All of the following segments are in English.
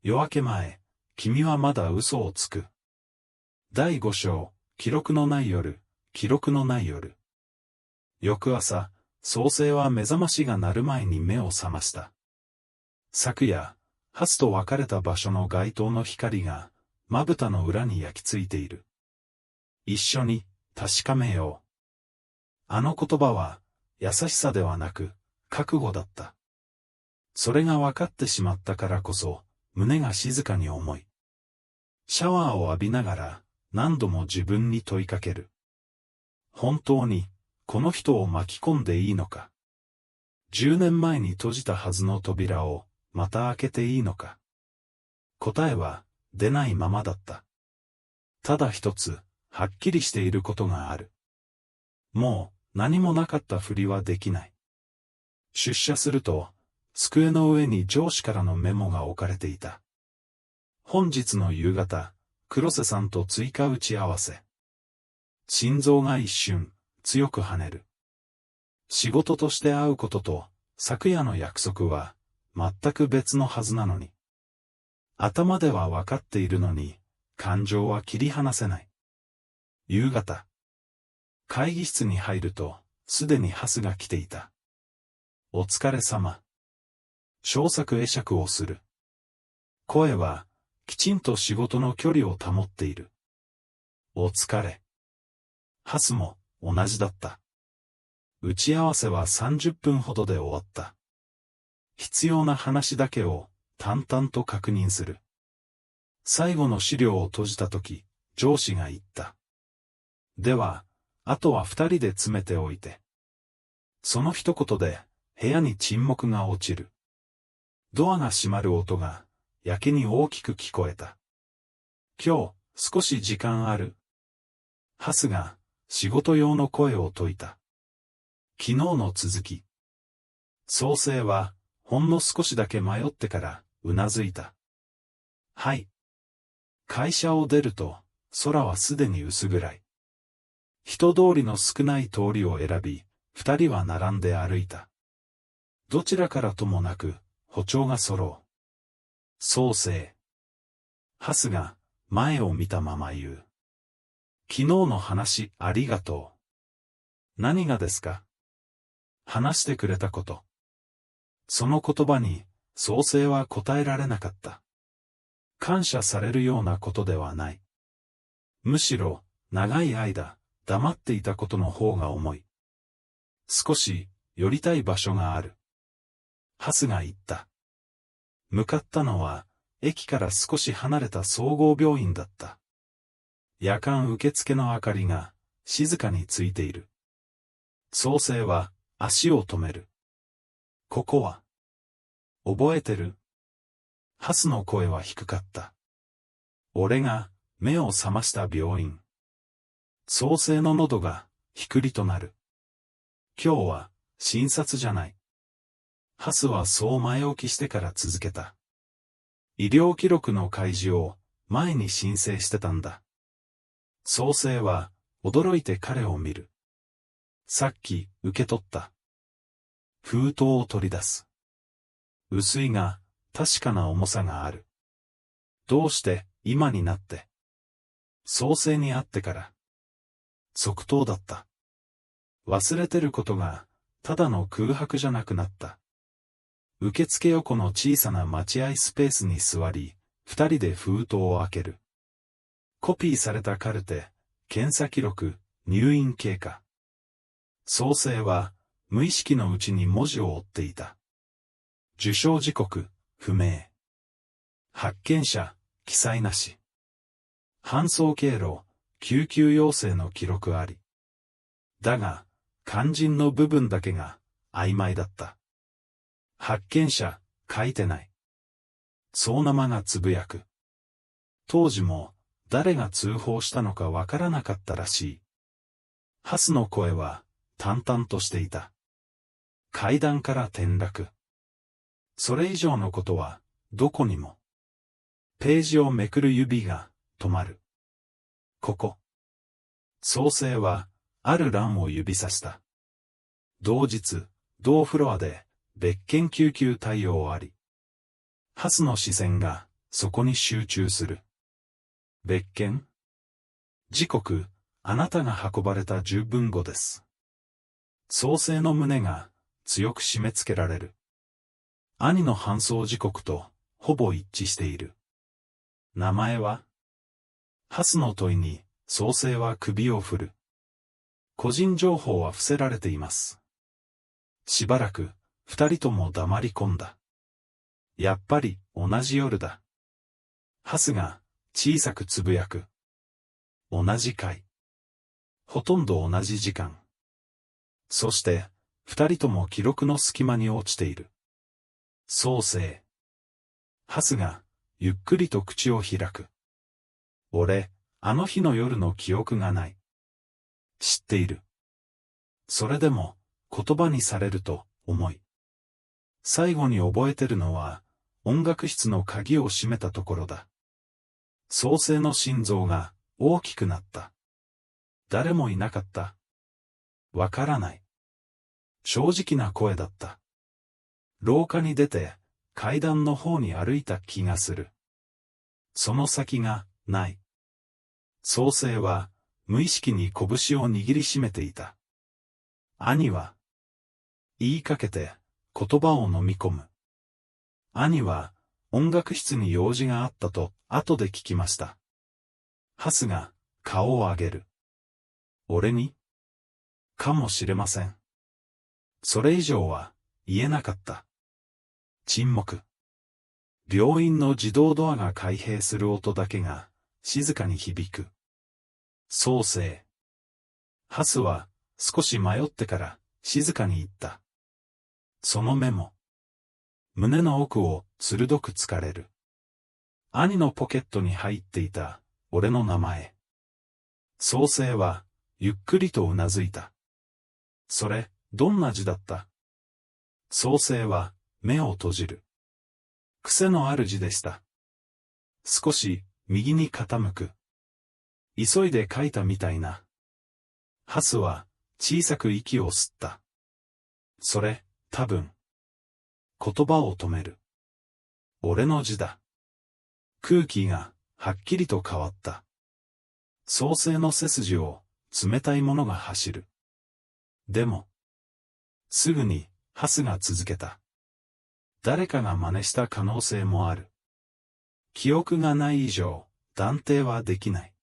夜明け前、君はまだ嘘をつく。第5章、記録のない夜、記録のない夜。翌朝、宗生は目覚ましが鳴る前に目を覚ました。昨夜、ハスと別れた場所の街灯の光が、まぶたの裏に焼き付いている。一緒に、確かめよう。あの言葉は、優しさではなく、覚悟だった。それが分かってしまったからこそ、胸が静かに重い。シャワーを浴びながら、何度も自分に問いかける。本当に、この人を巻き込んでいいのか。10年前に閉じたはずの扉を、また開けていいのか。答えは、出ないままだった。ただ一つ、はっきりしていることがある。もう、何もなかったふりはできない。出社すると、机の上に上司からのメモが置かれていた。本日の夕方、黒瀬さんと追加打ち合わせ。心臓が一瞬、強く跳ねる。仕事として会うことと、昨夜の約束は、全く別のはずなのに。頭では分かっているのに、感情は切り離せない。夕方。会議室に入ると、すでにハスが来ていた。お疲れ様。小作会釈をする。声は、きちんと仕事の距離を保っている。お疲れ。ハスも、同じだった。打ち合わせは30分ほどで終わった。必要な話だけを、淡々と確認する。最後の資料を閉じたとき、上司が言った。では、あとは2人で詰めておいて。その一言で、部屋に沈黙が落ちる。ドアが閉まる音が、やけに大きく聞こえた。今日、少し時間ある？ハスが、仕事用の声を説いた。昨日の続き。宗生は、ほんの少しだけ迷ってから、うなずいた。はい。会社を出ると、空はすでに薄暗い。人通りの少ない通りを選び、二人は並んで歩いた。どちらからともなく、歩調が揃う。宗生。ハスが、前を見たまま言う。昨日の話、ありがとう。何がですか？話してくれたこと。その言葉に、宗生は答えられなかった。感謝されるようなことではない。むしろ、長い間、黙っていたことの方が重い。少し、寄りたい場所がある。ハスが言った。向かったのは、駅から少し離れた総合病院だった。夜間受付の明かりが、静かについている。宗生は、足を止める。ここは、覚えてる？ハスの声は低かった。俺が、目を覚ました病院。宗生の喉が、ひくりとなる。今日は、診察じゃない。ハスはそう前置きしてから続けた。医療記録の開示を、前に申請してたんだ。宗生は、驚いて彼を見る。さっき、受け取った。封筒を取り出す。薄いが、確かな重さがある。どうして、今になって。宗生に会ってから。即答だった。忘れてることが、ただの空白じゃなくなった。受付横の小さな待合スペースに座り、二人で封筒を開ける。コピーされたカルテ、検査記録、入院経過。宗生は、無意識のうちに文字を追っていた。受傷時刻、不明。発見者、記載なし。搬送経路、救急要請の記録あり。だが、肝心の部分だけが、曖昧だった。発見者、書いてない。宗生がつぶやく。当時も、誰が通報したのかわからなかったらしい。ハスの声は、淡々としていた。階段から転落。それ以上のことは、どこにも。ページをめくる指が、止まる。ここ。宗生は、ある欄を指さした。同日、同フロアで、別件救急対応あり。ハスの視線が、そこに集中する。別件。時刻、あなたが運ばれた10分後です。創生の胸が強く締め付けられる。兄の搬送時刻とほぼ一致している。名前は？ハスの問いに創生は首を振る。個人情報は伏せられています。しばらく二人とも黙り込んだ。やっぱり同じ夜だ。ハスが小さくつぶやく。同じ回。ほとんど同じ時間。そして、二人とも記録の隙間に落ちている。創生。ハスが、ゆっくりと口を開く。俺、あの日の夜の記憶がない。知っている。それでも、言葉にされると、重い。最後に覚えてるのは、音楽室の鍵を閉めたところだ。創生の心臓が、大きくなった。誰もいなかった。わからない。正直な声だった。廊下に出て、階段の方に歩いた気がする。その先が、ない。創生は、無意識に拳を握りしめていた。兄は、言いかけて、言葉を飲み込む。兄は、音楽室に用事があったと、後で聞きました。ハスが、顔を上げる。俺に？かもしれません。それ以上は、言えなかった。沈黙。病院の自動ドアが開閉する音だけが、静かに響く。創生。ハスは、少し迷ってから、静かに言った。その目も。胸の奥を、鋭く突かれる。兄のポケットに入っていた、俺の名前。創生は、ゆっくりとうなずいた。それ、どんな字だった？創生は、目を閉じる。癖のある字でした。少し、右に傾く。急いで書いたみたいな。ハスは、小さく息を吸った。それ、多分。言葉を止める。俺の字だ。空気が、はっきりと変わった。創生の背筋を、冷たいものが走る。でも、すぐに、ハスが続けた。誰かが真似した可能性もある。記憶がない以上、断定はできない。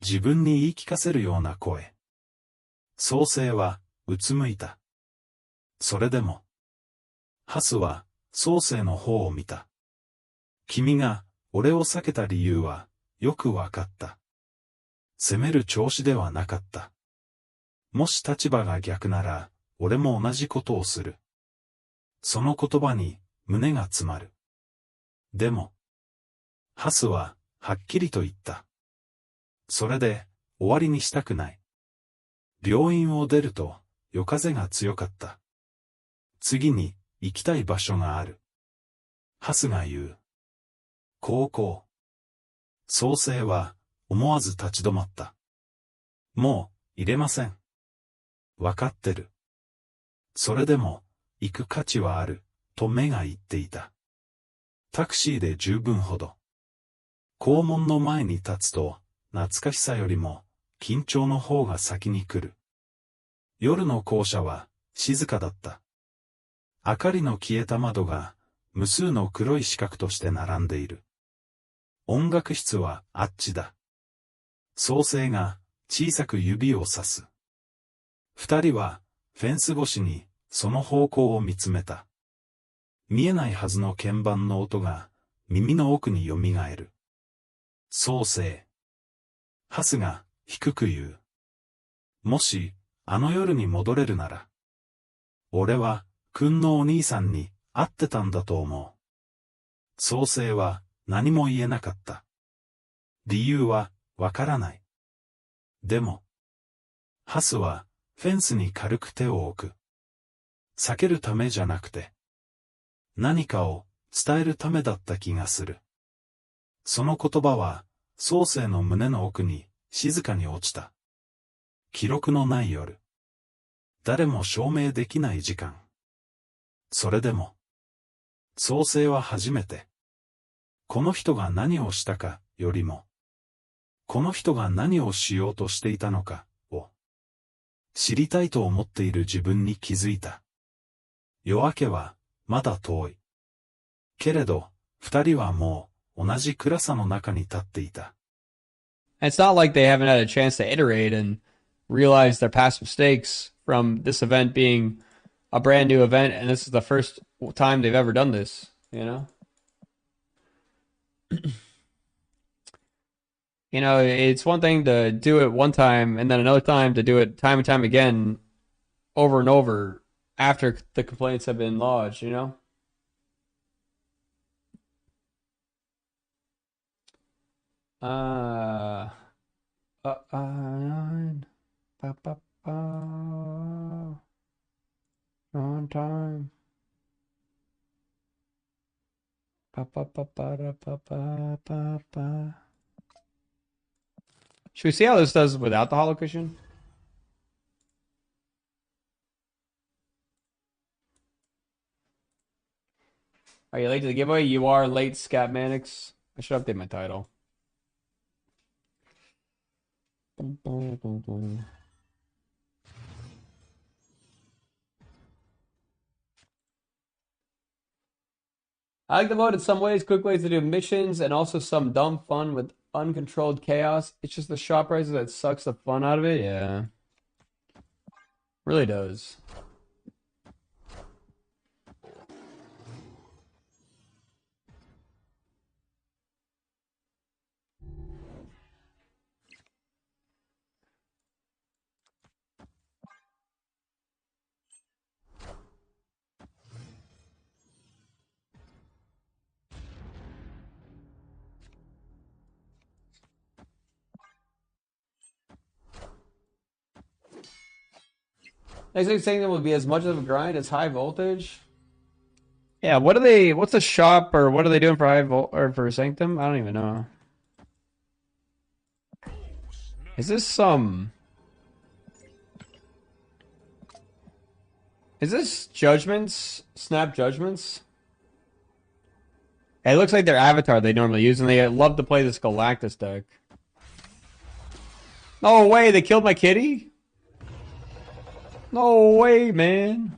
自分に言い聞かせるような声。創生は、うつむいた。それでも、ハスは、創生の方を見た。君が、俺を避けた理由は、よくわかった。責める調子ではなかった。もし立場が逆なら、俺も同じことをする。その言葉に、胸が詰まる。でも、ハスは、はっきりと言った。それで、終わりにしたくない。病院を出ると、夜風が強かった。次に、行きたい場所がある。ハスが言う。高校。創生は、思わず立ち止まった。もう、入れません。わかってる。それでも、行く価値はある、と目が言っていた。タクシーで10分ほど。校門の前に立つと、懐かしさよりも、緊張の方が先に来る。夜の校舎は、静かだった。明かりの消えた窓が、無数の黒い四角として並んでいる。音楽室は、あっちだ。創生が、小さく指をさす。二人は、フェンス越しに、その方向を見つめた。見えないはずの鍵盤の音が、耳の奥によみがえる。創生。ハスが、低く言う。もし、あの夜に戻れるなら。俺は、君のお兄さんに、会ってたんだと思う。創生は、何も言えなかった。理由は、わからない。でも、ハスは、フェンスに軽く手を置く。避けるためじゃなくて、何かを伝えるためだった気がする。その言葉は、創生の胸の奥に静かに落ちた。記録のない夜。誰も証明できない時間。それでも、創生は初めて、この人が何をしたかよりも、この人が何をしようとしていたのかを知りたいと思っている自分に気づいた。夜明けはまだ遠い。けれど、二人はもう同じ暗さの中に立っていた。It's not like they haven't had a chance to iterate and realize their past mistakes from this event being a brand new event, and this is the first time they've ever done this, you know? You know, it's one thing to do it one time and then another time to do it time and time again over and over after the complaints have been lodged, you know? Uh, uh, uh, ba, ba, ba, on time. Ba, ba, ba, ba, da, ba, ba, ba, ba. Should we see how this does without the hollow cushion? Are you late to the giveaway? You are late, Scatmanics. I should update my title. I like the mode in some ways, quick ways to do missions, and also some dumb fun with uncontrolled chaos. It's just the shop prices that sucks the fun out of it. Yeah. Really does. Next thing saying that would be as much of a grind as high voltage. Yeah, what are they? What's the shop or what are they doing for high volt or for Sanctum? I don't even know. Is this some? Is this Judgments? Snap Judgments? It looks like their avatar they normally use, and they love to play this Galactus deck. No way, they killed my kitty? No way, man.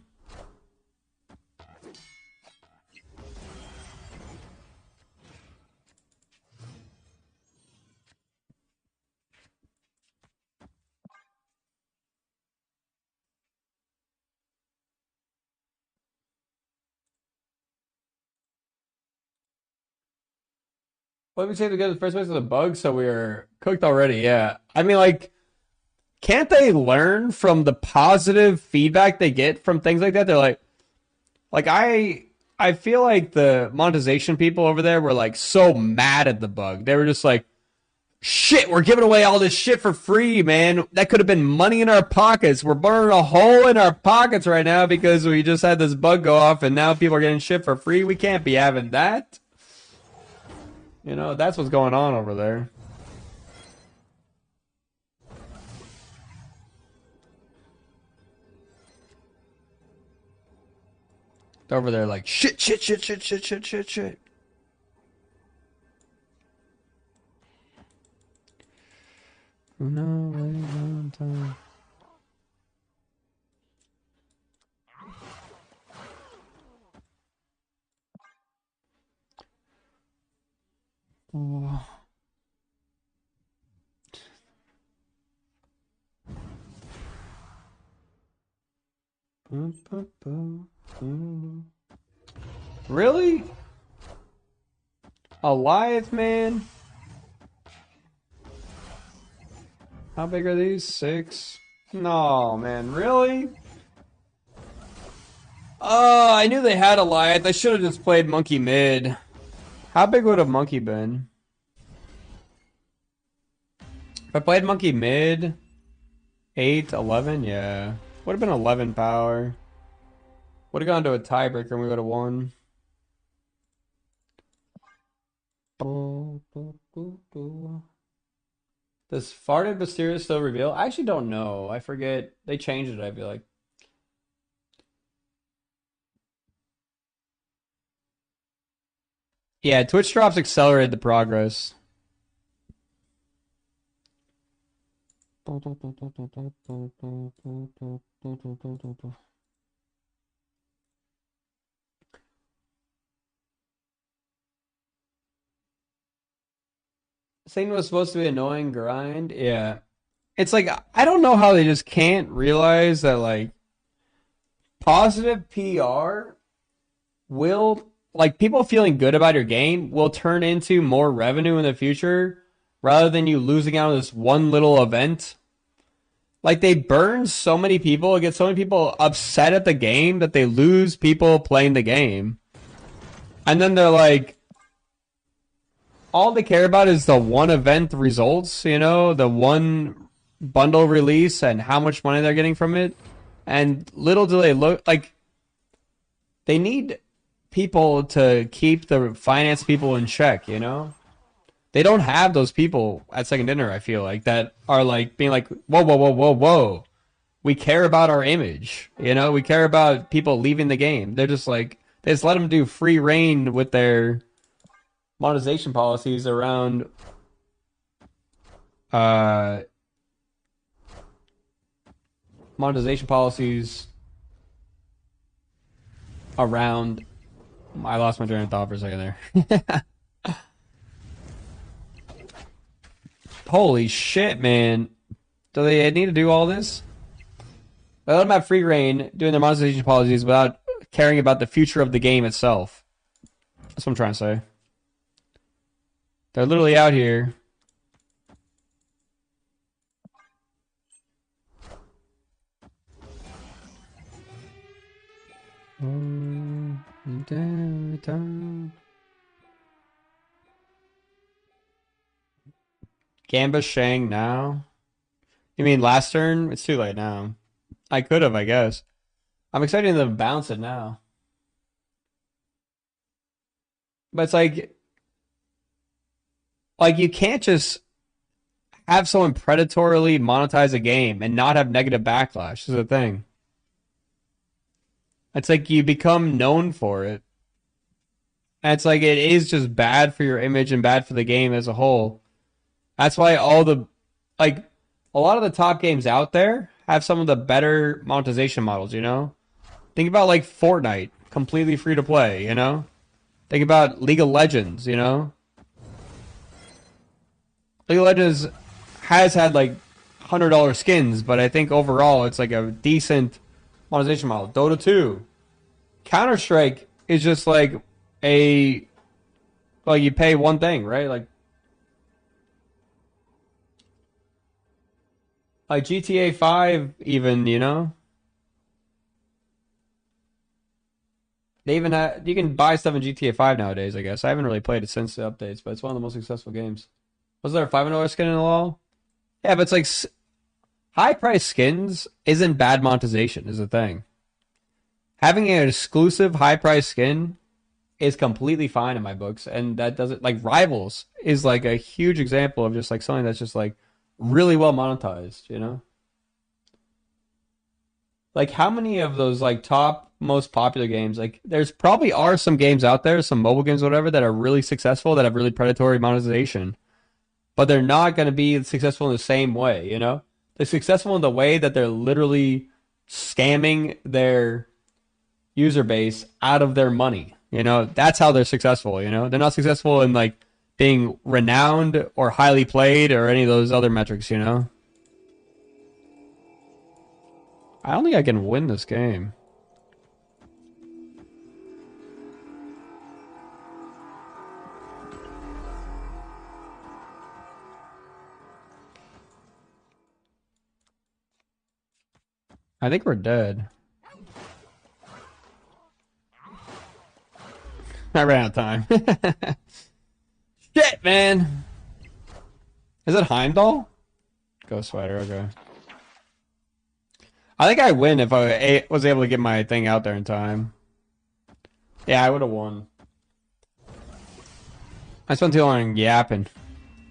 What did we say to get the first place of the bug? So we were cooked already, yeah. I mean, like, can't they learn from the positive feedback they get from things like that? They're like I feel like the monetization people over there were like so mad at the bug. They were just like, shit, we're giving away all this shit for free, man. That could have been money in our pockets. We're burning a hole in our pockets right now because we just had this bug go off and now people are getting shit for free. We can't be having that. You know, that's what's going on over there. They're over there like, shit, shit, shit, shit, shit, shit, shit, shit. No way on time. Oh. Really? Goliath, man? How big are these? 6? No, man, really? Oh, I knew they had Goliath. I should have just played Monkey mid. How big would a Monkey been? If I played Monkey mid, 8, 11, yeah. Would have been 11 power. Would have gone to a tiebreaker and we would have won. Does Farted Mysterious still reveal? I actually don't know. I forget. They changed it, I feel like. Yeah, Twitch drops accelerated the progress. Saying was supposed to be annoying grind. Yeah. It's like I don't know how they just can't realize that like positive PR will like people feeling good about your game will turn into more revenue in the future rather than you losing out on this one little event. Like they burn so many people, get so many people upset at the game that they lose people playing the game. And then they're like, all they care about is the one event results, you know, the one bundle release and how much money they're getting from it. And little do they look like they need people to keep the finance people in check, you know? They don't have those people at Second Dinner, I feel like, that are like being like, whoa, whoa, whoa, whoa, whoa. We care about our image, you know? We care about people leaving the game. They're just like, they just let them do free reign with their monetization policies around monetization policies around I lost my train of thought for a second there. Holy shit, man. Do they need to do all this? They let them have free reign doing their monetization policies without caring about the future of the game itself. That's what I'm trying to say. They're literally out here. Gamba Shang now? You mean last turn? It's too late now. I could have, I guess. I'm expecting them to bounce it now. But it's like you can't just have someone predatorily monetize a game and not have negative backlash. This is the thing. It's like you become known for it. And it's like it is just bad for your image and bad for the game as a whole. That's why like a lot of the top games out there have some of the better monetization models, you know? Think about like Fortnite, completely free to play, you know? Think about League of Legends, you know? League of Legends has had like $100 skins, but I think overall it's like a decent monetization model. Dota 2. Counter-Strike is just like well, you pay one thing, right? Like GTA 5 even, you know? They even have, you can buy stuff in GTA 5 nowadays, I guess. I haven't really played it since the updates, but it's one of the most successful games. Was there a $500 skin in the LoL? Yeah, but it's like high price skins isn't bad monetization, is the thing. Having an exclusive high price skin is completely fine in my books, and that doesn't like Rivals is like a huge example of just like something that's just like really well monetized, you know? Like how many of those like top most popular games, like there's probably are some games out there, some mobile games, whatever, that are really successful that have really predatory monetization, but they're not going to be successful in the same way, you know? They're successful in the way that they're literally scamming their user base out of their money. You know, that's how they're successful, you know? They're not successful in like being renowned or highly played or any of those other metrics, you know? I don't think I can win this game. I think we're dead. I ran out of time. Shit, man. Is it Heimdall? Ghost Spider, okay. I think I win if I was able to get my thing out there in time. Yeah, I would have won. I spent too long yapping.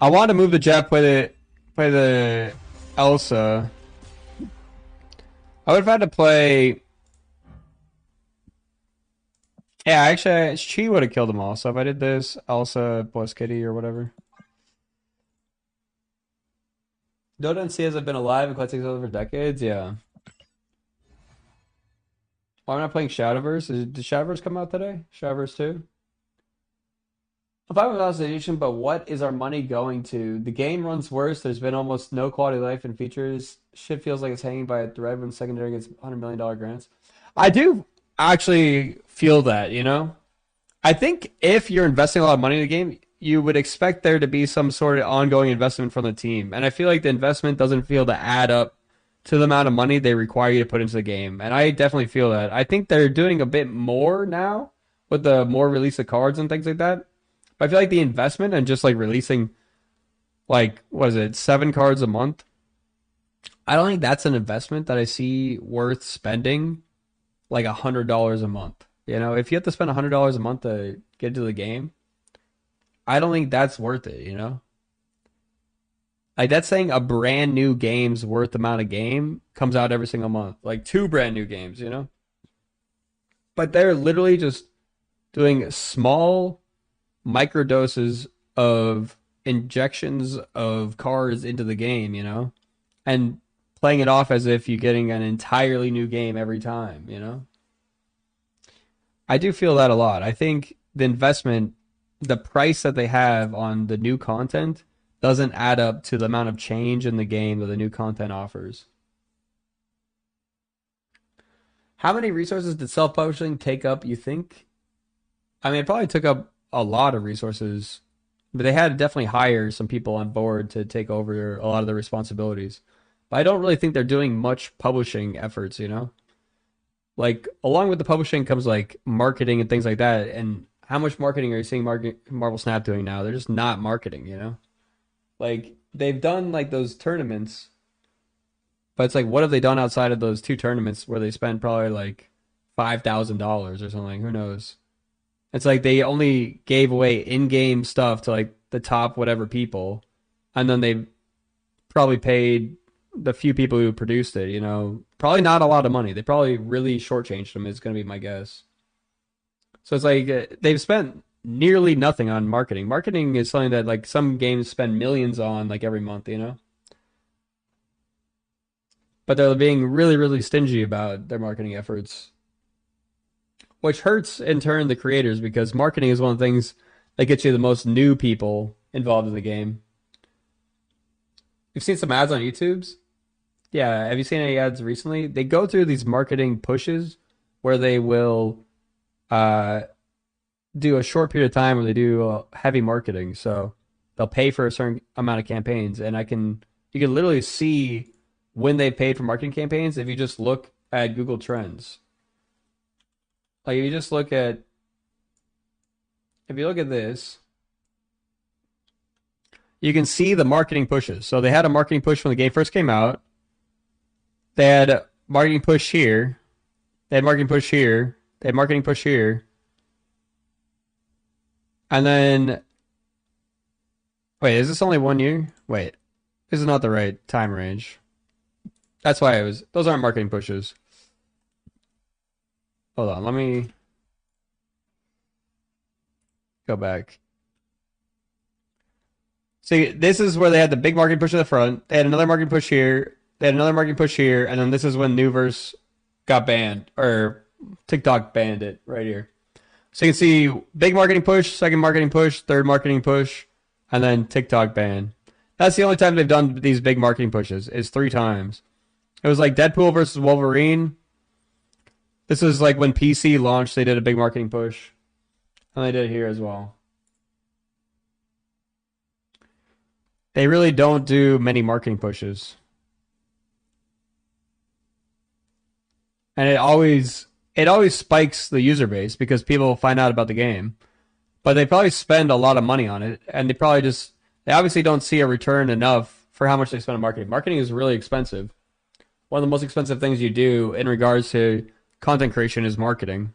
I wanted to move the Jeff, play the Elsa. I would have had to play Yeah, actually, she would have killed them all. So if I did this, Elsa plus Kitty or whatever. Dota and CS have been alive and collecting over for decades. Yeah. Why am I not playing Shadowverse? Did Shadowverse come out today? Shadowverse 2? If I was solution, but what is our money going to? The game runs worse. There's been almost no quality of life and features. Shit feels like it's hanging by a thread when secondary gets $100 million grants. I do actually feel that, you know? I think if you're investing a lot of money in the game, you would expect there to be some sort of ongoing investment from the team. And I feel like the investment doesn't feel to add up to the amount of money they require you to put into the game. And I definitely feel that. I think they're doing a bit more now with the more release of cards and things like that. But I feel like the investment and just like releasing like what is it, 7 cards a month? I don't think that's an investment that I see worth spending like $100 a month. You know, if you have to spend $100 a month to get into the game, I don't think that's worth it, you know? Like that's saying a brand new game's worth amount of game comes out every single month. Like 2 brand new games, you know? But they're literally just doing small microdoses of injections of cards into the game, you know? And playing it off as if you're getting an entirely new game every time, you know? I do feel that a lot. I think the investment, the price that they have on the new content doesn't add up to the amount of change in the game that the new content offers. How many resources did self-publishing take up, you think? I mean, it probably took up a lot of resources, but they had to definitely hire some people on board to take over a lot of the responsibilities. But I don't really think they're doing much publishing efforts, you know? Like, along with the publishing comes like marketing and things like that. And how much marketing are you seeing Marvel Snap doing now? They're just not marketing, you know? Like, they've done like those tournaments, but it's like, what have they done outside of those 2 tournaments where they spent probably like $5,000 or something? Who knows? It's like they only gave away in-game stuff to like the top whatever people, and then they probably paid the few people who produced it, you know, probably not a lot of money. They probably really shortchanged them, is going to be my guess. So it's like they've spent nearly nothing on marketing. Marketing is something that like some games spend millions on like every month, you know? But they're being really, really stingy about their marketing efforts, which hurts in turn the creators because marketing is one of the things that gets you the most new people involved in the game. You've seen some ads on YouTube's? Yeah, have you seen any ads recently? They go through these marketing pushes where they will uh, do a short period of time where they do heavy marketing. So they'll pay for a certain amount of campaigns, and you can literally see when they paid for marketing campaigns if you just look at Google Trends. Like if you look at this, you can see the marketing pushes. So they had a marketing push when the game first came out. They had a marketing push here. They had marketing push here. They had marketing push here. And then, wait, is this only 1 year? Wait, this is not the right time range. That's why those aren't marketing pushes. Hold on, let me go back. See, this is where they had the big marketing push at the front. They had another marketing push here. They had another marketing push here. And then this is when Newverse got banned, or TikTok banned it right here. So you can see big marketing push, second marketing push, third marketing push, and then TikTok ban. That's the only time they've done these big marketing pushes, is 3 times. It was like Deadpool versus Wolverine. This was like when PC launched, they did a big marketing push. And they did it here as well. They really don't do many marketing pushes. And it always spikes the user base because people find out about the game. But they probably spend a lot of money on it, and they obviously don't see a return enough for how much they spend on marketing. Marketing is really expensive. One of the most expensive things you do in regards to content creation is marketing.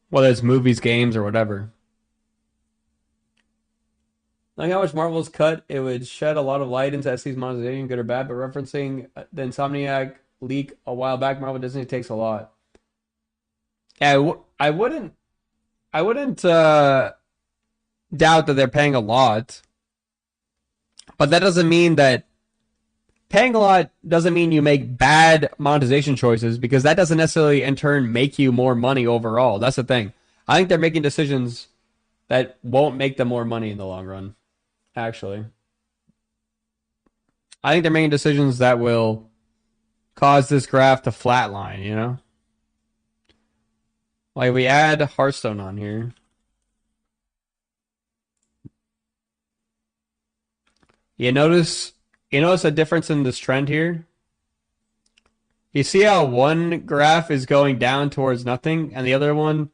Whether it's movies, games, or whatever. Knowing how much Marvel's cut, it would shed a lot of light into SC's monetization, good or bad, but referencing the Insomniac leak a while back, Marvel Disney takes a lot. I wouldn't doubt that they're paying a lot, but that doesn't mean that paying a lot doesn't mean you make bad monetization choices, because that doesn't necessarily in turn make you more money overall. That's the thing. I think they're making decisions that won't make them more money in the long run, actually. I think they're making decisions that will cause this graph to flatline, you know? Like, we add Hearthstone on here. You notice a difference in this trend here? You see how one graph is going down towards nothing and the other one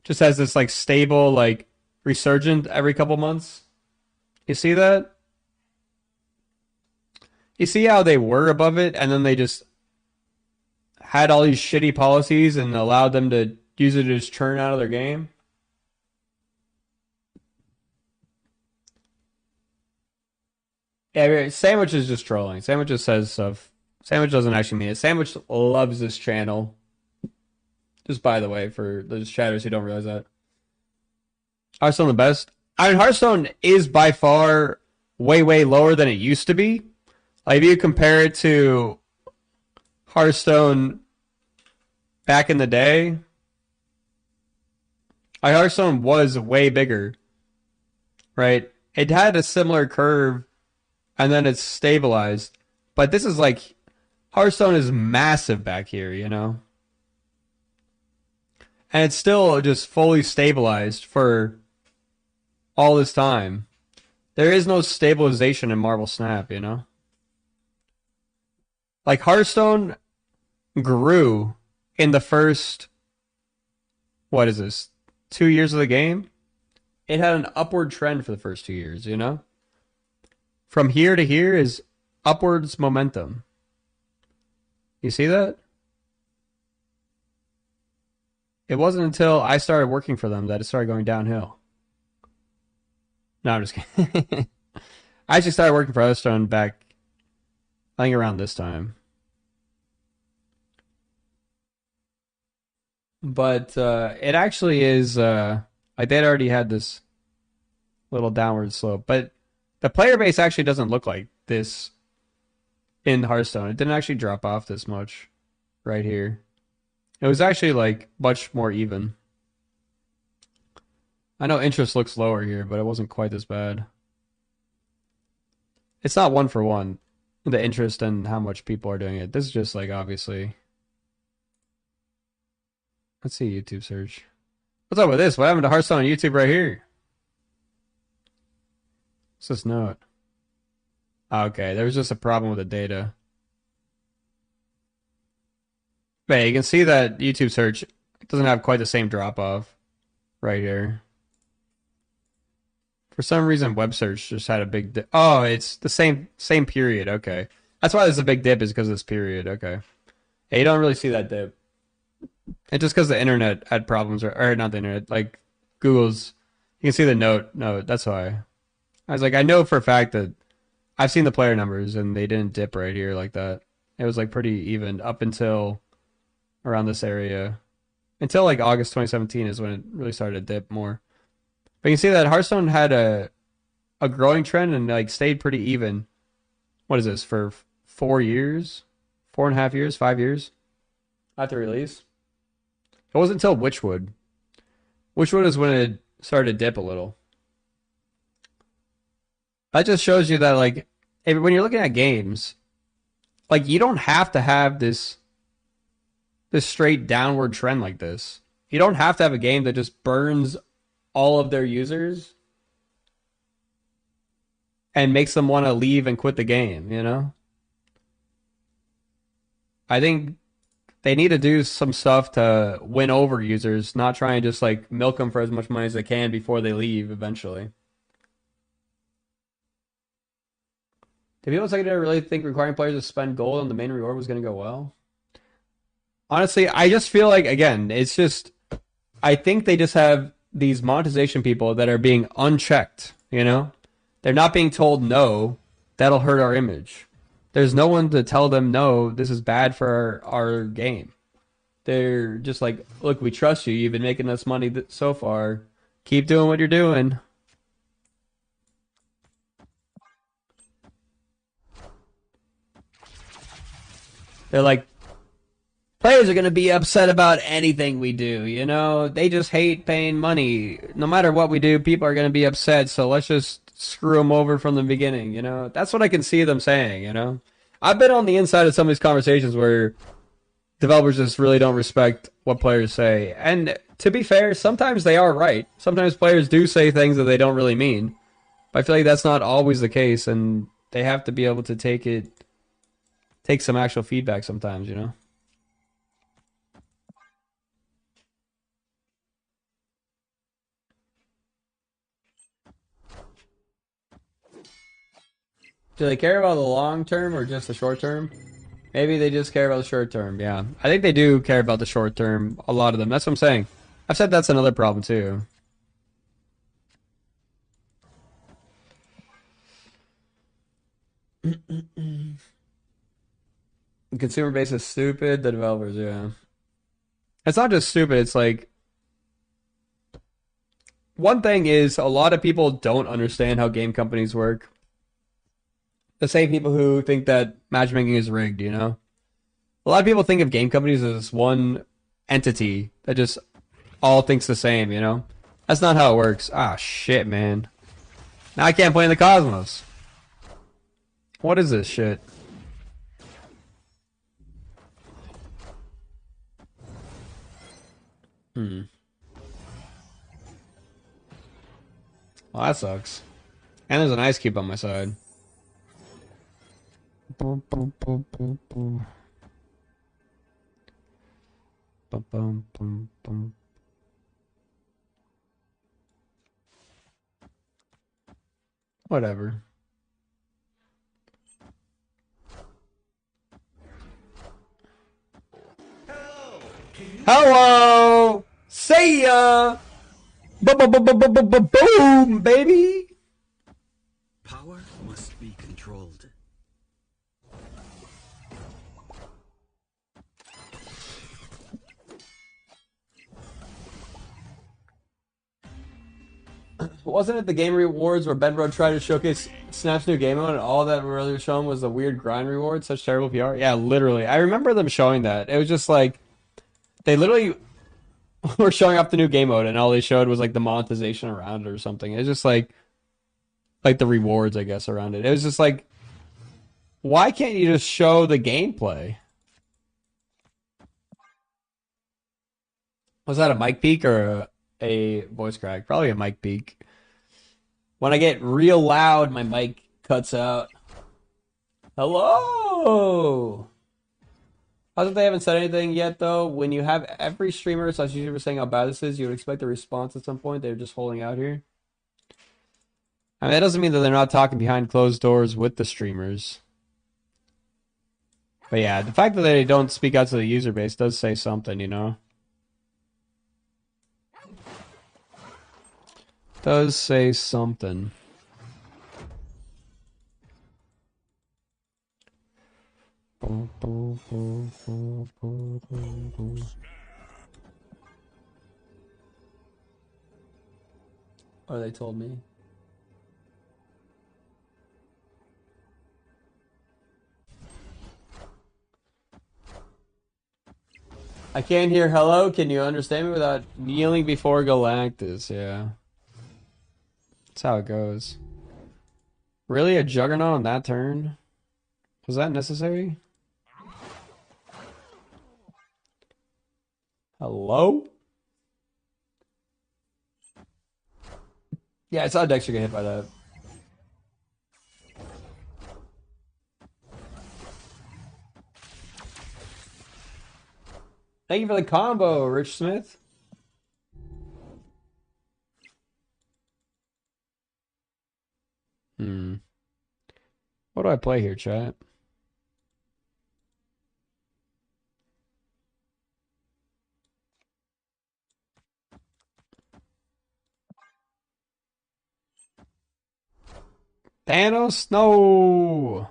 just has this like stable like resurgent every couple months? You see that? You see how they were above it and then they just had all these shitty policies and allowed them to use it to just churn out of their game? Yeah, Sandwich is just trolling. Sandwich just says stuff. Sandwich doesn't actually mean it. Sandwich loves this channel. Just by the way, for those chatters who don't realize that. Hearthstone the best. I mean, Hearthstone is by far way, way lower than it used to be. Like, if you compare it to Hearthstone back in the day, Hearthstone was way bigger, right? It had a similar curve, and then it's stabilized. But this is like, Hearthstone is massive back here, you know? And it's still just fully stabilized for all this time. There is no stabilization in Marvel Snap, you know? Like, Hearthstone grew in the first, what is this, 2 years of the game? It had an upward trend for the first 2 years, you know? From here to here is upwards momentum. You see that? It wasn't until I started working for them that it started going downhill. No, I'm just kidding. I actually started working for Hearthstone back, I think, around this time. But it actually is, like, they'd already had this little downward slope. But the player base actually doesn't look like this in Hearthstone. It didn't actually drop off this much right here. It was actually like much more even. I know interest looks lower here, but it wasn't quite as bad. It's not one for one, the interest and how much people are doing it. This is just like, obviously. Let's see YouTube search. What's up with this? What happened to Hearthstone on YouTube right here? What's this note? Okay, there was just a problem with the data. But yeah, you can see that YouTube search doesn't have quite the same drop off right here. For some reason, web search just had a big dip. Oh, it's the same period. Okay, that's why there's a big dip, is because of this period. Okay, yeah, you don't really see that dip. It's just because the internet had problems, or not the internet, like Google's. You can see the note. No, that's why. I was like, I know for a fact that I've seen the player numbers and they didn't dip right here like that. It was like pretty even up until around this area. Until like August 2017 is when it really started to dip more. But you can see that Hearthstone had a growing trend and like stayed pretty even. What is this, for 4 years? 4.5 years? 5 years? After release? It wasn't until Witchwood. Witchwood is when it started to dip a little. That just shows you that, like, when you're looking at games, like, you don't have to have this straight downward trend like this. You don't have to have a game that just burns all of their users and makes them want to leave and quit the game, you know? I think they need to do some stuff to win over users, not try and just, like, milk them for as much money as they can before they leave eventually. Did people secondary really think requiring players to spend gold on the main reward was going to go well? Honestly, I just feel like, again, it's just, I think they just have these monetization people that are being unchecked, you know? They're not being told, no, that'll hurt our image. There's no one to tell them, no, this is bad for our game. They're just like, look, we trust you. You've been making us money so far. Keep doing what you're doing. They're like, players are going to be upset about anything we do, you know? They just hate paying money. No matter what we do, people are going to be upset, so let's just screw them over from the beginning, you know? That's what I can see them saying, you know? I've been on the inside of some of these conversations where developers just really don't respect what players say. And to be fair, sometimes they are right. Sometimes players do say things that they don't really mean. But I feel like that's not always the case, and they have to be able to take some actual feedback sometimes, you know? Do they care about the long term or just the short term? Maybe they just care about the short term, yeah. I think they do care about the short term, a lot of them. That's what I'm saying. I've said that's another problem too. The consumer base is stupid, the developers, yeah. It's not just stupid, it's like one thing is a lot of people don't understand how game companies work. The same people who think that matchmaking is rigged, you know? A lot of people think of game companies as one entity that just all thinks the same, you know? That's not how it works. Ah, shit, man. Now I can't play in the Cosmos. What is this shit? Well, that sucks. And there's an ice cube on my side. Boom, boom, boom, boom, boom. Boom, boom, boom, boom. Whatever. Hello! See ya! Boom, baby! Power must be controlled. Wasn't it the Game Rewards where Ben Bro tried to showcase Snap's new game mode and all that really was shown was the weird grind reward? Such terrible PR? Yeah, literally. I remember them showing that. It was just like, they literally were showing off the new game mode and all they showed was like the monetization around it or something. It's just like the rewards, I guess, around it. It was just like, why can't you just show the gameplay? Was that a mic peak or a voice crack? Probably a mic peak. When I get real loud, my mic cuts out. Hello! How come they haven't said anything yet, though? When you have every streamer slash YouTuber saying how bad this is, you would expect a response at some point. They're just holding out here. I mean, that doesn't mean that they're not talking behind closed doors with the streamers. But yeah, the fact that they don't speak out to the user base does say something, you know? Does say something. Or they told me. I can't hear hello. Can you understand me without kneeling before Galactus? Yeah. That's how it goes. Really? A Juggernaut on that turn? Was that necessary? Hello? Yeah, I saw Dexter get hit by that. Thank you for the combo, Rich Smith. What do I play here, chat? Thanos? No!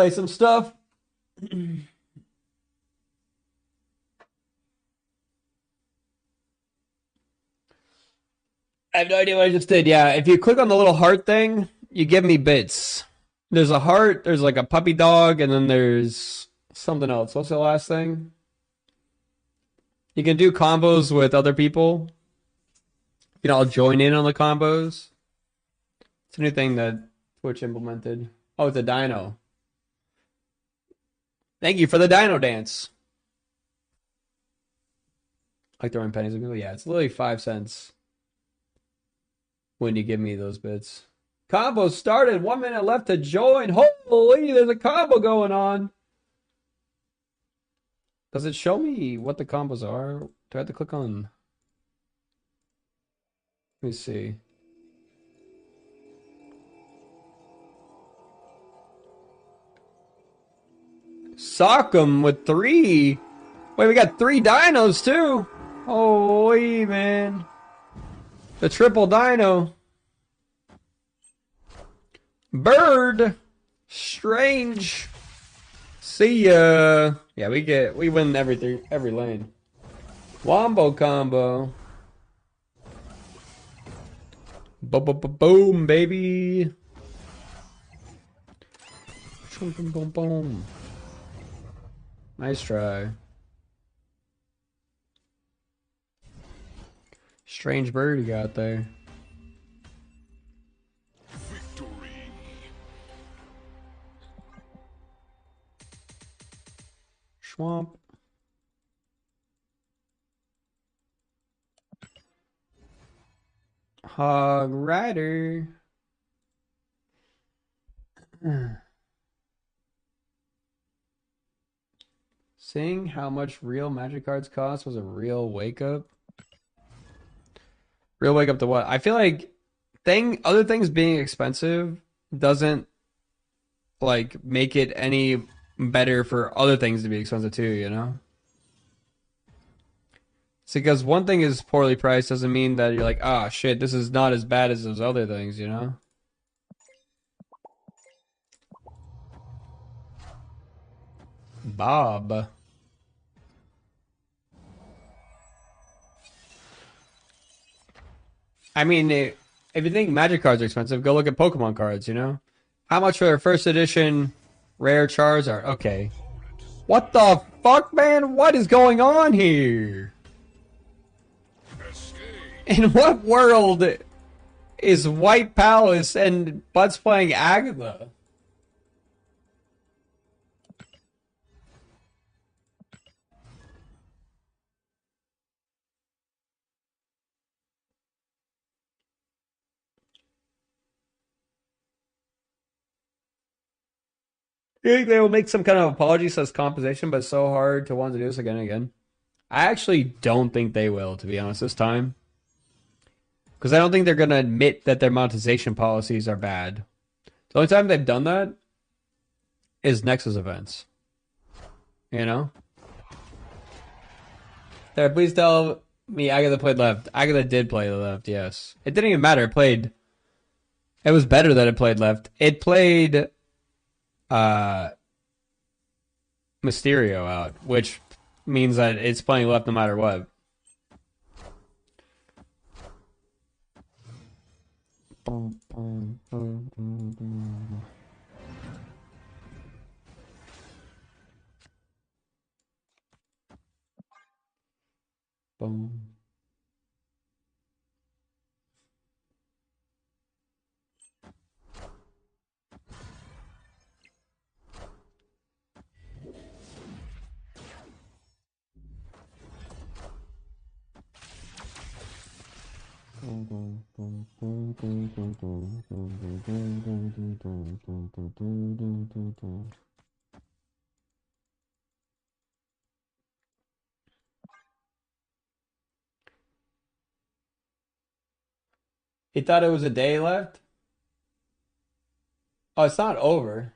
play some stuff. I have no idea what I just did. Yeah, if you click on the little heart thing, you give me bits. There's a heart, there's like a puppy dog, and then there's something else. What's the last thing? You can do combos with other people. You can all join in on the combos. It's a new thing that Twitch implemented. Oh, it's a dino. Thank you for the dino dance. Like throwing pennies at people? Yeah, it's literally 5 cents when you give me those bits. Combo started. 1 minute left to join. Holy, there's a combo going on. Does it show me what the combos are? Do I have to click on? Let me see. Sock 'em with 3. Wait, we got 3 dinos too. Holy man. The triple dino. Bird. Strange. See ya. Yeah, we win every lane. Wombo combo. Boom, baby. Boom, boom, boom, boom. Nice try. Strange bird you got there. Victory. Swamp. Hog Rider. Seeing how much real magic cards cost was a real wake up. Real wake up to what? I feel like other things being expensive doesn't like make it any better for other things to be expensive too, you know? It's because one thing is poorly priced doesn't mean that you're like, ah, shit, this is not as bad as those other things, you know? Bob. I mean, if you think magic cards are expensive, go look at Pokemon cards, you know? How much for their first edition rare Charizard? Okay. What the fuck, man? What is going on here? In what world is White Palace and Bud's playing Agatha? You think they will make some kind of apology says composition, but it's so hard to want to do this again and again? I actually don't think they will, to be honest, this time. Because I don't think they're going to admit that their monetization policies are bad. The only time they've done that is Nexus events. You know? There, please tell me Agatha played left. Agatha did play left, yes. It didn't even matter. It was better that it played left. It played Mysterio out, which means that it's playing left no matter what. Boom, boom, boom, boom, boom. Boom. He thought it was a day left? Oh, it's not over.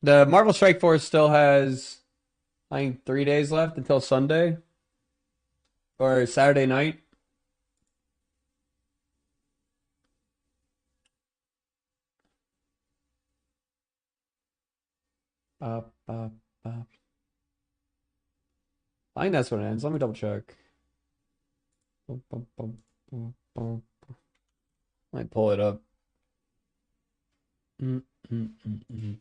The Marvel Strike Force still has, I think, 3 days left until Sunday. Or Saturday night. Bop, bop, bop. I think that's when it ends. Let me double check. Boom, boom, boom, boom, boom. Might pull it up. Mm, mm, mm, mm.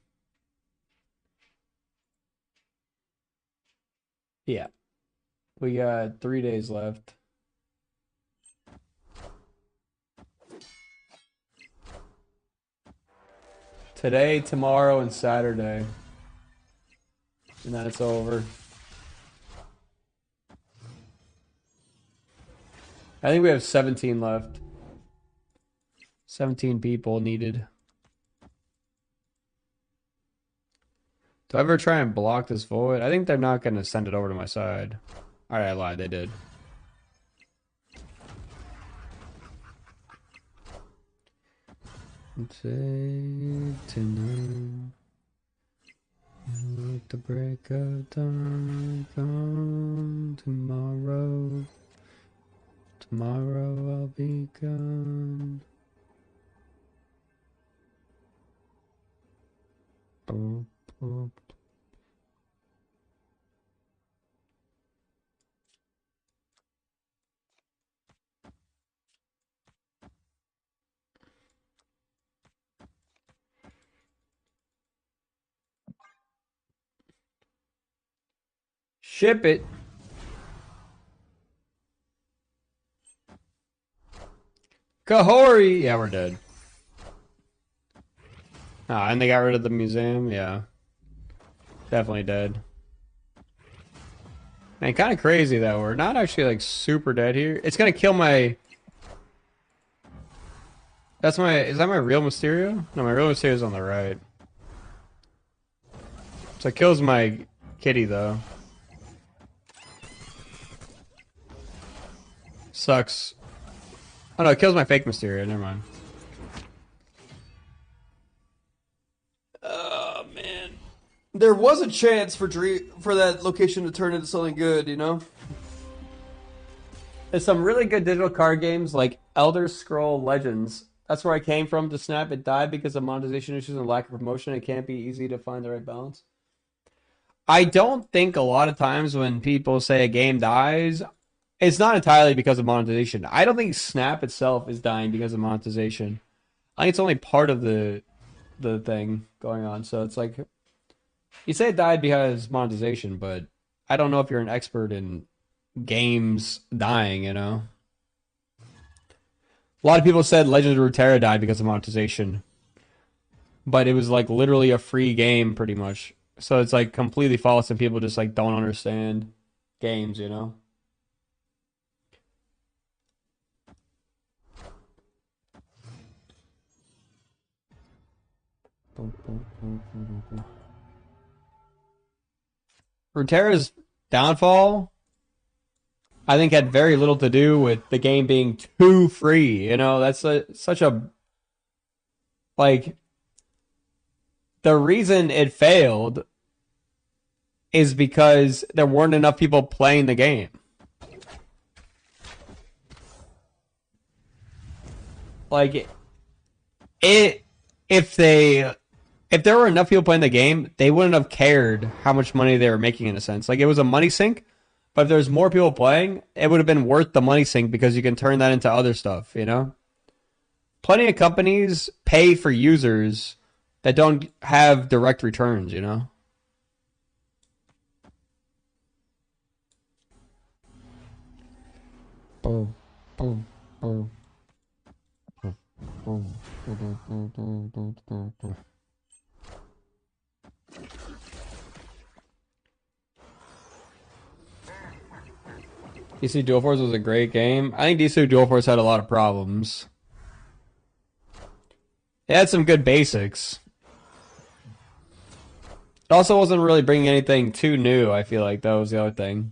Yeah. We got 3 days left. Today, tomorrow, and Saturday. And then it's over. I think we have 17 left. 17 people needed. Do I ever try and block this void? I think they're not going to send it over to my side. Alright, I lied. They did. Take tonight. Like the break of dawn, gone tomorrow. Tomorrow I'll be gone. Boop, boop. Ship it. Kahori! Yeah, we're dead. Ah, and they got rid of the museum? Yeah. Definitely dead. Man, kind of crazy though. We're not actually like super dead here. It's gonna kill my... That's my... Is that my real Mysterio? No, my real Mysterio's on the right. So it kills my kitty though. Sucks. Oh no, it kills my fake Mysterio. Never mind. Oh man, there was a chance for that location to turn into something good, you know. There's some really good digital card games like Elder Scroll Legends. That's where I came from to Snap. It died because of monetization issues and lack of promotion. It can't be easy to find the right balance. I don't think a lot of times when people say a game dies, it's not entirely because of monetization. I don't think Snap itself is dying because of monetization. I think it's only part of the thing going on. So it's like, you say it died because monetization, but I don't know if you're an expert in games dying, you know? A lot of people said Legend of Runeterra died because of monetization. But it was like literally a free game pretty much. So it's like completely false and people just like don't understand games, you know? Runeterra's downfall, I think, had very little to do with the game being too free. You know, that's such a... Like, the reason it failed is because there weren't enough people playing the game. Like, if there were enough people playing the game, they wouldn't have cared how much money they were making in a sense. Like, it was a money sink, but if there's more people playing, it would have been worth the money sink because you can turn that into other stuff, you know? Plenty of companies pay for users that don't have direct returns, you know? Boom, boom, boom. DC Dual Force was a great game. I think DC Dual Force had a lot of problems. It had some good basics. It also wasn't really bringing anything too new, I feel like. That was the other thing.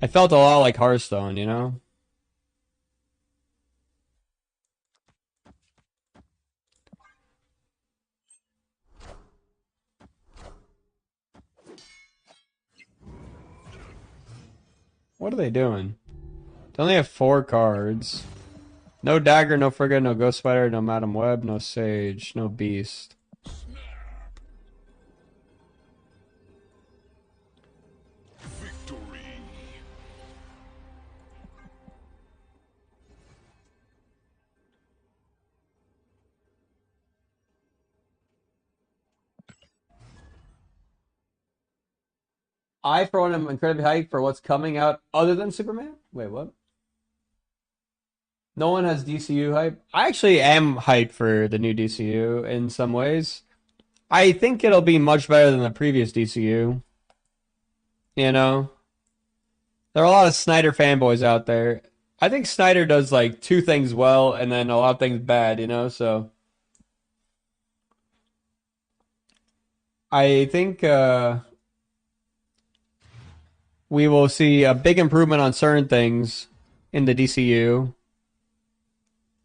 I felt a lot like Hearthstone, you know? What are they doing? They only have 4 cards. No Dagger, no Frigga, no Ghost Spider, no Madam Web, no Sage, no Beast. I, for one, am incredibly hyped for what's coming out other than Superman. Wait, what? No one has DCU hype. I actually am hyped for the new DCU in some ways. I think it'll be much better than the previous DCU. You know? There are a lot of Snyder fanboys out there. I think Snyder does like two things well and then a lot of things bad, you know? So I think we will see a big improvement on certain things in the DCU.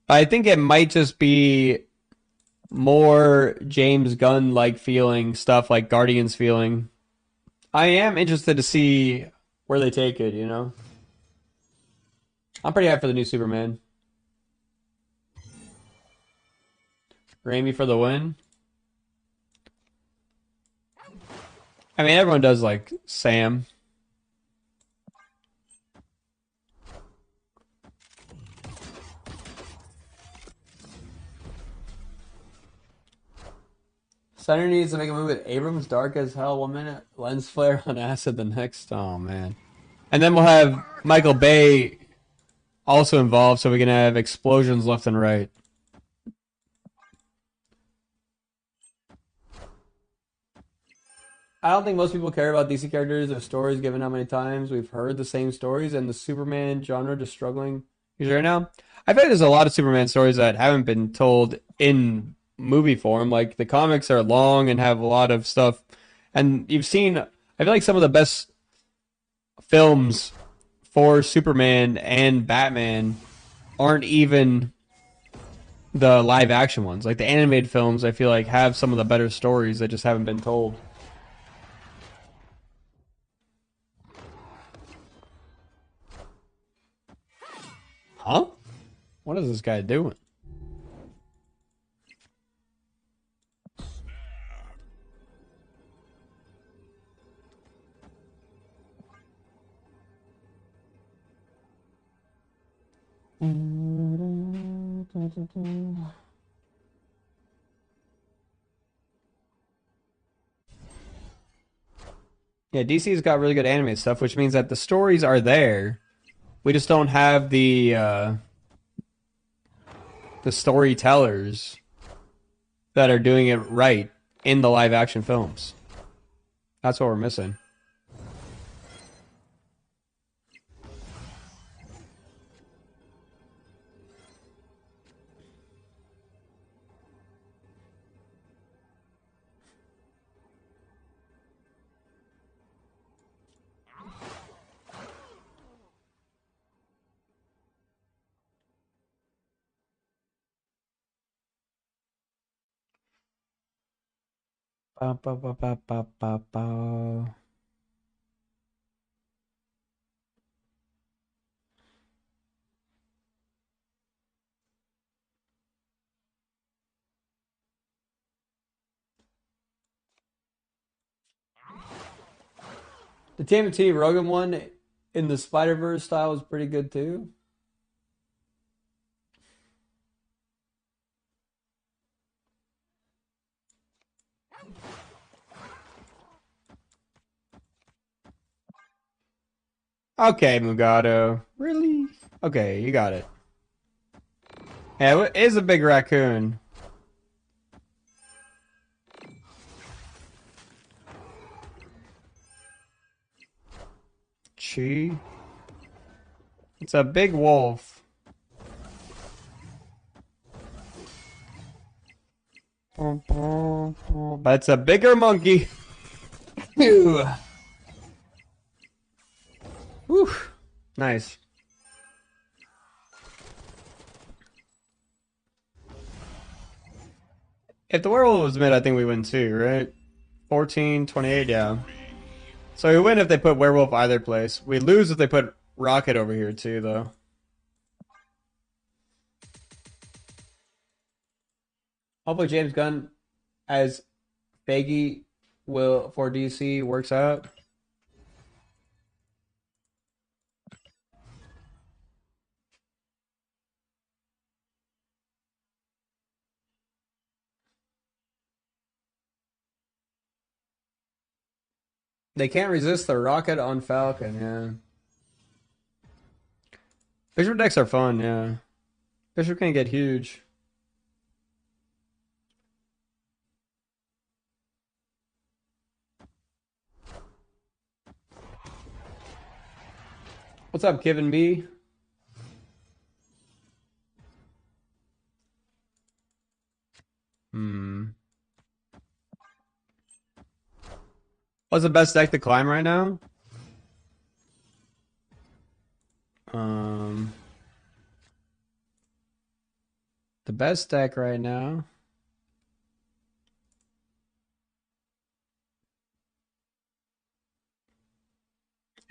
I think it might just be more James Gunn like feeling stuff, like Guardians feeling. I am interested to see where they take it, you know? I'm pretty hyped for the new Superman. Raimi for the win. I mean, everyone does like Sam. Center needs to make a move with Abrams, dark as hell 1 minute, lens flare on acid the next. Oh, man. And then we'll have Michael Bay also involved so we can have explosions left and right. I don't think most people care about DC characters or stories given how many times we've heard the same stories and the Superman genre just struggling. Is right now? I feel like there's a lot of Superman stories that haven't been told in movie form. Like the comics are long and have a lot of stuff. And you've seen, I feel like some of the best films for Superman and Batman aren't even the live action ones. Like the animated films, I feel like have some of the better stories that just haven't been told. Huh? What is this guy doing? Yeah, DC's got really good anime stuff, which means that the stories are there. We just don't have the storytellers that are doing it right in the live action films. That's what we're missing. Ba, ba, ba, ba, ba, ba, ba. The TMNT Rogan one in the Spider-Verse style was pretty good too. Okay, Mugato. Really? Okay, you got it. Yeah, it is a big raccoon. Chi. It's a big wolf. But it's a bigger monkey. Whew. Nice. If the werewolf was mid, I think we win too, right? 14, 28, yeah. So we win if they put werewolf either place. We lose if they put rocket over here too, though. Hopefully James Gunn as Feige will for DC works out. They can't resist the rocket on Falcon, yeah. Bishop decks are fun, yeah. Bishop can get huge. What's up, Kevin B? What's the best deck to climb right now? The best deck right now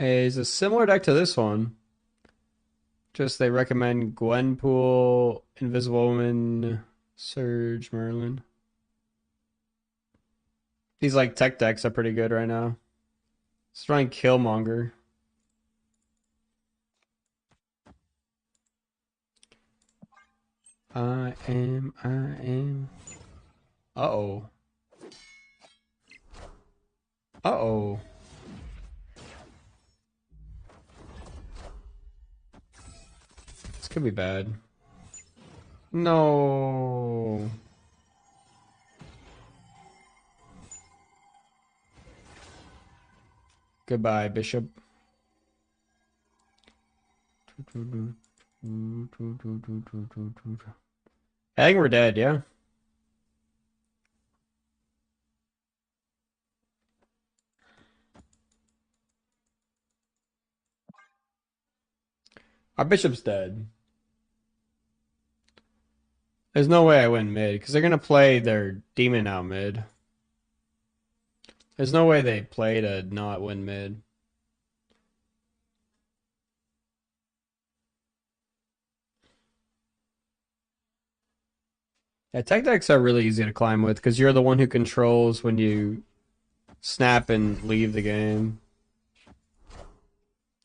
is a similar deck to this one. Just they recommend Gwenpool, Invisible Woman, Surge, Merlin. These like tech decks are pretty good right now. Let's try and Killmonger. I am. Uh-oh. Uh-oh. This could be bad. No. Goodbye, Bishop. I think we're dead, yeah? Our bishop's dead. There's no way I win mid, because they're going to play their demon out mid. There's no way they play to not win mid. Yeah, tech decks are really easy to climb with, because you're the one who controls when you snap and leave the game.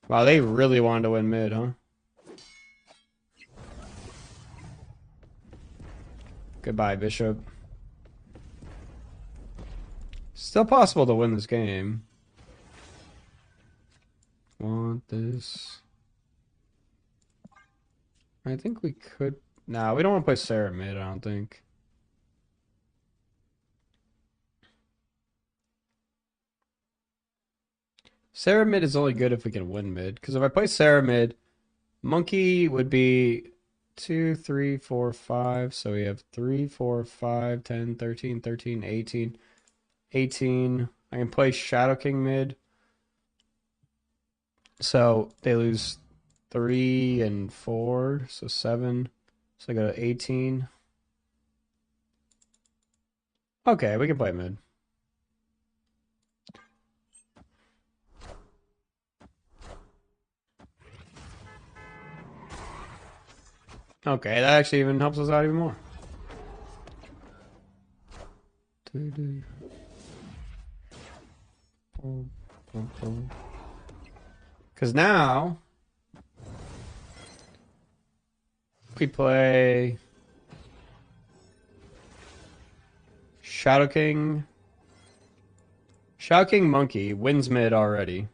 Wow, they really wanted to win mid, huh? Goodbye, Bishop. Still possible to win this game. Want this. I think we could. Nah, we don't want to play Sarah mid, I don't think. Sarah mid is only good if we can win mid. Because if I play Sarah mid, Monkey would be 2, 3, 4, 5. So we have 3, 4, 5, 10, 13, 13, 18. 18. I can play Shadow King mid. So they lose 3 and 4. So 7. So I go to 18. Okay, we can play mid. Okay, that actually even helps us out even more. Because now we play Shadow King. Shadow King Monkey wins mid already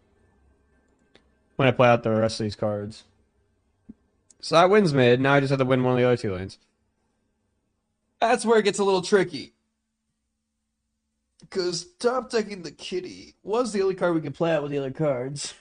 when I play out the rest of these cards. So that wins mid. Now I just have to win one of the other 2 lanes. That's where it gets a little tricky. Because top decking the kitty was the only card we could play out with the other cards.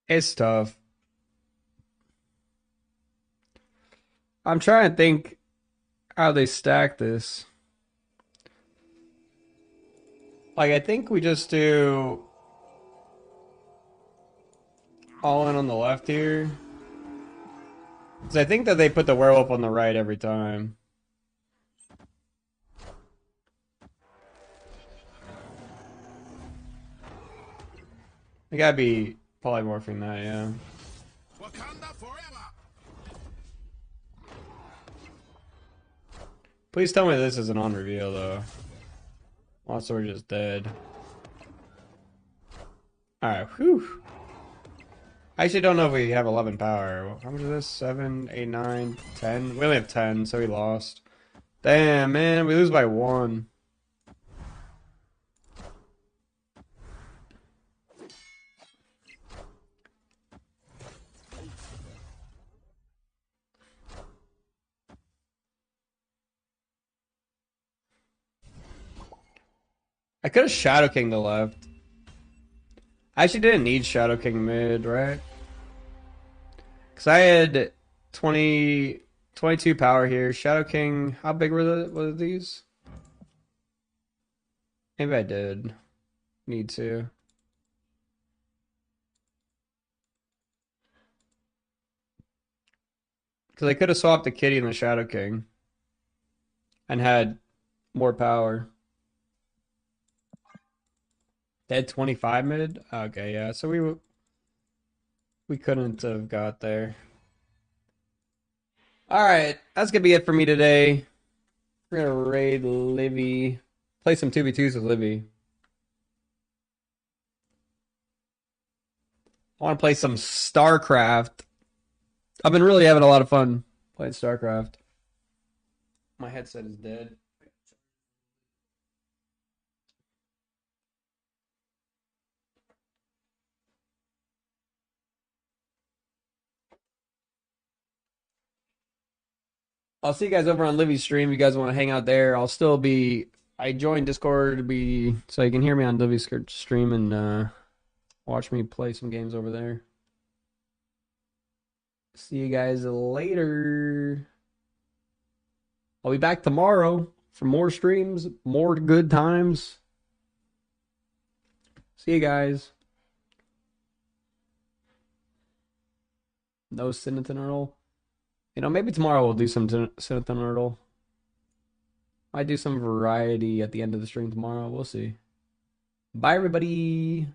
It's tough. I'm trying to think how they stack this. Like, I think we just do all in on the left here. Because I think that they put the werewolf on the right every time. They gotta be polymorphing that, yeah. Wakanda forever. Please tell me this isn't on reveal, though. Lost Sword is dead. Alright, whew. I actually don't know if we have 11 power. How much is this? 7, 8, 9, 10? We only have 10, so we lost. Damn, man, we lose by 1. I could have Shadow King the left. I actually didn't need Shadow King mid, right? Because I had 22 power here. Shadow King, how big were these? Maybe I did need to. Because I could have swapped the Kitty and the Shadow King. And had more power. They had 25 mid? Okay, yeah. So we couldn't have got there. Alright, that's gonna be it for me today. We're gonna raid Livy. Play some 2v2s with Livy. I want to play some StarCraft. I've been really having a lot of fun playing StarCraft. My headset is dead. I'll see you guys over on Livy's stream. If you guys want to hang out there, I'll still be. I joined Discord to be so you can hear me on Livy's stream and watch me play some games over there. See you guys later. I'll be back tomorrow for more streams, more good times. See you guys. No Cinnamon. You know, maybe tomorrow we'll do some Cinnamon. Might do some variety at the end of the stream tomorrow. We'll see. Bye, everybody.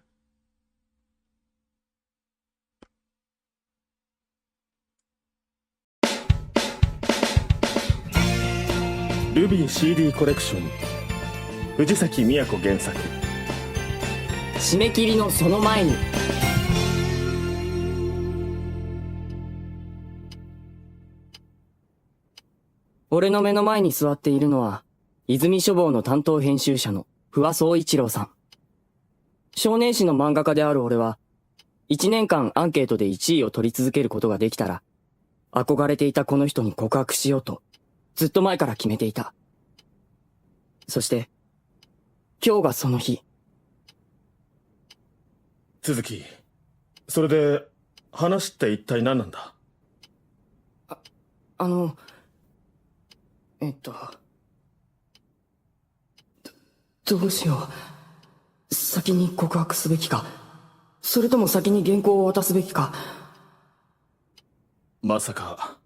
Ruby CD コレクション藤崎美也子原作締め切りのその前に俺の目の前に座っているのは泉書房の担当編集者の不破総一郎さん。少年誌の漫画家である俺は1年間アンケートで1位を取り続けることができたら憧れていたこの人に告白しようとずっと前から決めていた。そして、今日がその日。続き、それで、話って一体何なんだ？どうしよう。先に告白すべきか、それとも先に原稿を渡すべきか。まさか、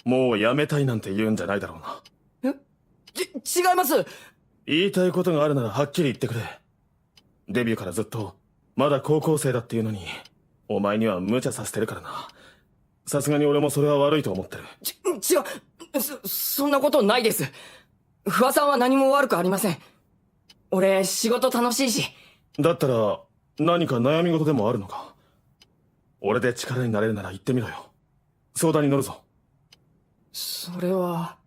もうやめたいなんて言うんじゃないだろうな。違います。言いたいことがあるならはっきり言ってくれ。デビューからずっと、まだ高校生だっていうのに、お前には無茶させてるからな。さすがに俺もそれは悪いと思ってる。違う。そんなことないです。不破さんは何も悪くありません。俺、仕事楽しいし。だったら、何か悩み事でもあるのか？俺で力になれるなら言ってみろよ。相談に乗るぞ。それは、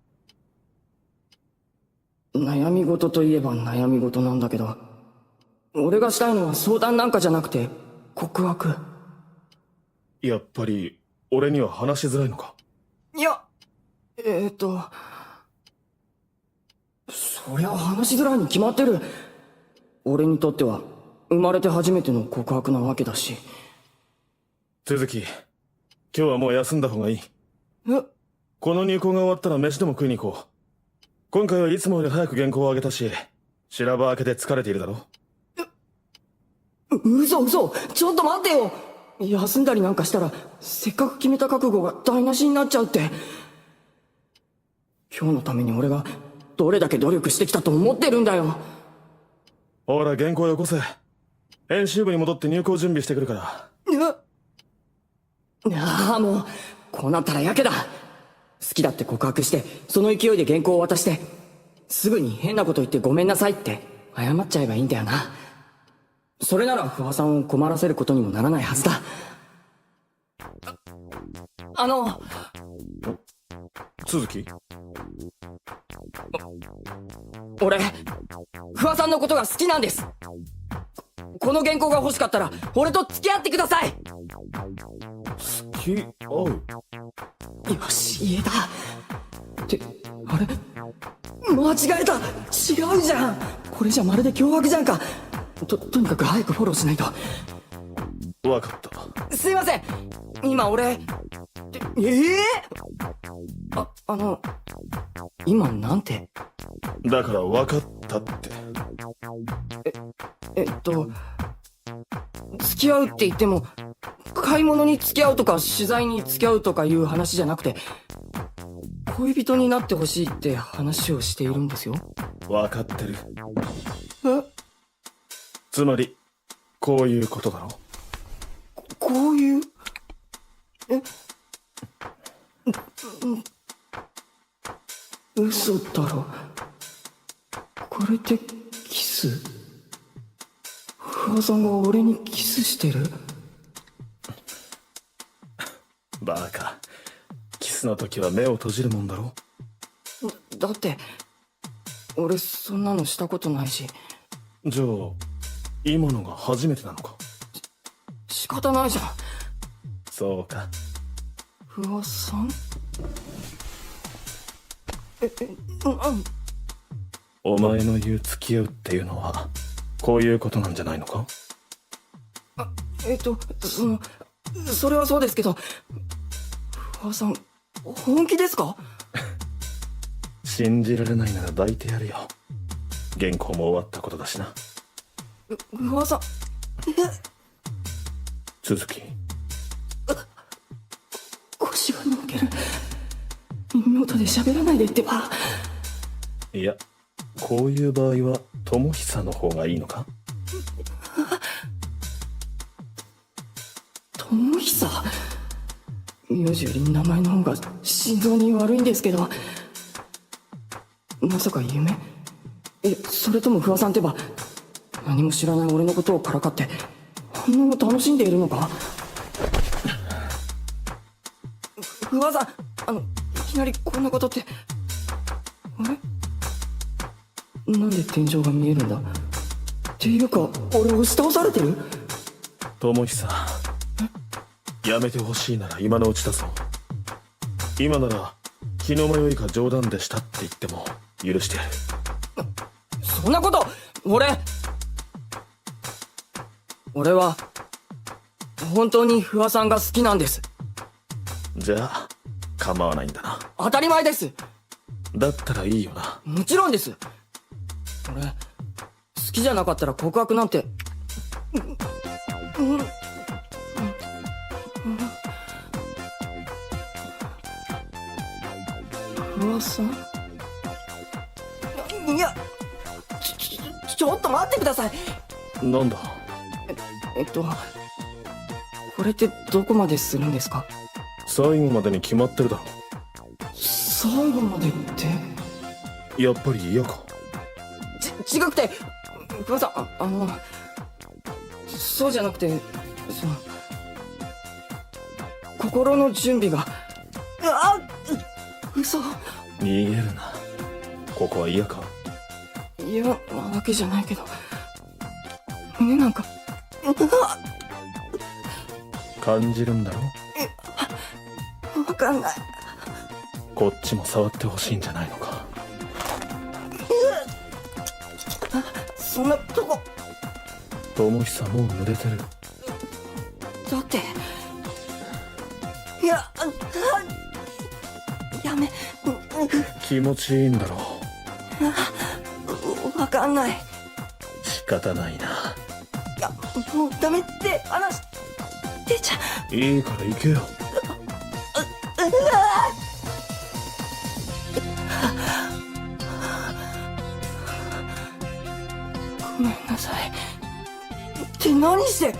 悩み事といえば悩み事なんだけど、俺がしたいのは相談なんかじゃなくて、告白。やっぱり、俺には話しづらいのか？いや、そりゃ話しづらいに決まってる。俺にとっては、生まれて初めての告白なわけだし。続き、今日はもう休んだ方がいい。この入稿が終わったら飯でも食いに行こう。今回はいつもより早く原稿を上げたし、修羅場明けで疲れているだろ？嘘、ちょっと待ってよ。休んだりなんかしたら、せっかく決めた覚悟が台無しになっちゃうって。今日のために俺が、どれだけ努力してきたと思ってるんだよ。ほら、原稿よこせ。編集部に戻って入稿準備してくるから。ああ、もう、こうなったらやけだ。好きだって告白して、その勢いで原稿を渡して、すぐに変なこと言ってごめんなさいって謝っちゃえばいいんだよな。それなら不破さんを困らせることにもならないはずだ。続き？俺、不破さんのことが好きなんです。この原稿が欲しかったら、俺と付き合ってください。付き合う？よし、言えた。って、あれ間違えた。違うじゃん。これじゃまるで脅迫じゃんか。とにかく早くフォローしないと。わかった。すいません。今俺、今なんて。だからわかったって。付き合うって言っても、買い物に付き合うとか取材に付き合うとかいう話じゃなくて、恋人になってほしいって話をしているんですよ。わかってる。つまり、こういうことだろ。こういう？嘘だろ。これってキス？不破さんが俺にキスしてる？バカ。キスの時は目を閉じるもんだろ。だって、俺そんなのしたことないし。じゃあ、今のが初めてなのか？仕方ないじゃん。そうか。不破さん？お前の言う付き合うっていうのは、こういうことなんじゃないのか？それはそうですけど、不破さん、本気ですか？信じられないなら抱いてやるよ。原稿も終わったことだしな。不破さん、続き。腰が抜ける。耳元で喋らないでってば。いや、こういう場合は智久の方がいいのか？智久？名字より名前の方が心臓に悪いんですけど。まさか夢？それとも不破さんってば、何も知らない俺のことをからかって反応を楽しんでいるのか？不破さん、いきなりこんなことって。あれ？なんで天井が見えるんだ？っていうか、俺押し倒されてる？智久、やめてほしいなら今のうちだぞ。今なら気の迷いか冗談でしたって言っても許してやる。そんなこと、俺は本当に不破さんが好きなんです。じゃあ構わないんだな。当たり前です。だったらいいよな。もちろんです。俺、好きじゃなかったら告白なんて。不破さん？いや、ちょっと待ってください。なんだ？これってどこまでするんですか？最後までに決まってるだろ。最後までって？やっぱり嫌か？違くて、不破さん、そうじゃなくて、心の準備が。嘘。逃げるな。ここは嫌か？嫌なわけじゃないけど、胸なんか、感じるんだろ？わかんない。こっちも触ってほしいんじゃないのか？そんなとこ。智久もう濡れてる。だって、いや、やめ。気持ちいいんだろう？わかんない。仕方ないな。いや、もうダメって話。出ちゃう。いいから行けよ。ごめんなさい。って何して。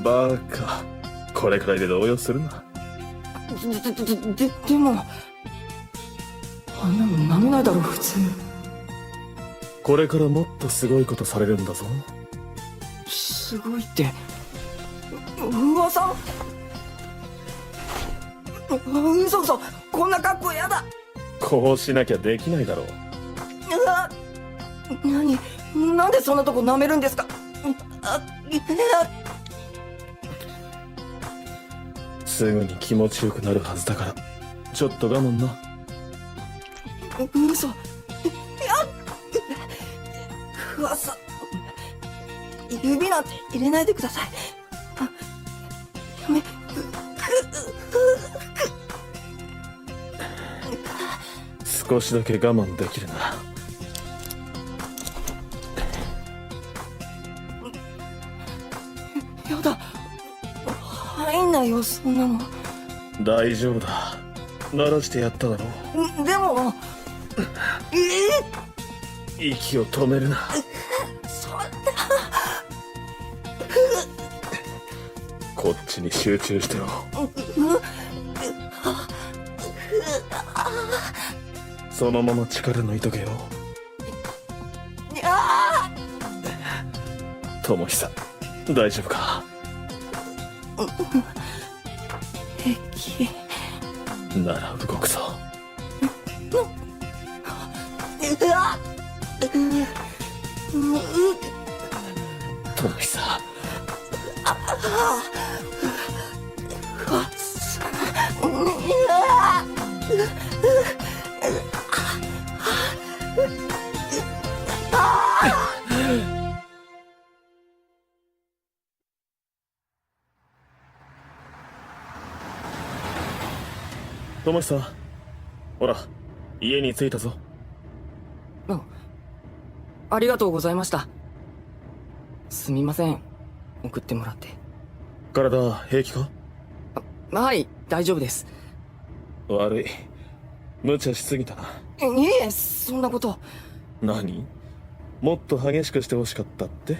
バカ。これくらいで動揺するな。でも、あんなの舐めないだろ普通。これからもっとすごいことされるんだぞ。すごいって、噂？嘘嘘、こんな格好やだ。こうしなきゃできないだろう。なんでそんなとこ舐めるんですか。すぐに気持ちよくなるはずだから、ちょっと我慢な。嘘。噂。指なんて入れないでください。やめ。少しだけ我慢できるな。やだ。入んないよ、そんなの。大丈夫だ。鳴らしてやっただろう。でも、息を止めるな。そんな。こっちに集中してろ。そのまま力抜いとけよ。智久、大丈夫か。平気なら動くぞ。智久、智久、ほら、家に着いたぞ。ありがとうございました。すみません、送ってもらって。体平気か？はい、大丈夫です。悪い、無茶しすぎたな。いえ、そんなこと。何？もっと激しくしてほしかったって？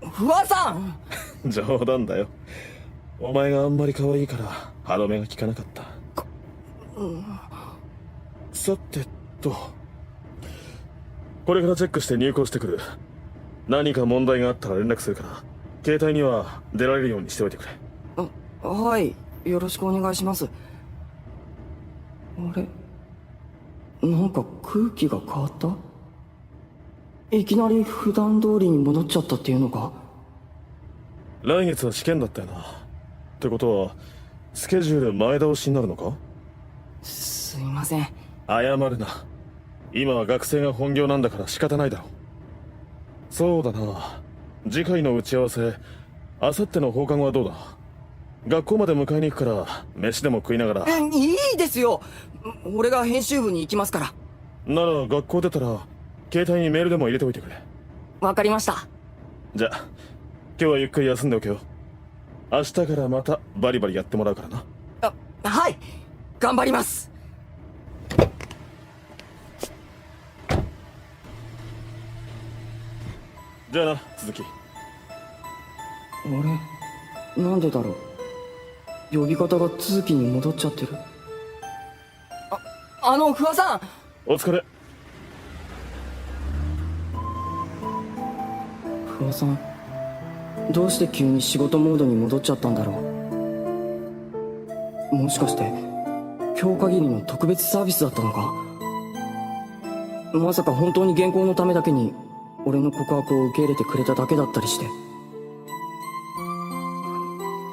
不破さん。冗談だよ。お前があんまり可愛いから歯止めが効かなかった。さてと、これからチェックして入稿してくる。何か問題があったら連絡するから、携帯には出られるようにしておいてくれ。はい、よろしくお願いします。あれ、なんか空気が変わった？いきなり普段通りに戻っちゃったっていうのか？来月は試験だったよな。ってことはスケジュール前倒しになるのか？すいません。謝るな。今は学生が本業なんだから仕方ないだろう。そうだな、次回の打ち合わせ、あさっての放課後はどうだ？学校まで迎えに行くから飯でも食いながら。いいですよ、俺が編集部に行きますから。なら学校出たら携帯にメールでも入れておいてくれ。わかりました。じゃあ今日はゆっくり休んでおけよ。明日からまたバリバリやってもらうからな。はい、頑張ります。じゃあな、続き。俺、なんでだろう。呼び方が続きに戻っちゃってる。不破さん。お疲れ。不破さん、どうして急に仕事モードに戻っちゃったんだろう。もしかして今日限りの特別サービスだったのか。まさか本当に原稿のためだけに俺の告白を受け入れてくれただけだったりして。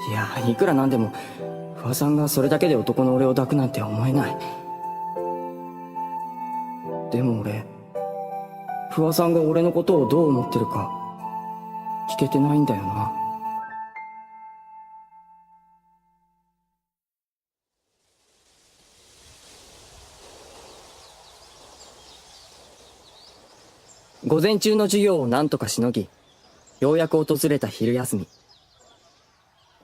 いや、いくらなんでも不破さんがそれだけで男の俺を抱くなんて思えない。でも俺、不破さんが俺のことをどう思ってるか聞けてないんだよな。午前中の授業を何とかしのぎ、ようやく訪れた昼休み。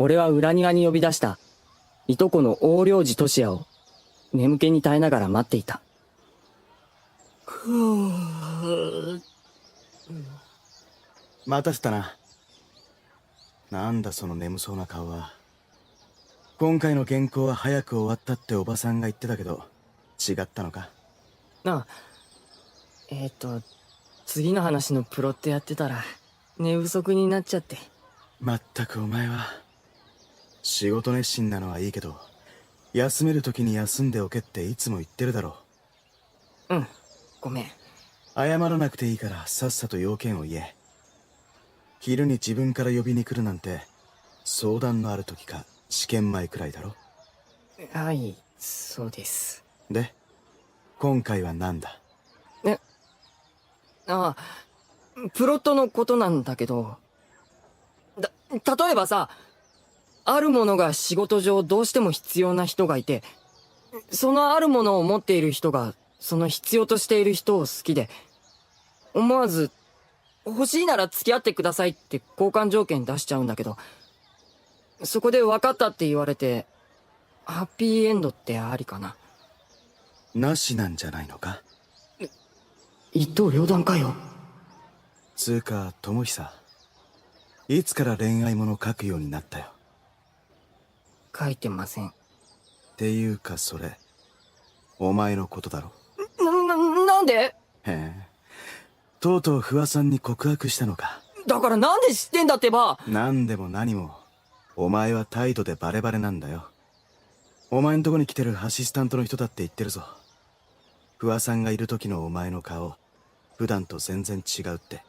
俺は裏庭に呼び出した、いとこの横領事トシヤを、眠気に耐えながら待っていた。待たせたな。なんだその眠そうな顔は。今回の原稿は早く終わったっておばさんが言ってたけど、違ったのか？あ、次の話のプロットやってたら、寝不足になっちゃって。まったくお前は、仕事熱心なのはいいけど、休める時に休んでおけっていつも言ってるだろうん、ごめん。謝らなくていいからさっさと要件を言え。昼に自分から呼びに来るなんて、相談のある時か試験前くらいだろ。はい、そうです。で、今回は何だ？ああ、プロットのことなんだけど、例えばさ、あるものが仕事上どうしても必要な人がいて、そのあるものを持っている人が、その必要としている人を好きで、思わず、欲しいなら付き合ってくださいって交換条件出しちゃうんだけど、そこで分かったって言われて、ハッピーエンドってありかな？なしなんじゃないのか？一刀両断かよ。つうか、智久、いつから恋愛もの書くようになったよ。書いてません。っていうかそれ、お前のことだろ？なんで？へえ。とうとう不破さんに告白したのか。だからなんで知ってんだってば。何でも何も、お前は態度でバレバレなんだよ。お前んとこに来てるアシスタントの人だって言ってるぞ。不破さんがいる時のお前の顔、普段と全然違うって。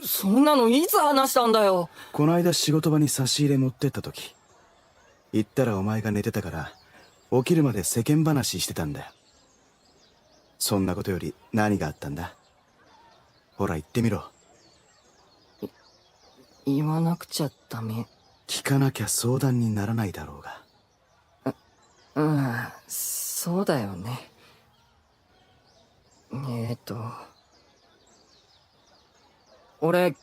そんなのいつ話したんだよ。この間仕事場に差し入れ持ってった時、行ったらお前が寝てたから、起きるまで世間話してたんだよ。そんなことより何があったんだ？ほら言ってみろ。言わなくちゃダメ。聞かなきゃ相談にならないだろうが。そうだよね。俺、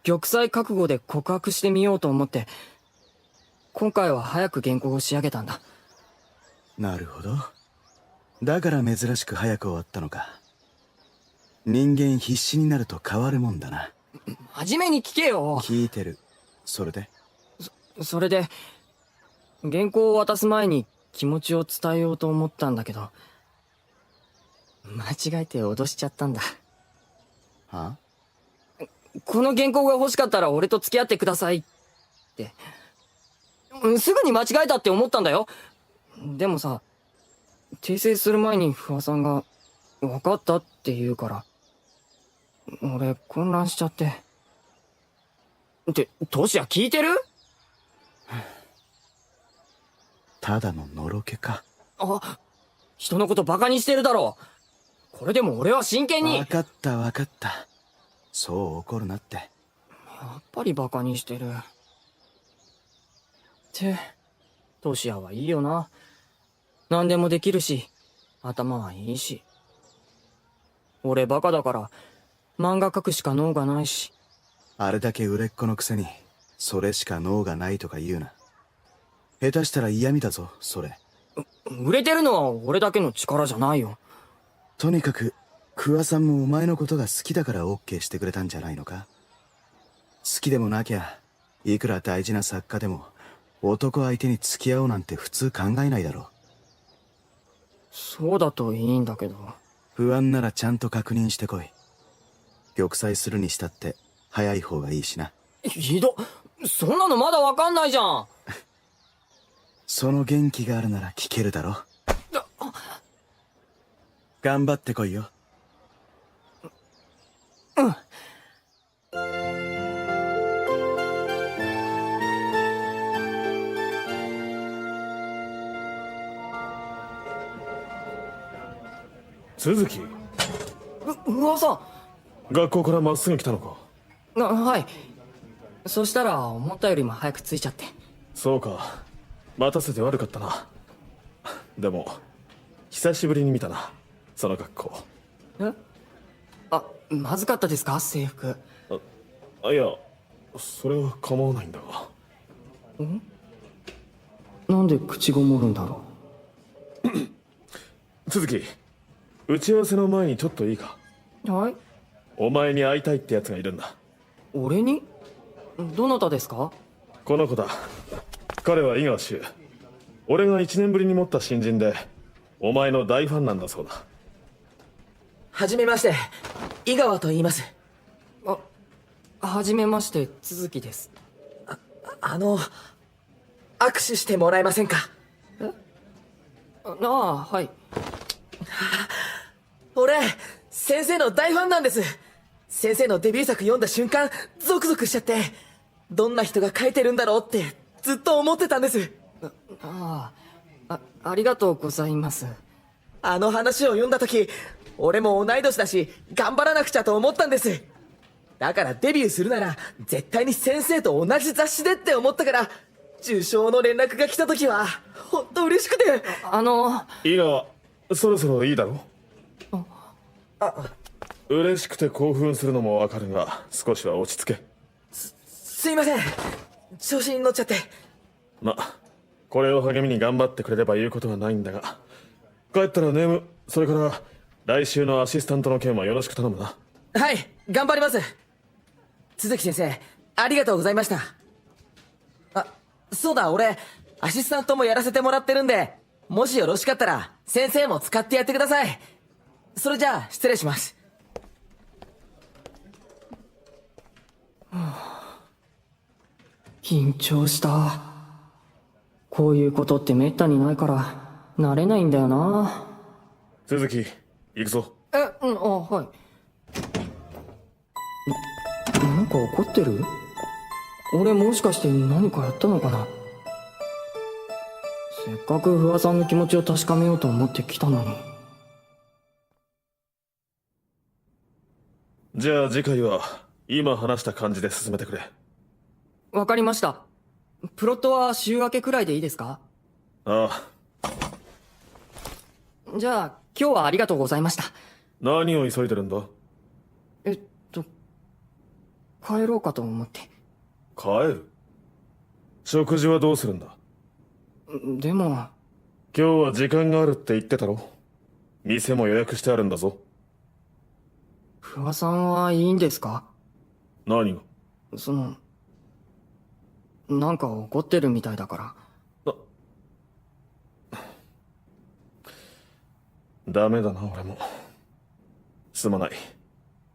玉砕覚悟で告白してみようと思って、今回は早く原稿を仕上げたんだ。なるほど。だから珍しく早く終わったのか。人間必死になると変わるもんだな。真面目に聞けよ。聞いてる。それで？それで、原稿を渡す前に気持ちを伝えようと思ったんだけど、間違えて脅しちゃったんだ。は？この原稿が欲しかったら俺と付き合ってくださいって。すぐに間違えたって思ったんだよ。でもさ、訂正する前に不破さんが、分かったって言うから、俺混乱しちゃって。ってトシヤ聞いてる？ただののろけか。あ、人のことバカにしてるだろ。これでも俺は真剣に。分かった分かった。そう怒るなって。やっぱりバカにしてる。って、トシヤはいいよな。何でもできるし、頭はいいし。俺バカだから、漫画描くしか脳がないし。あれだけ売れっ子のくせに、それしか脳がないとか言うな。下手したら嫌味だぞ、それ。売れてるのは俺だけの力じゃないよ。とにかく、桑さんもお前のことが好きだから OK してくれたんじゃないのか？好きでもなきゃ、いくら大事な作家でも、男相手に付き合おうなんて普通考えないだろう。そうだといいんだけど。不安ならちゃんと確認してこい。玉砕するにしたって早い方がいいしな。ひど、そんなのまだわかんないじゃん。その元気があるなら聞けるだろ。頑張ってこいよ。うん。鈴木、うわさ学校からまっすぐ来たのか？はい。そしたら思ったよりも早く着いちゃって。そうか、待たせて悪かったな。でも久しぶりに見たな、その格好。あ、まずかったですか、制服？いや、それは構わないんだが。なんで口ごもるんだろ続き、打ち合わせの前にちょっといいか。う。はい。お前に会いたいってやつがいるんだ。俺に？どなたですか？この子だ。彼は井川修。俺が1年ぶりに持った新人で、お前の大ファンなんだそうだ。はじめまして、井川と言います。はじめまして、続きです。握手してもらえませんか？ああ、はい。俺、先生の大ファンなんです。先生のデビュー作読んだ瞬間、ゾクゾクしちゃって、どんな人が書いてるんだろうってずっと思ってたんです。ありがとうございます。あの話を読んだ時、俺も同い年だし、頑張らなくちゃと思ったんです。だからデビューするなら、絶対に先生と同じ雑誌でって思ったから、受賞の連絡が来た時は、ほんと嬉しくて。井川、そろそろいいだろ？嬉しくて興奮するのもわかるが、少しは落ち着け。すいません。調子に乗っちゃって。ま、これを励みに頑張ってくれれば言うことはないんだが、帰ったらネーム、それから来週のアシスタントの件はよろしく頼むな。はい、頑張ります。鈴木先生、ありがとうございました。そうだ、俺、アシスタントもやらせてもらってるんで、もしよろしかったら、先生も使ってやってください。それじゃあ、失礼します。緊張した。こういうことってめったにないから、慣れないんだよな。鈴木、行くぞ。はい。なんか怒ってる？俺もしかして何かやったのかな？せっかく不破さんの気持ちを確かめようと思って来たのに。じゃあ次回は、今話した感じで進めてくれ。わかりました。プロットは週明けくらいでいいですか？ああ。じゃあ、今日はありがとうございました。何を急いでるんだ？帰ろうかと思って。帰る？食事はどうするんだ？でも。今日は時間があるって言ってたろ？店も予約してあるんだぞ。不破さんはいいんですか？何が？なんか怒ってるみたいだから。ダメだな、俺も。すまない。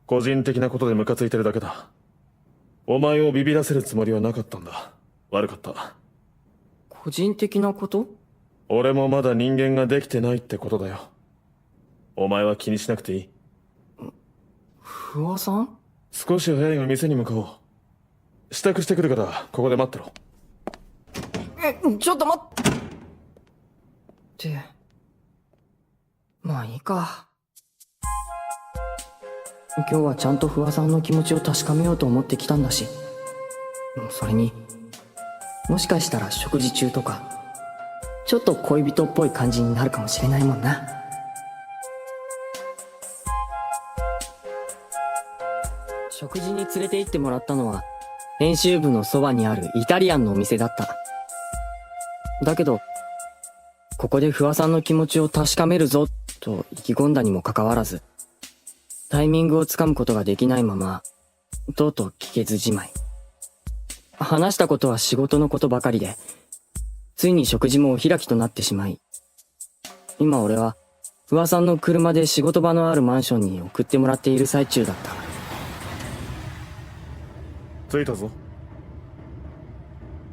個人的なことでムカついてるだけだ。お前をビビらせるつもりはなかったんだ。悪かった。個人的なこと？俺もまだ人間ができてないってことだよ。お前は気にしなくていい。不破さん？少し早いが店に向かおう。支度してくるから、ここで待ってろ。ちょっと待って。まあいいか。今日はちゃんと不破さんの気持ちを確かめようと思ってきたんだし。それに、もしかしたら食事中とか、ちょっと恋人っぽい感じになるかもしれないもんな。食事に連れて行ってもらったのは、編集部のそばにあるイタリアンのお店だった。だけど、ここで不破さんの気持ちを確かめるぞ、と意気込んだにもかかわらず、タイミングをつかむことができないまま、とうとう聞けずじまい。話したことは仕事のことばかりで、ついに食事もお開きとなってしまい、今俺は、不破さんの車で仕事場のあるマンションに送ってもらっている最中だった。着いたぞ。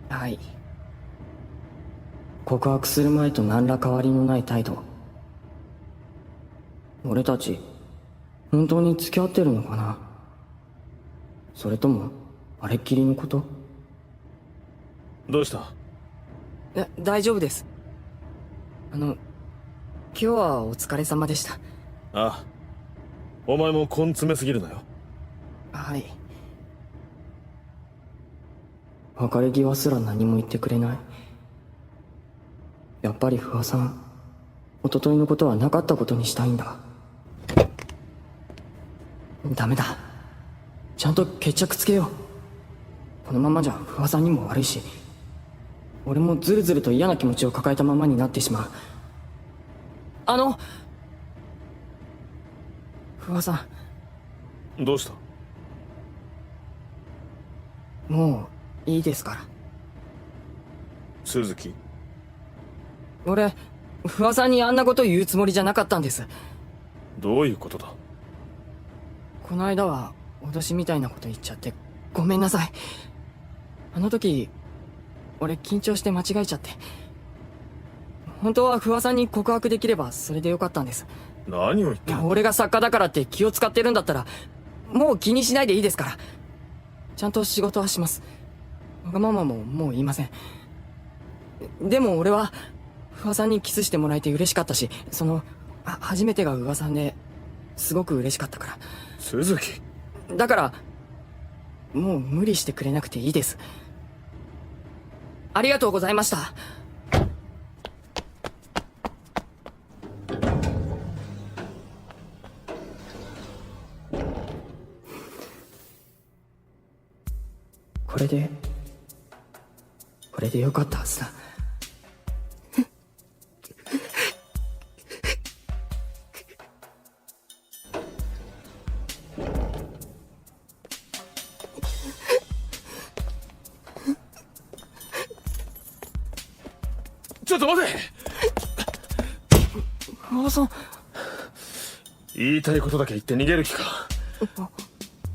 はい。告白する前と何ら変わりのない態度。俺たち、本当に付き合ってるのかな？それとも、あれっきりのこと？どうした？大丈夫です。今日はお疲れ様でした。ああ。お前も根詰めすぎるなよ。はい。別れ際すら何も言ってくれない。やっぱり不破さん、一昨日のことはなかったことにしたいんだ。ダメだ。ちゃんと決着つけよう。このままじゃ不破さんにも悪いし、俺もずるずると嫌な気持ちを抱えたままになってしまう。不破さどうした？ん、もういいですから。鈴木？俺、不破さんにあんなこと言うつもりじゃなかったんです。どういうことだ？この間は脅しみたいなこと言っちゃってごめんなさい。あの時俺緊張して間違えちゃって。本当は不破さんに告白できればそれでよかったんです。何を言ってる？俺が作家だからって気を使ってるんだったらもう気にしないでいいですから。ちゃんと仕事はします。わがままももう言いません。でも俺は不破さんにキスしてもらえて嬉しかったし、初めてが噂さんですごく嬉しかったから。鈴木？だからもう無理してくれなくていいです。ありがとうございました。これでよかったはずだ。ちょっと待て！不破さん。言いたいことだけ言って逃げる気か？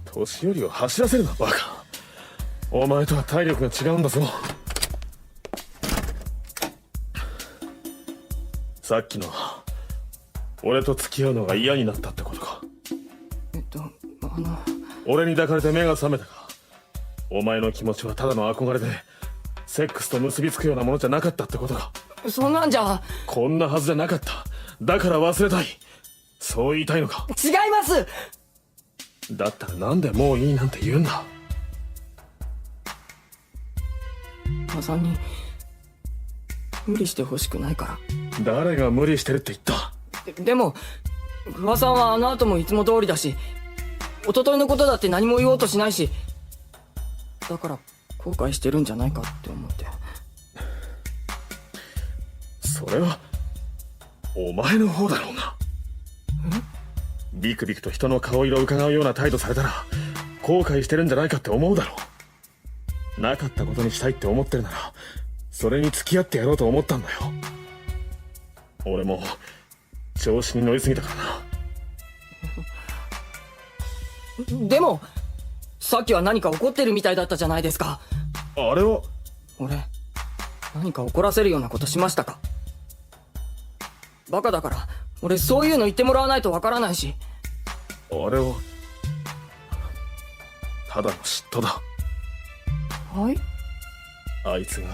年寄りを走らせるな、バカ。お前とは体力が違うんだぞ。さっきの俺と付き合うのが嫌になったってことか？俺に抱かれて目が覚めたか？お前の気持ちはただの憧れでセックスと結びつくようなものじゃなかったってことか？そんなんじゃ。こんなはずじゃなかった。だから忘れたい。そう言いたいのか？違います。だったらなんでもういいなんて言うんだ？不破さんに無理してほしくないから。誰が無理してるって言った？でも不破さんはあの後もいつも通りだし、一昨日のことだって何も言おうとしないし、だから後悔してるんじゃないかって思って。それはお前の方だろうな。ビクビクと人の顔色を伺うような態度されたら後悔してるんじゃないかって思うだろう。なかったことにしたいって思ってるならそれに付き合ってやろうと思ったんだよ。俺も調子に乗りすぎたからな。でもさっきは何か怒ってるみたいだったじゃないですか。あれは俺何か怒らせるようなことしましたか？バカだから俺そういうの言ってもらわないとわからないし。あれはただの嫉妬だ。はい？あいつが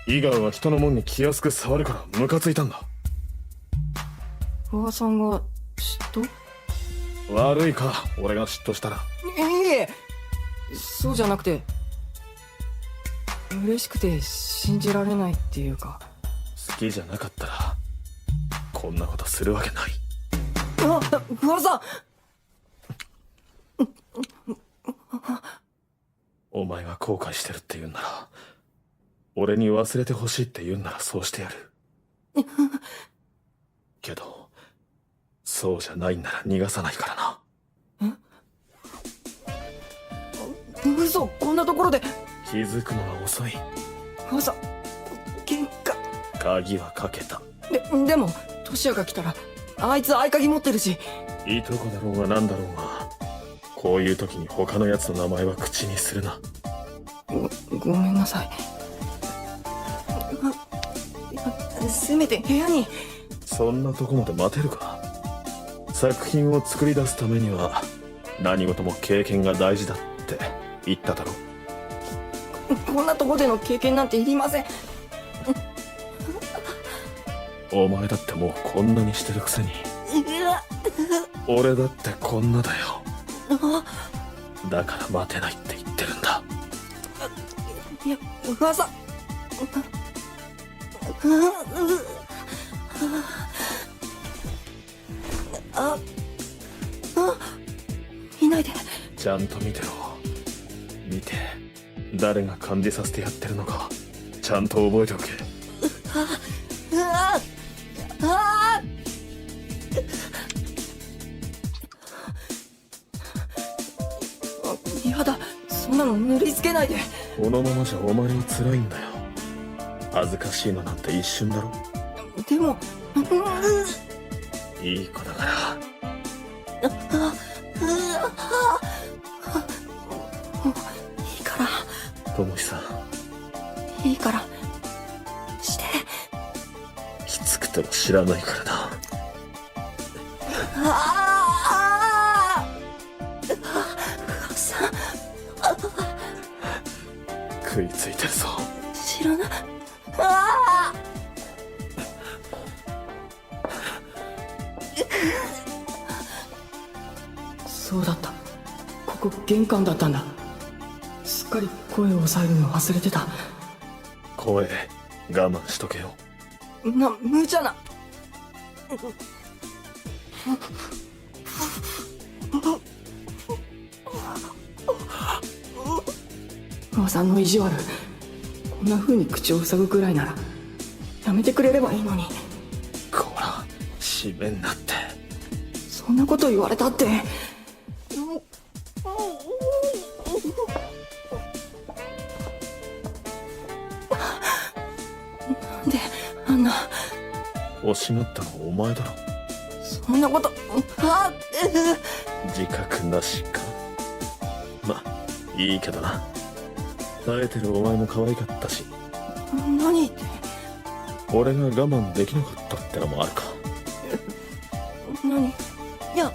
伊賀は人のもんに気安く触るからムカついたんだ。不破さんが嫉妬？悪いか俺が嫉妬したら。いえそうじゃなくて嬉しくて信じられないっていうか。好きじゃなかったらこんなことするわけない。あ、不破さん。お前が後悔してるって言うんなら俺に忘れてほしいって言うんならそうしてやる。けどそうじゃないんなら逃がさないからな。嘘、こんなところで。気づくのは遅い。不破さん喧嘩。鍵はかけた。でもトシヤが来たらあいつ合鍵持ってるし。いとこだろうがなんだろうがこういう時に他のやつの名前は口にするな。ごめんなさい。せめて部屋に。そんなとこまで待てるか。作品を作り出すためには何事も経験が大事だって言っただろ。こんなとこでの経験なんていりません。お前だってもうこんなにしてるくせに。俺だってこんなだよ。だから待てないって言ってるんだ。いや、不破さん。いないで。ちゃんと見てろ。見て誰が感じさせてやってるのかちゃんと覚えておけ。やだ、そんなの塗りつけないで。このままじゃお前は辛いんだよ。恥ずかしいのなんて一瞬だろ。でも、いい子だから。いいからともひさん、いいからして。きつくても知らないからな。不破さん、食いついてるぞ。知らない。そうだった、ここ玄関だったんだ。すっかり声を抑えるの忘れてた。声我慢しとけよ。無茶な。不破さんの意地悪、こんな風に口を塞ぐくらいならやめてくれればいいのに。こら、閉めんなって。そんなこと言われたって。なんであんな。欲しがったのはお前だろ。そんなこと。自覚なしか。ま、いいけどな。耐えてるお前も可愛かったし。何って。俺が我慢できなかったってのもあるか。何。いや、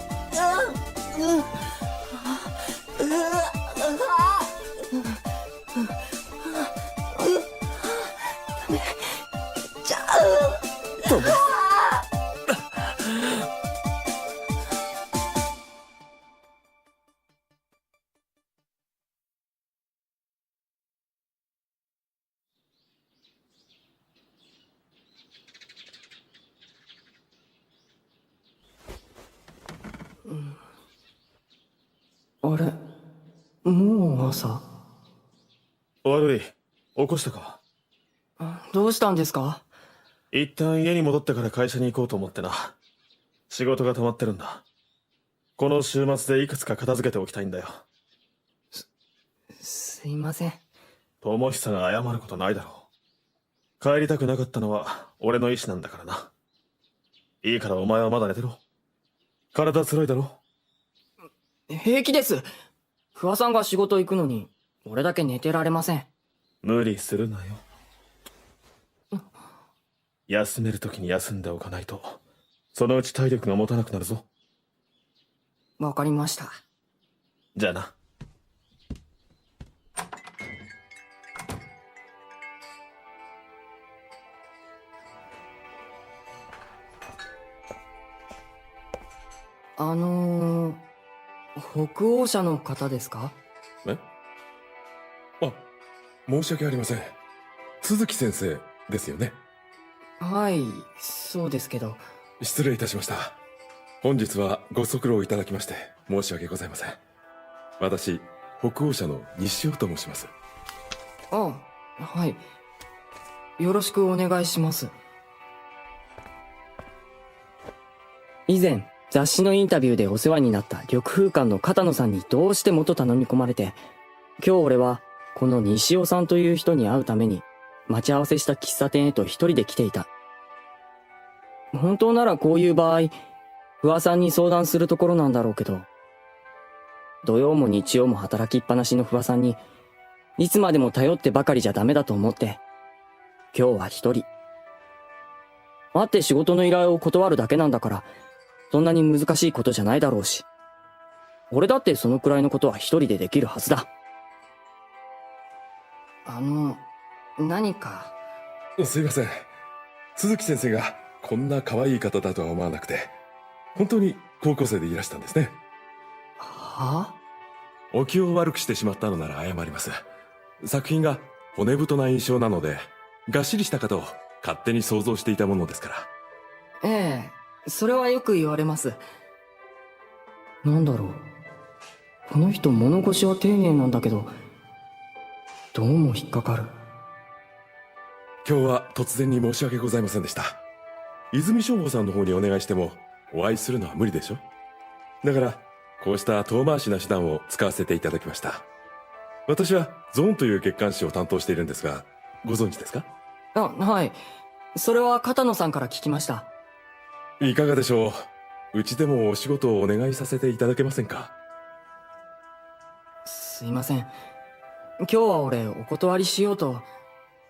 あれ、もう朝。悪い、起こしたか。どうしたんですか？一旦家に戻ってから会社に行こうと思ってな。仕事が溜まってるんだ。この週末でいくつか片付けておきたいんだよ。すいません。友久が謝ることないだろう。帰りたくなかったのは俺の意思なんだからな。いいからお前はまだ寝てろ。体辛いだろ。平気です。不破さんが仕事行くのに俺だけ寝てられません。無理するなよ。休めるときに休んでおかないと、そのうち体力が持たなくなるぞ。わかりました。じゃあな。北欧社の方ですか？え？あ、申し訳ありません。鈴木先生ですよね。はい、そうですけど。失礼いたしました。本日はご足労いただきまして申し訳ございません。私、北欧社の西尾と申します。あ、はい。よろしくお願いします。以前、雑誌のインタビューでお世話になった緑風館の片野さんにどうしてもと頼み込まれて、今日俺はこの西尾さんという人に会うために待ち合わせした喫茶店へと一人で来ていた。本当ならこういう場合、不破さんに相談するところなんだろうけど、土曜も日曜も働きっぱなしの不破さんにいつまでも頼ってばかりじゃダメだと思って、今日は一人。会って仕事の依頼を断るだけなんだから、そんなに難しいことじゃないだろうし、俺だってそのくらいのことは一人でできるはずだ。何か。すいません。鈴木先生がこんな可愛い方だとは思わなくて、本当に高校生でいらしたんですね。はぁ？お気を悪くしてしまったのなら謝ります。作品が骨太な印象なので、がっしりした方を勝手に想像していたものですから。ええ、それはよく言われます。なんだろう。この人物腰は丁寧なんだけど、どうも引っかかる。今日は突然に申し訳ございませんでした。泉消防さんの方にお願いしてもお会いするのは無理でしょ。だからこうした遠回しな手段を使わせていただきました。私はゾーンという月刊誌を担当しているんですが、ご存知ですか？はい。それは片野さんから聞きました。いかがでしょう。うちでもお仕事をお願いさせていただけませんか？すいません。今日は俺お断りしようと。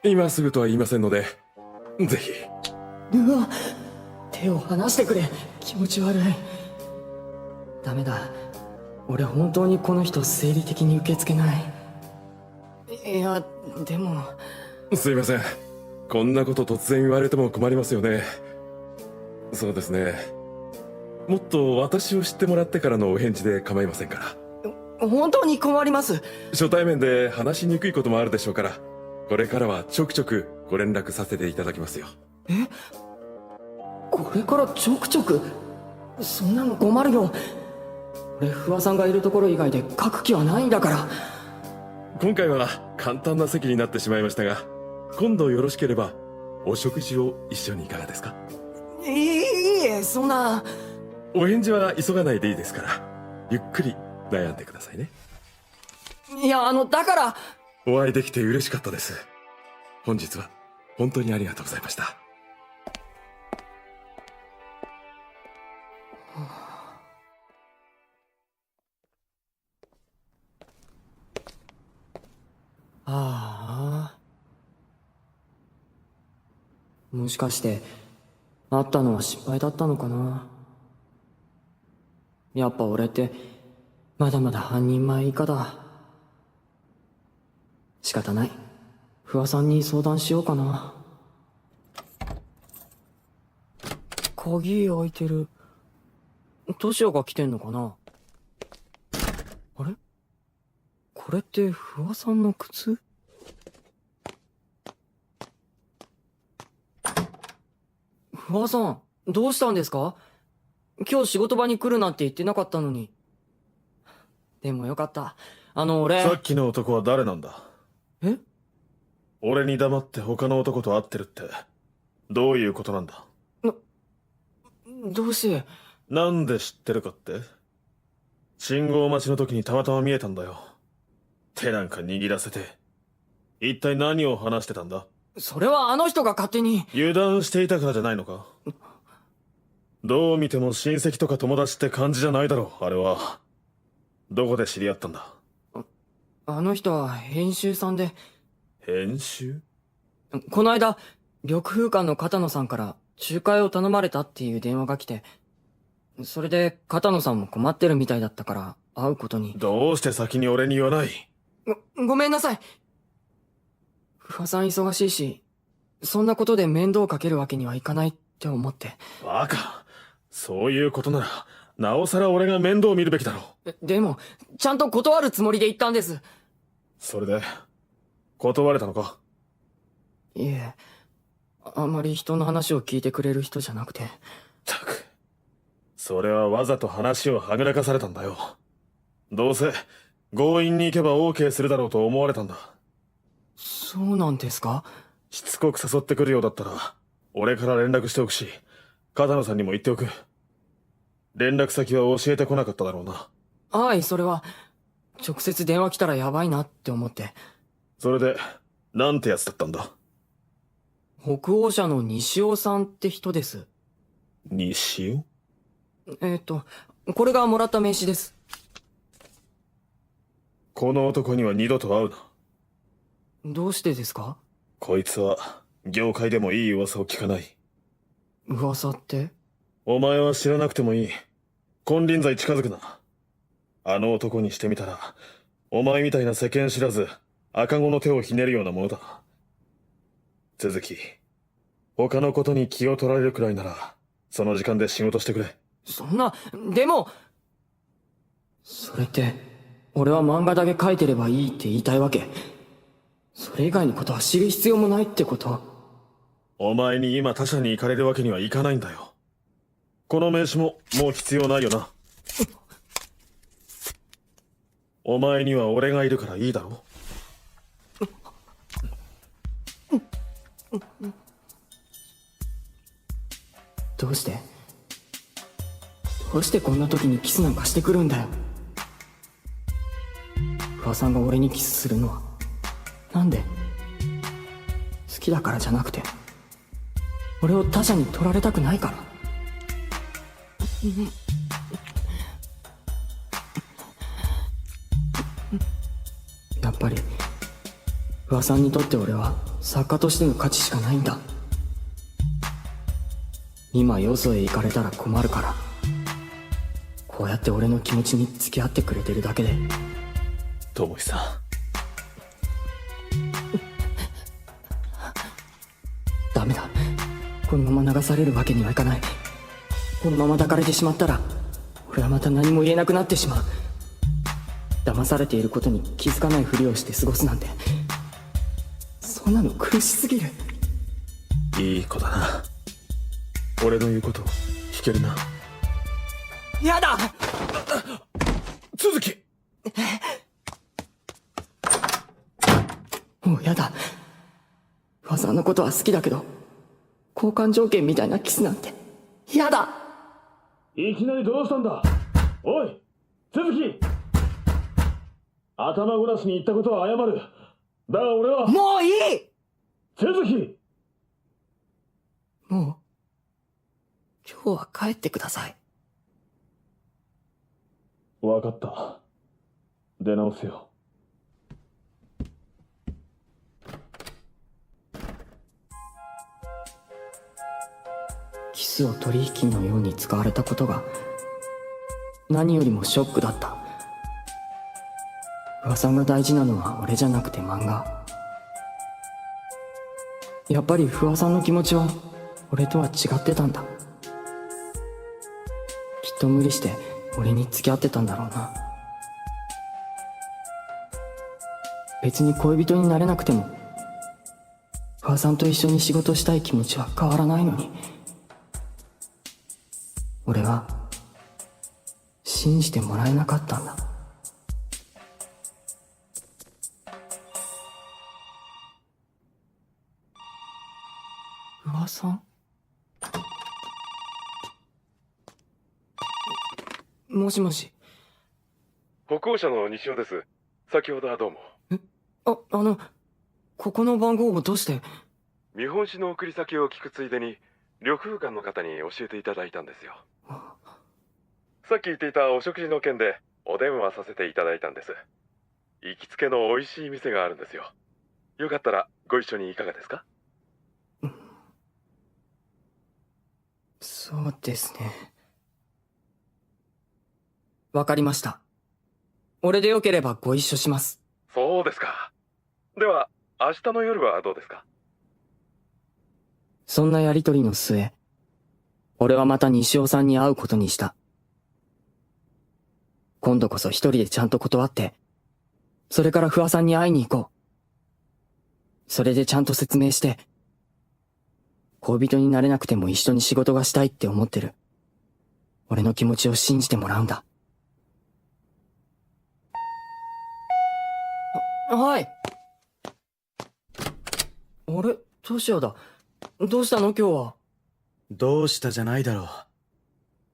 今すぐとは言いませんので、ぜひ。うわ、手を離してくれ。気持ち悪い。ダメだ。俺本当にこの人生理的に受け付けない。いや、でも。すいません。こんなこと突然言われても困りますよね。そうですね。もっと私を知ってもらってからのお返事で構いませんから。本当に困ります。初対面で話しにくいこともあるでしょうから、これからはちょくちょくご連絡させていただきますよ。これからちょくちょく？そんなの困るよ。俺不破さんがいるところ以外で書く気はないんだから。今回は簡単な席になってしまいましたが、今度よろしければお食事を一緒にいかがですか？いいえ、そんな。お返事は急がないでいいですから、ゆっくり悩んでくださいね。いや、だから。お会いできて嬉しかったです。本日は本当にありがとうございました。ああ。もしかして会ったのは失敗だったのかな。やっぱ俺ってまだまだ半人前以下だ。仕方ない。不破さんに相談しようかな。鍵開いてる。トシオが来てんのかな。あれ、これって不破さんの靴？不破さん、どうしたんですか？今日仕事場に来るなんて言ってなかったのに。でもよかった。俺。さっきの男は誰なんだ？え？俺に黙って他の男と会ってるって、どういうことなんだ？どうして？なんで知ってるかって？信号待ちの時にたまたま見えたんだよ。手なんか握らせて。一体何を話してたんだ？それはあの人が勝手に。油断していたからじゃないのか？どう見ても親戚とか友達って感じじゃないだろう、あれは。どこで知り合ったんだ？あの人は編集さんで。編集？この間、緑風館の片野さんから仲介を頼まれたっていう電話が来て、それで片野さんも困ってるみたいだったから会うことに。どうして先に俺に言わない？ごめんなさい。不破さん忙しいし、そんなことで面倒かけるわけにはいかないって思って。バカ。そういうことなら、なおさら俺が面倒を見るべきだろう。でも、ちゃんと断るつもりで言ったんです。それで、断れたのか？いえ、あんまり人の話を聞いてくれる人じゃなくて。ったく、それはわざと話をはぐらかされたんだよ。どうせ、強引に行けば OK するだろうと思われたんだ。そうなんですか？しつこく誘ってくるようだったら、俺から連絡しておくし、片野さんにも言っておく。連絡先は教えてこなかっただろうな。はい、それは、直接電話来たらやばいなって思って。それで、なんてやつだったんだ？北欧社の西尾さんって人です。西尾？これがもらった名刺です。この男には二度と会うな。どうしてですか？こいつは、業界でもいい噂を聞かない。噂って？お前は知らなくてもいい。金輪際近づくな。あの男にしてみたら、お前みたいな世間知らず、赤子の手をひねるようなものだ。続き、他のことに気を取られるくらいなら、その時間で仕事してくれ。そんな、でも、それって、俺は漫画だけ描いてればいいって言いたいわけ？それ以外のことは知る必要もないってこと？お前に今他社に行かれるわけにはいかないんだよ。この名刺ももう必要ないよな。お前には俺がいるからいいだろ。どうしてこんな時にキスなんかしてくるんだよ。不破さんが俺にキスするのはなんで？好きだからじゃなくて、俺を他者に取られたくないから。やっぱり不破さんにとって俺は作家としての価値しかないんだ。今よそへ行かれたら困るから、こうやって俺の気持ちに付き合ってくれてるだけで。友久さん、ダメだ、このまま流されるわけにはいかない。このまま抱かれてしまったら俺はまた何も言えなくなってしまう。騙されていることに気づかないふりをして過ごすなんて、そんなの苦しすぎる。いい子だな。俺の言うこと聞けるな。やだ。続き。もうやだ。不破さんのことは好きだけど、交換条件みたいなキスなんてやだ。いきなりどうしたんだ。おい続き。頭ごなしに言ったことは謝る。だが俺はもういい。続き。もう今日は帰ってください。わかった。出直すよ。キスを取引のように使われたことが何よりもショックだった。不破さんが大事なのは俺じゃなくて漫画。やっぱり不破さんの気持ちは俺とは違ってたんだ。きっと無理して俺に付き合ってたんだろうな。別に恋人になれなくても不破さんと一緒に仕事したい気持ちは変わらないのに、俺は信じてもらえなかったんだ。不破さん？もしもし。歩行者の西尾です。先ほどはどうも。ここの番号をどうして？見本紙の送り先を聞くついでに旅空館の方に教えていただいたんですよ。さっき言っていたお食事の件でお電話させていただいたんです。行きつけの美味しい店があるんですよ。よかったらご一緒にいかがですか？そうですね。わかりました。俺でよければご一緒します。そうですか。では明日の夜はどうですか？そんなやりとりの末、俺はまた西尾さんに会うことにした。今度こそ一人でちゃんと断って、それから不破さんに会いに行こう。それでちゃんと説明して、恋人になれなくても一緒に仕事がしたいって思ってる俺の気持ちを信じてもらうんだ。はい。あれ、トシヤだ。どうしたの今日は。どうしたじゃないだろう。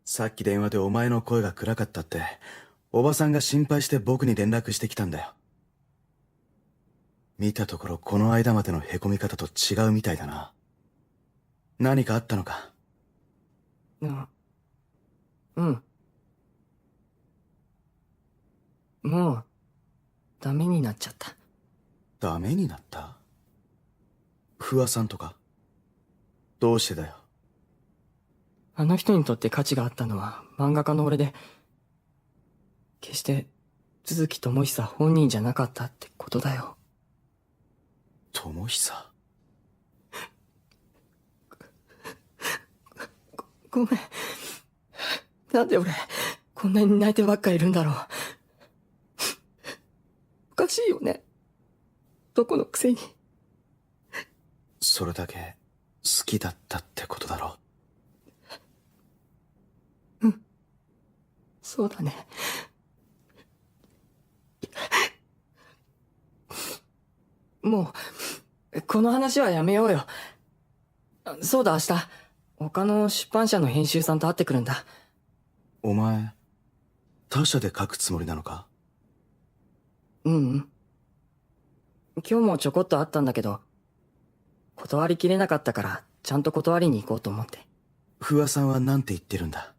さっき電話でお前の声が暗かったって、おばさんが心配して僕に連絡してきたんだよ。見たところこの間までの凹み方と違うみたいだな。何かあったのか？うん。もう、ダメになっちゃった。ダメになった？不破さんとか？どうしてだよ。あの人にとって価値があったのは漫画家の俺で、決して都築智久本人じゃなかったってことだよ。智久？ごめん。なんで俺、こんなに泣いてばっかいるんだろう。おかしいよね。どこのくせに。それだけ好きだったってことだろう。うん。そうだね。もう、この話はやめようよ。そうだ、明日、他の出版社の編集さんと会ってくるんだ。お前、他社で書くつもりなのか？うんうん。今日もちょこっと会ったんだけど、断りきれなかったから、ちゃんと断りに行こうと思って。不破さんは何て言ってるんだ？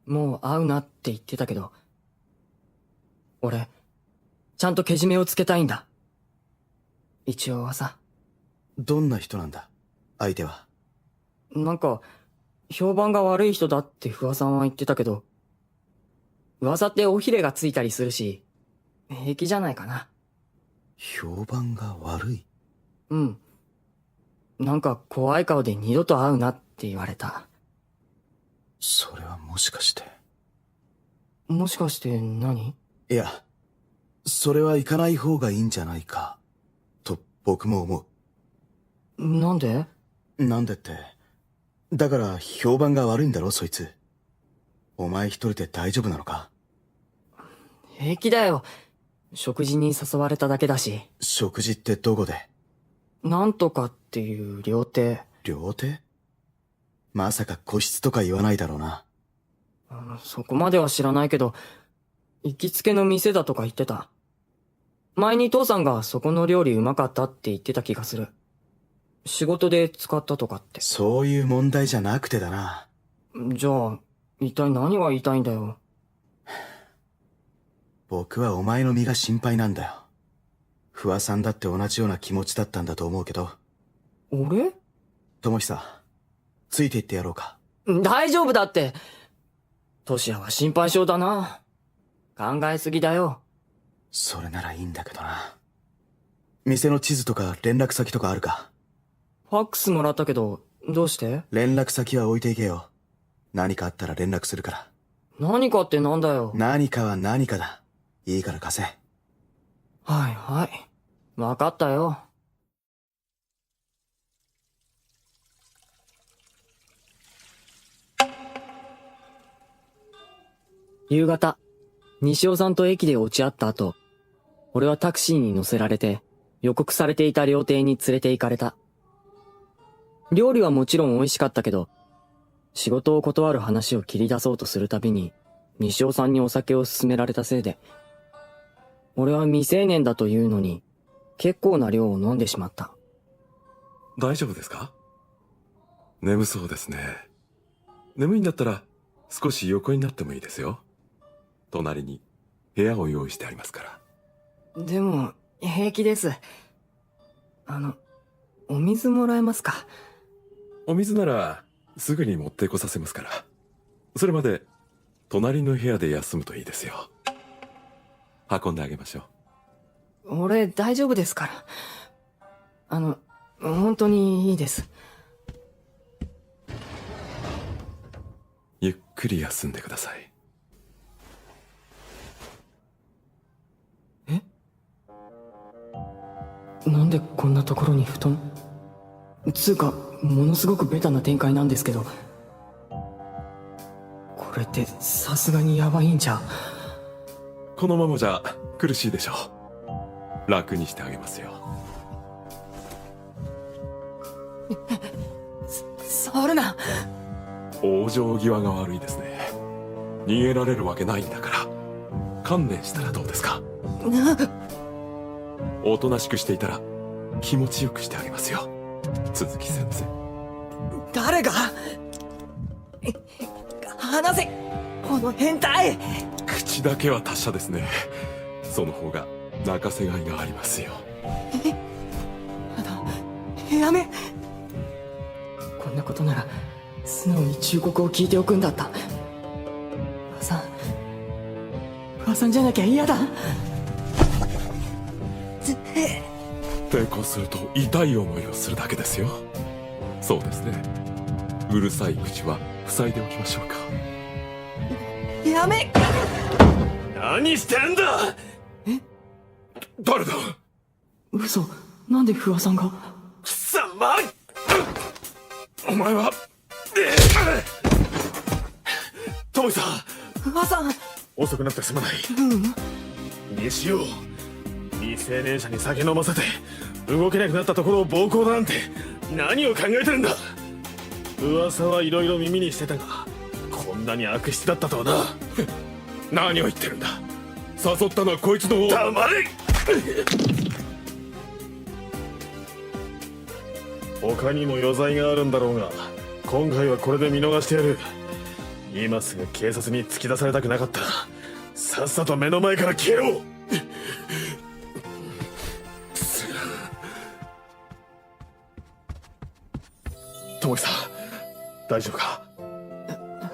もう会うなって言ってたけど、俺、ちゃんとけじめをつけたいんだ。一応はさ。どんな人なんだ、相手は？なんか、評判が悪い人だって不破さんは言ってたけど、噂って尾ひれがついたりするし、平気じゃないかな。評判が悪い？うん。なんか怖い顔で二度と会うなって言われた。それはもしかして。もしかして何？いや、それは行かない方がいいんじゃないか、と僕も思う。なんで？なんでって、だから評判が悪いんだろ、そいつ。お前一人で大丈夫なのか？平気だよ。食事に誘われただけだし。食事ってどこで？なんとかっていう料亭。料亭？まさか個室とか言わないだろうな。そこまでは知らないけど、行きつけの店だとか言ってた。前に父さんがそこの料理うまかったって言ってた気がする。仕事で使ったとかって。そういう問題じゃなくてだな。じゃあ、一体何が言いたいんだよ。僕はお前の身が心配なんだよ。不破さんだって同じような気持ちだったんだと思うけど。俺？智久、ついて行ってやろうか。大丈夫だって。トシヤは心配性だな。考えすぎだよ。それならいいんだけどな。店の地図とか連絡先とかあるか？ファックスもらったけど、どうして？連絡先は置いていけよ。何かあったら連絡するから。何かってなんだよ。何かは何かだ。いいから貸せ。はいはい。わかったよ。夕方、西尾さんと駅で落ち合った後、俺はタクシーに乗せられて、予告されていた料亭に連れて行かれた。料理はもちろん美味しかったけど、仕事を断る話を切り出そうとするたびに、西尾さんにお酒を勧められたせいで、俺は未成年だというのに、結構な量を飲んでしまった。大丈夫ですか？眠そうですね。眠いんだったら少し横になってもいいですよ。隣に部屋を用意してありますから。でも、平気です。お水もらえますか？お水ならすぐに持ってこさせますから。それまで隣の部屋で休むといいですよ。運んであげましょう。俺大丈夫ですから。本当にいいです。ゆっくり休んでください。え？なんでこんなところに布団？つうか、ものすごくベタな展開なんですけど。これってさすがにやばいんじゃ。このままじゃ苦しいでしょう。楽にしてあげますよ。触るな。往生際が悪いですね。逃げられるわけないんだから、観念したらどうですか？おとなしくしていたら気持ちよくしてあげますよ、鈴木先生。誰が？話せ、この変態！口だけは達者ですね。その方が泣かせがいがありますよ。やめ。こんなことなら素直に忠告を聞いておくんだった。不破さんじゃなきゃ嫌だ。抵抗すると痛い思いをするだけですよ。そうですね。うるさい口は塞いでおきましょうか。やめ。何してんだ！誰だ？嘘。なんで不破さんが？貴様！お前はトモイさん。不破さん。遅くなってすまない。西尾、未成年者に酒飲ませて動けなくなったところを暴行だなんて何を考えてるんだ。噂はいろいろ耳にしてたが、こんなに悪質だったとはな。何を言ってるんだ。誘ったのはこいつの方。黙れ。他にも余罪があるんだろうが、今回はこれで見逃してやる。今すぐ警察に突き出されたくなかったら、さっさと目の前から消えろ。ともりさん、大丈夫か？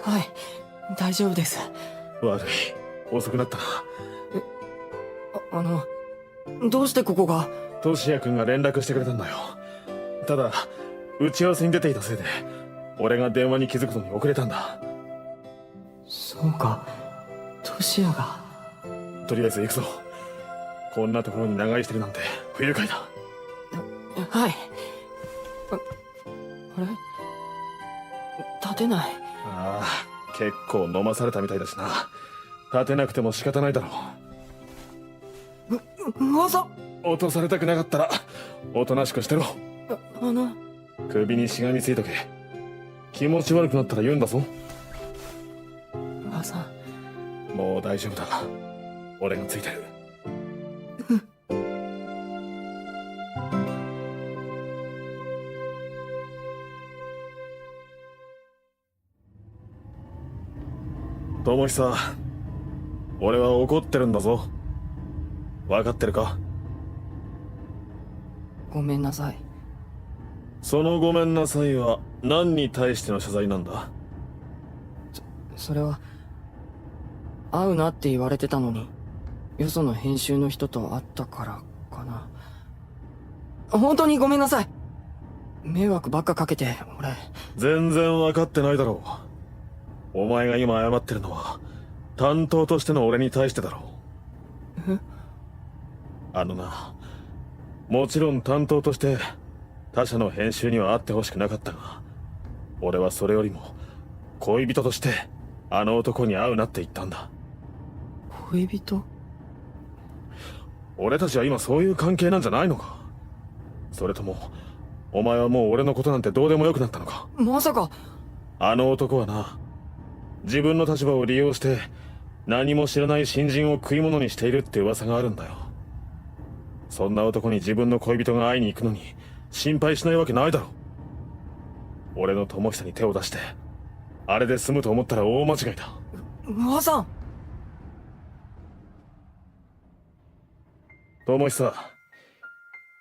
はい、大丈夫です。悪い、遅くなったな。どうしてここが？トシヤ君が連絡してくれたんだよ。ただ、打ち合わせに出ていたせいで、俺が電話に気づくのに遅れたんだ。そうか、トシヤが。とりあえず行くぞ。こんなところに長居してるなんて不愉快だ。はい。あれ？立てない。ああ、結構飲まされたみたいだしな。立てなくても仕方ないだろう。噂？落とされたくなかったらおとなしくしてろ。首にしがみついとけ。気持ち悪くなったら言うんだぞ。噂。もう大丈夫だ。俺がついてる。友久、俺は怒ってるんだぞ。分かってるか？ごめんなさい。そのごめんなさいは何に対しての謝罪なんだ？それは、会うなって言われてたのに、よその編集の人と会ったからかな。本当にごめんなさい。迷惑ばっかかけて、俺。全然分かってないだろう。お前が今謝ってるのは、担当としての俺に対してだろう。え？あのな、もちろん担当として他社の編集には会ってほしくなかったが、俺はそれよりも恋人としてあの男に会うなって言ったんだ。恋人？俺たちは今そういう関係なんじゃないのか？それともお前はもう俺のことなんてどうでもよくなったのか？まさか。あの男はな、自分の立場を利用して何も知らない新人を食い物にしているって噂があるんだよ。そんな男に自分の恋人が会いに行くのに心配しないわけないだろ。俺の友久に手を出してあれで済むと思ったら大間違いだ。噂さん。友久、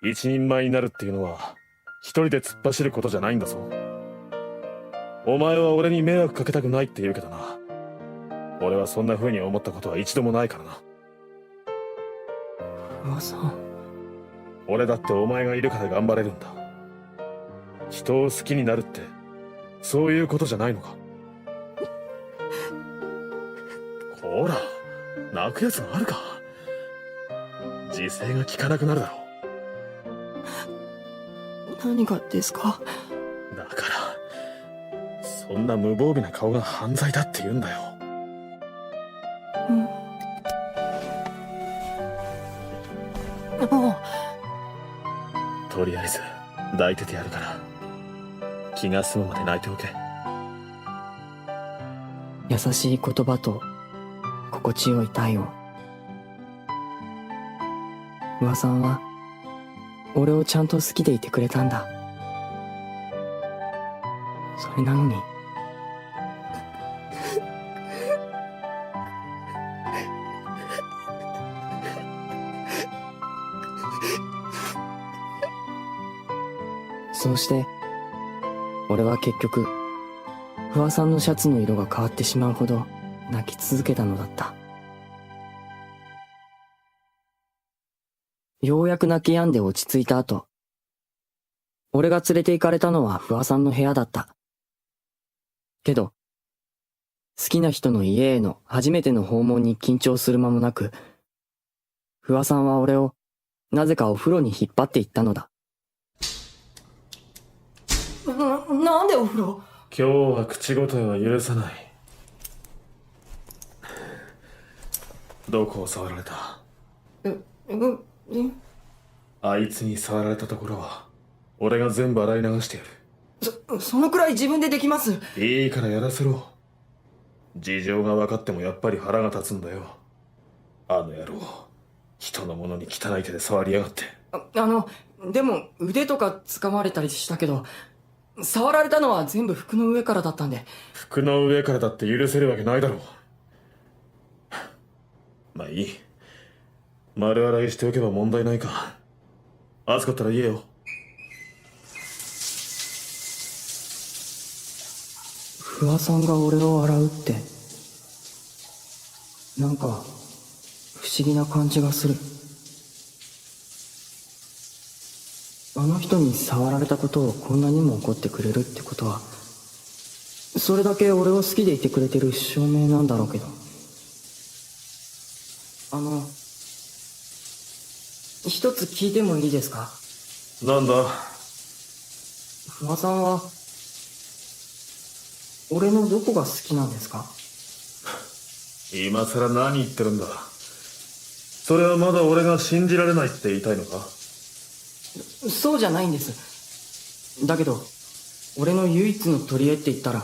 一人前になるっていうのは一人で突っ走ることじゃないんだぞ。お前は俺に迷惑かけたくないって言うけどな、俺はそんな風に思ったことは一度もないからな。噂さん。俺だってお前がいるから頑張れるんだ。人を好きになるってそういうことじゃないのか？ほら、泣くやつがあるか？自制が効かなくなるだろう。何がですか？だからそんな無防備な顔が犯罪だって言うんだよ。もう。とりあえず抱いててやるから気が済むまで泣いておけ。優しい言葉と心地よい体温。噂さんは俺をちゃんと好きでいてくれたんだ。それなのにそうして俺は結局不破さんのシャツの色が変わってしまうほど泣き続けたのだった。ようやく泣き止んで落ち着いた後、俺が連れて行かれたのは不破さんの部屋だった。けど、好きな人の家への初めての訪問に緊張する間もなく、不破さんは俺をなぜかお風呂に引っ張って行ったのだ。なんでお風呂？今日は口答えは許さない。どこを触られた？あいつに触られたところは俺が全部洗い流してやそのくらい自分でできます。る。いいからやらせろ。事情が分かってもやっぱり腹が立つんだよ。あの野郎、人のものに汚い手で触りやがって。でも腕とか掴まれたりしたけど、触られたのは全部服の上からだったんで。服の上からだって許せるわけないだろう。まあいい。丸洗いしておけば問題ないか。暑かったら言えよ。不破さんが俺を洗うって、なんか不思議な感じがする。あの人に触られたことをこんなにも怒ってくれるってことは、それだけ俺を好きでいてくれてる証明なんだろうけど。一つ聞いてもいいですか？なんだ？不破さんは俺のどこが好きなんですか？今さら何言ってるんだ。それはまだ俺が信じられないって言いたいのか？そうじゃないんです。だけど俺の唯一の取り柄って言ったら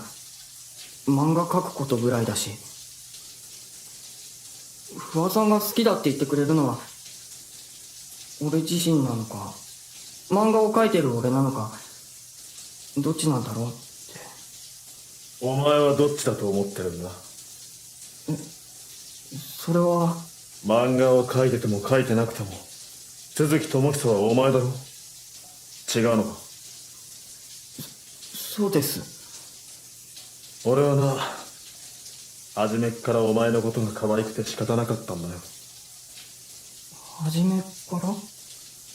漫画描くことぐらいだし、不破さんが好きだって言ってくれるのは俺自身なのか、漫画を描いてる俺なのか、どっちなんだろうって。お前はどっちだと思ってるんだ？それは漫画を描いてても描いてなくても都築智久はお前だろ？違うのか？そうです。俺はな、初めっからお前のことが可愛くて仕方なかったんだよ。初めっから？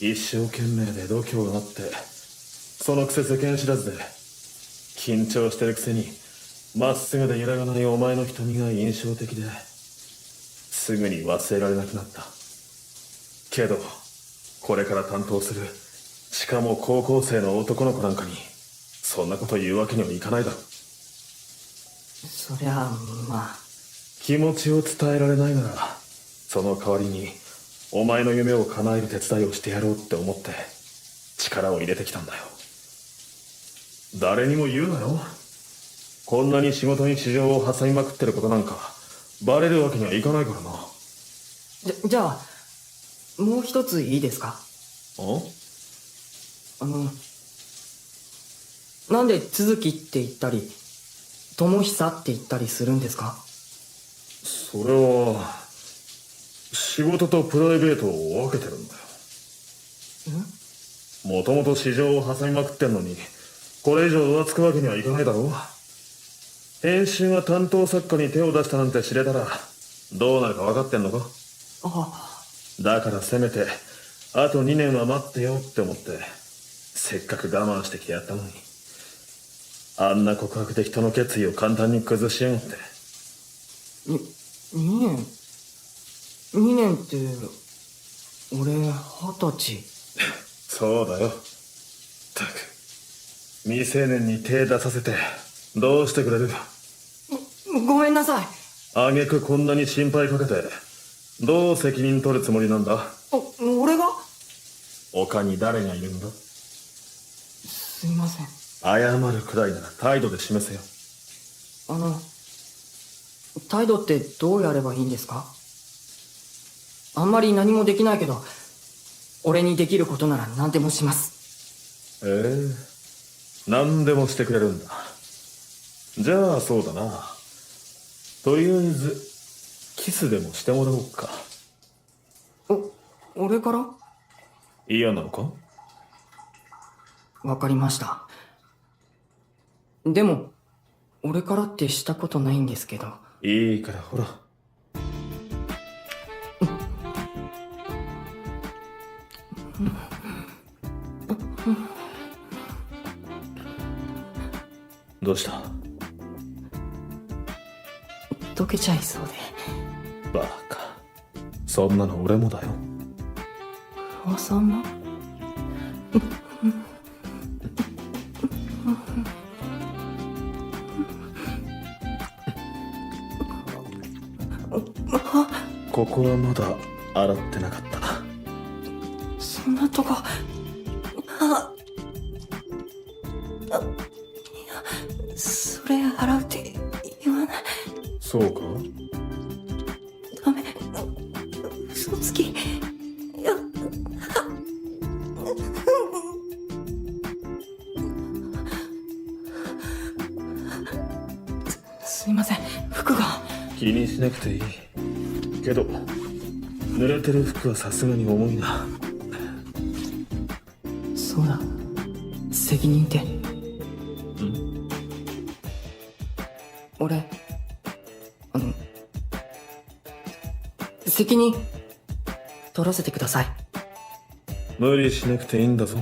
一生懸命で度胸があって、そのくせ世間知らずで緊張してるくせにまっすぐで揺らがないお前の瞳が印象的で、すぐに忘れられなくなった。けどこれから担当する、しかも高校生の男の子なんかにそんなこと言うわけにはいかないだろ。そりゃまあ、気持ちを伝えられないなら、その代わりにお前の夢を叶える手伝いをしてやろうって思って力を入れてきたんだよ。誰にも言うなよ。こんなに仕事に市場を挟みまくってることなんかバレるわけにはいかないからな。じゃあもう一ついいですか？なんで都築って言ったり智久って言ったりするんですか？それは仕事とプライベートを分けてるんだよ。もともと市場を挟みまくってんのにこれ以上浮つくわけにはいかないだろう。編集が担当作家に手を出したなんて知れたらどうなるか分かってんのか？だからせめてあと2年は待ってよって思って、せっかく我慢してきてやったのに、あんな告白で人の決意を簡単に崩しやがって。2年って俺20歳。そうだよ。ったく未成年に手出させてどうしてくれる？ごめんなさい。挙句こんなに心配かけてどう責任取るつもりなんだ？俺が？他に誰がいるんだ？すいません。謝るくらいなら態度で示せよ。態度ってどうやればいいんですか？あんまり何もできないけど、俺にできることなら何でもします。何でもしてくれるんだ。じゃあそうだな。とりあえずキスでもしてもらおうか。俺から？嫌なのか？わかりました。でも俺からってしたことないんですけど。いいからほら。どうした？溶けちゃいそうで。バカ、そんなの俺もだよ。不破さんも？ここはまだ洗ってなかったな。そんなととこ。あ、いや、それ洗うって言わない。そうか？ダメ。嘘つき。いや、すいません、服が。気にしなくていい。けど、濡れてる服はさすがに重いな。そうだ。責任って。俺、責任、取らせてください。無理しなくていいんだぞ。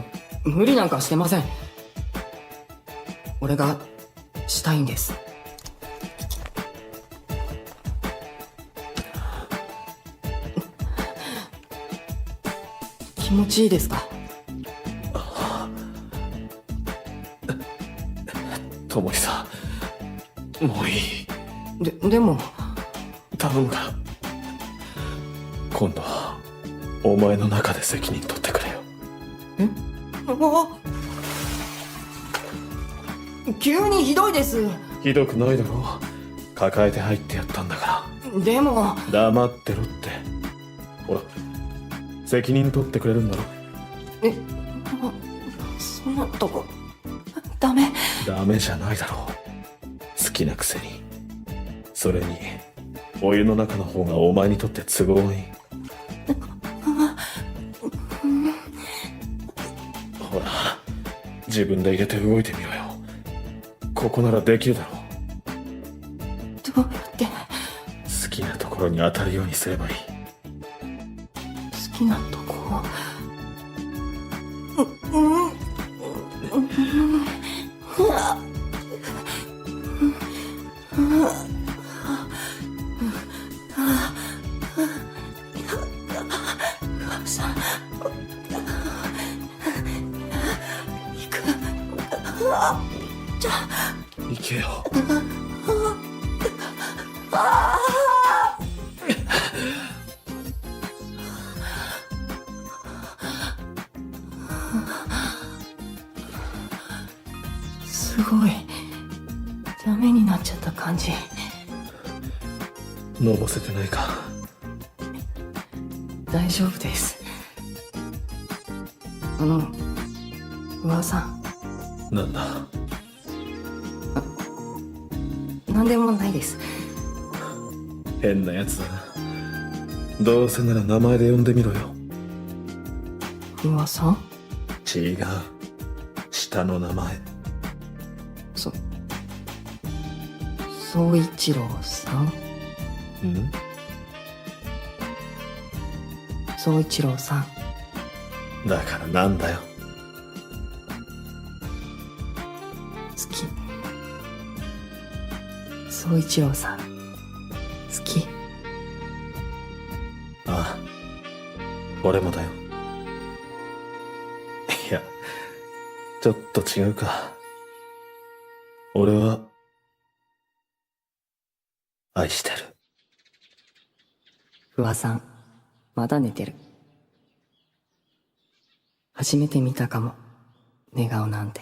無理なんかしてません。俺が、したいんです。気持ちいいですか？ともひさん、もういい。でも、頼むから。今度は、お前の中で責任取ってくれよ。え？急にひどいです。ひどくないだろう。抱えて入ってやったんだから。でも。黙ってろって。ほら、責任取ってくれるんだろ。そんなとこ、ダメ。ダメじゃないだろう。好きなくせに。それに、お湯の中の方がお前にとって都合がいい。ほら、自分で入れて動いてみようよ。ここならできるだろう。どうやって？好きなところに当たるようにすればいい。好きなとこ。行けよ。すごい。ダメになっちゃった感じ。のぼせてないか？大丈夫です。噂。なんだ？なんでもないです。変なやつだな。どうせなら名前で呼んでみろよ。噂？違う。下の名前。宗一郎さん？宗一郎さん。だからなんだよ。好き。宗一郎さん、好き。ああ、俺もだよ。いや、ちょっと違うか。俺は、愛してる。不破さん、まだ寝てる。初めて見たかも、寝顔なんて。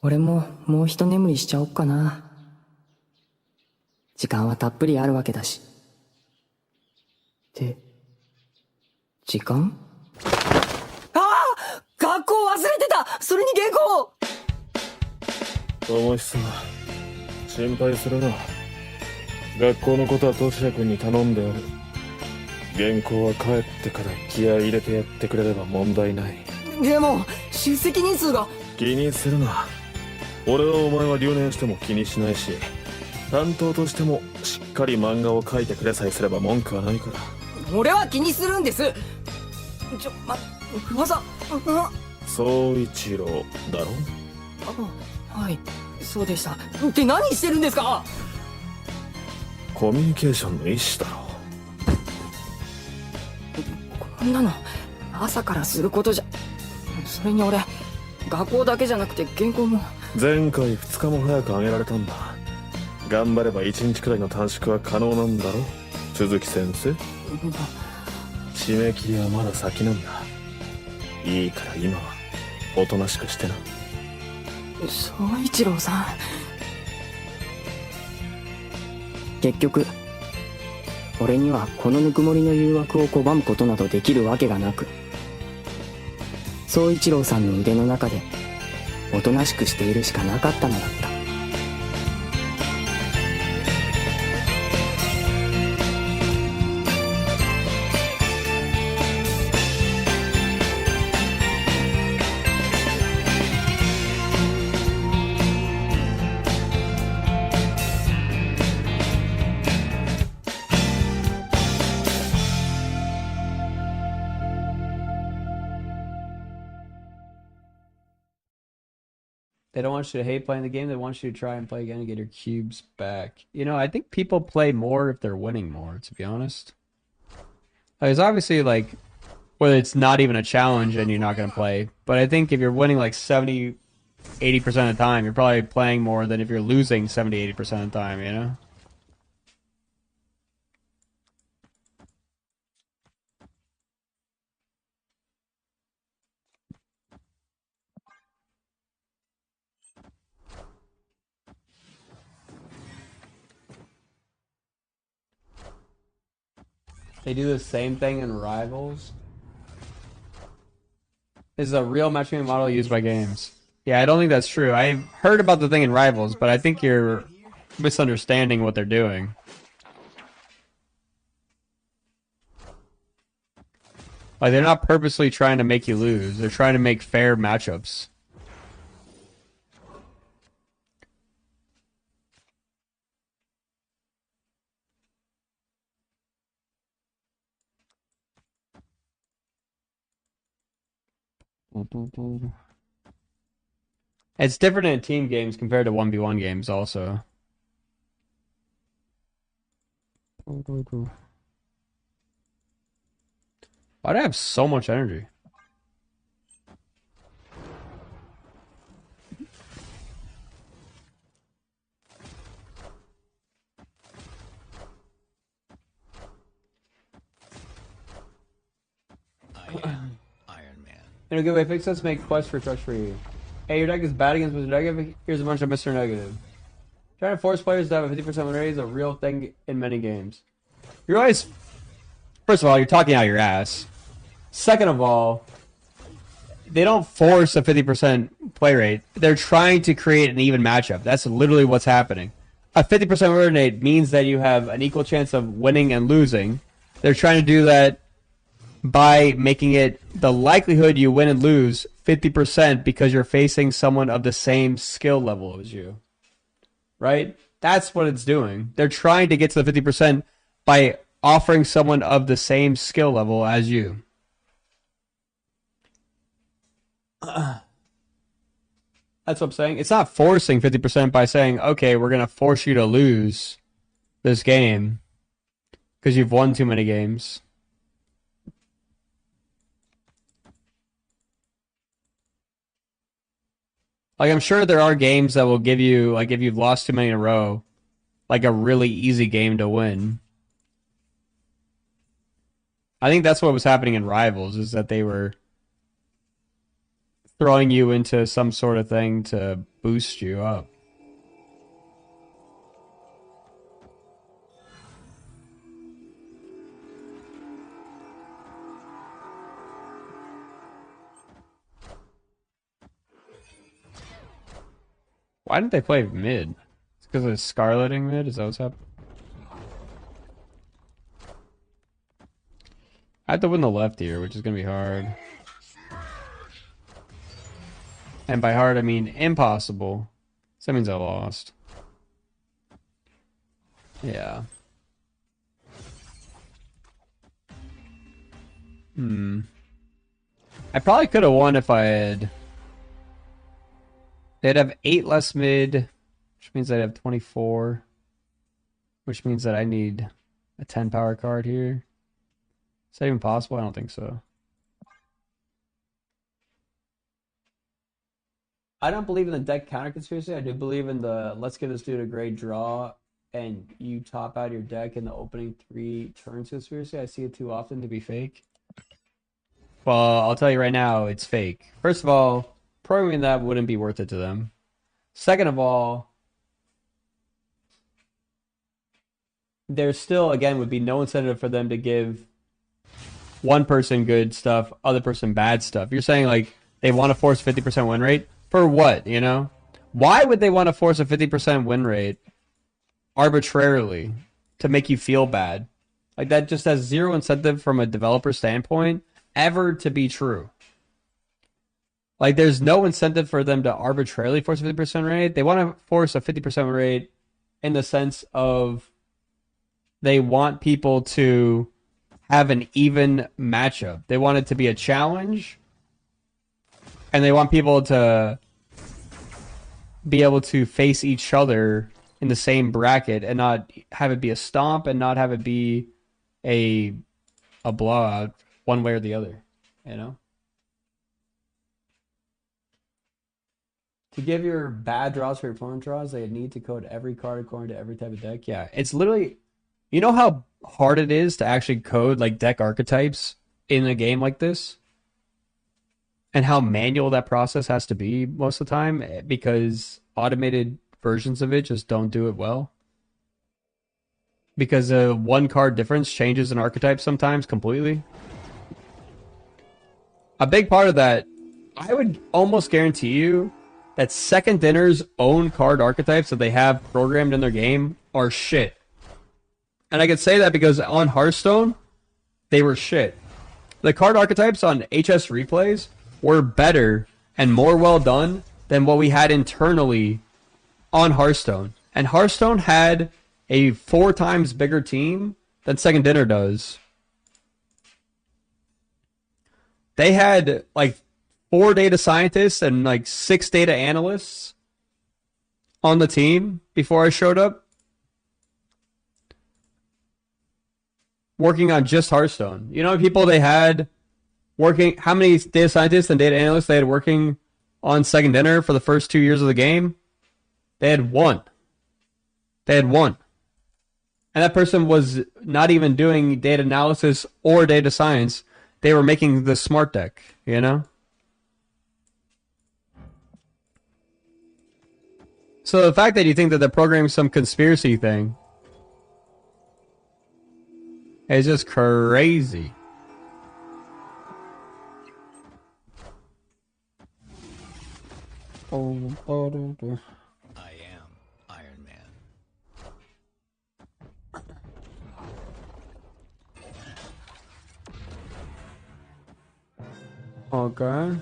俺ももう一眠りしちゃおっかな。時間はたっぷりあるわけだし。で、時間？ああ！学校忘れてた！それに原稿！友久、心配するな。学校のことはトシヤ君に頼んである。原稿は帰ってから気合い入れてやってくれれば問題ない。でも、出席人数が。気にするな。俺はお前は留年しても気にしないし、担当としてもしっかり漫画を描いてくれさえすれば文句はないから。俺は気にするんです。不破さん。宗一郎だろ？はい、そうでした。って何してるんですか？コミュニケーションの一種だろ。こんなの朝からすることじゃ。それに俺、学校だけじゃなくて原稿も。前回2日も早く上げられたんだ。頑張れば1日くらいの短縮は可能なんだろ、鈴木先生。締め切りはまだ先なんだ。いいから今はおとなしくしてな。総一郎さん。結局俺にはこのぬくもりの誘惑を拒むことなどできるわけがなく、総一郎さんの腕の中でおとなしくしているしかなかったのだった。They don't want you to hate playing the game. They want you to try and play again and get your cubes back. You know, I think people play more if they're winning more, to be honest. Like, it's obviously like, whether it's not even a challenge and you're not going to play. But I think if you're winning like 70, 80% of the time, you're probably playing more than if you're losing 70, 80% of the time, you know? They do the same thing in Rivals. This is a real matchmaking model used by games. Yeah, I don't think that's true. I've heard about the thing in Rivals, but I think you're misunderstanding what they're doing. Like, they're not purposely trying to make you lose. They're trying to make fair matchups. It's different in team games compared to 1v1 games also. Why'd I have so much energy? In a good way, fix this, make quests for trucks for you. Hey, your deck is bad against Mr. Negative. Here's a bunch of Mr. Negative. Trying to force players to have a 50% win rate is a real thing in many games. You're always... First of all, you're talking out your ass. Second of all, they don't force a 50% play rate. They're trying to create an even matchup. That's literally what's happening. A 50% win rate means that you have an equal chance of winning and losing. They're trying to do that by making it the likelihood you win and lose 50% because you're facing someone of the same skill level as you. Right? That's what it's doing. They're trying to get to the 50% by offering someone of the same skill level as you. That's what I'm saying. It's not forcing 50% by saying, okay, we're going to force you to lose this game because you've won too many games. Like, I'm sure there are games that will give you, like, if you've lost too many in a row, like a really easy game to win. I think that's what was happening in Rivals, is that they were throwing you into some sort of thing to boost you up. Why didn't they play mid? It's because of Scarleting mid? Is that what's happening? I have to win the left here, which is going to be hard. And by hard, I mean impossible. So that means I lost. Yeah. I probably could have won if I had... They'd have 8 less mid, which means I'd have 24. Which means that I need a 10 power card here. Is that even possible? I don't think so. I don't believe in the deck counter conspiracy. I do believe in the let's give this dude a great draw and you top out your deck in the opening 3 turns conspiracy. I see it too often to be fake. Well, I'll tell you right now, it's fake. First of all, programming that wouldn't be worth it to them. Second of all, there still, again, would be no incentive for them to give one person good stuff, other person bad stuff. You're saying, like, they want to force 50% win rate? For what, you know? Why would they want to force a 50% win rate arbitrarily to make you feel bad? Like, that just has zero incentive from a developer standpoint ever to be true. Like, there's no incentive for them to arbitrarily force a 50% rate. They want to force a 50% rate in the sense of they want people to have an even matchup. They want it to be a challenge, and they want people to be able to face each other in the same bracket and not have it be a stomp and not have it be a blowout one way or the other, you know? To give your bad draws for your opponent draws, they need to code every card according to every type of deck. Yeah, it's literally... You know how hard it is to actually code like deck archetypes in a game like this? And how manual that process has to be most of the time because automated versions of it just don't do it well. Because a one card difference changes an archetype sometimes completely. A big part of that, I would almost guarantee you that Second Dinner's own card archetypes that they have programmed in their game are shit. And I can say that because on Hearthstone, they were shit. The card archetypes on HS replays were better and more well done than what we had internally on Hearthstone. And Hearthstone had a 4 times bigger team than Second Dinner does. They had like 4 data scientists and like 6 data analysts on the team before I showed up, working on just Hearthstone. You know how many people they had working, how many data scientists and data analysts they had working on Second Dinner for the first 2 years of the game? They had 1. They had 1. And that person was not even doing data analysis or data science. They were making the smart deck, you know? So the fact that you think that they're programming some conspiracy thing is just crazy. I am Iron Man. Okay.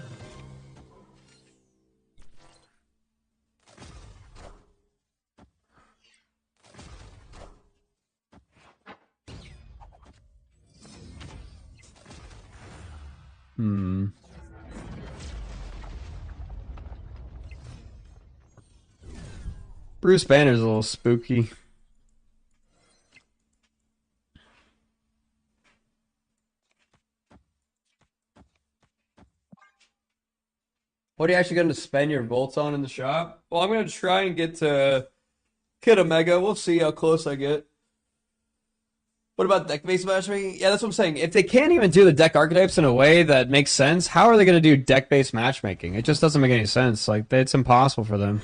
Bruce Banner's a little spooky. What are you actually going to spend your volts on in the shop? Well, I'm going to try and get to Kid Omega. We'll see how close I get. What about deck-based matchmaking? Yeah, that's what I'm saying. If they can't even do the deck archetypes in a way that makes sense, how are they going to do deck-based matchmaking? It just doesn't make any sense. Like, it's impossible for them.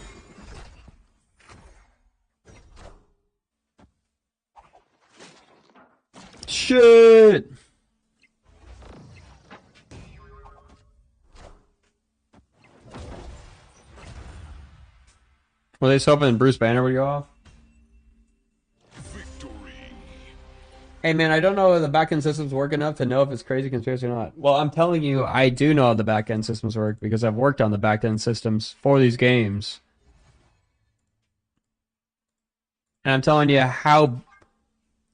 Shit! Were they just hoping Bruce Banner would go off? Hey man, I don't know if the backend systems work enough to know if it's crazy conspiracy or not. Well, I'm telling you, I do know how the backend systems work because I've worked on the backend systems for these games. And I'm telling you how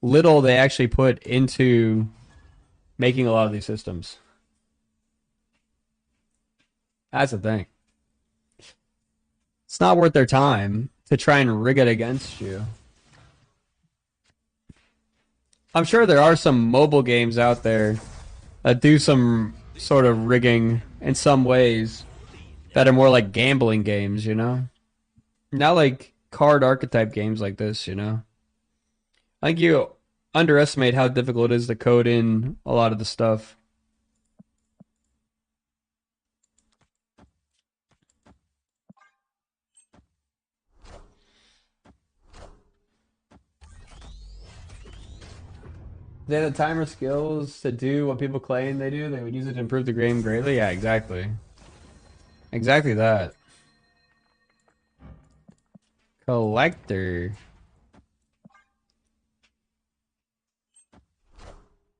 little they actually put into making a lot of these systems. That's the thing. It's not worth their time to try and rig it against you. I'm sure there are some mobile games out there that do some sort of rigging in some ways that are more like gambling games, you know? Not like card archetype games like this, you know? I think you underestimate how difficult it is to code in a lot of the stuff. They had the timer skills to do what people claim they do. They would use it to improve the game greatly. Yeah, exactly. Exactly that. Collector.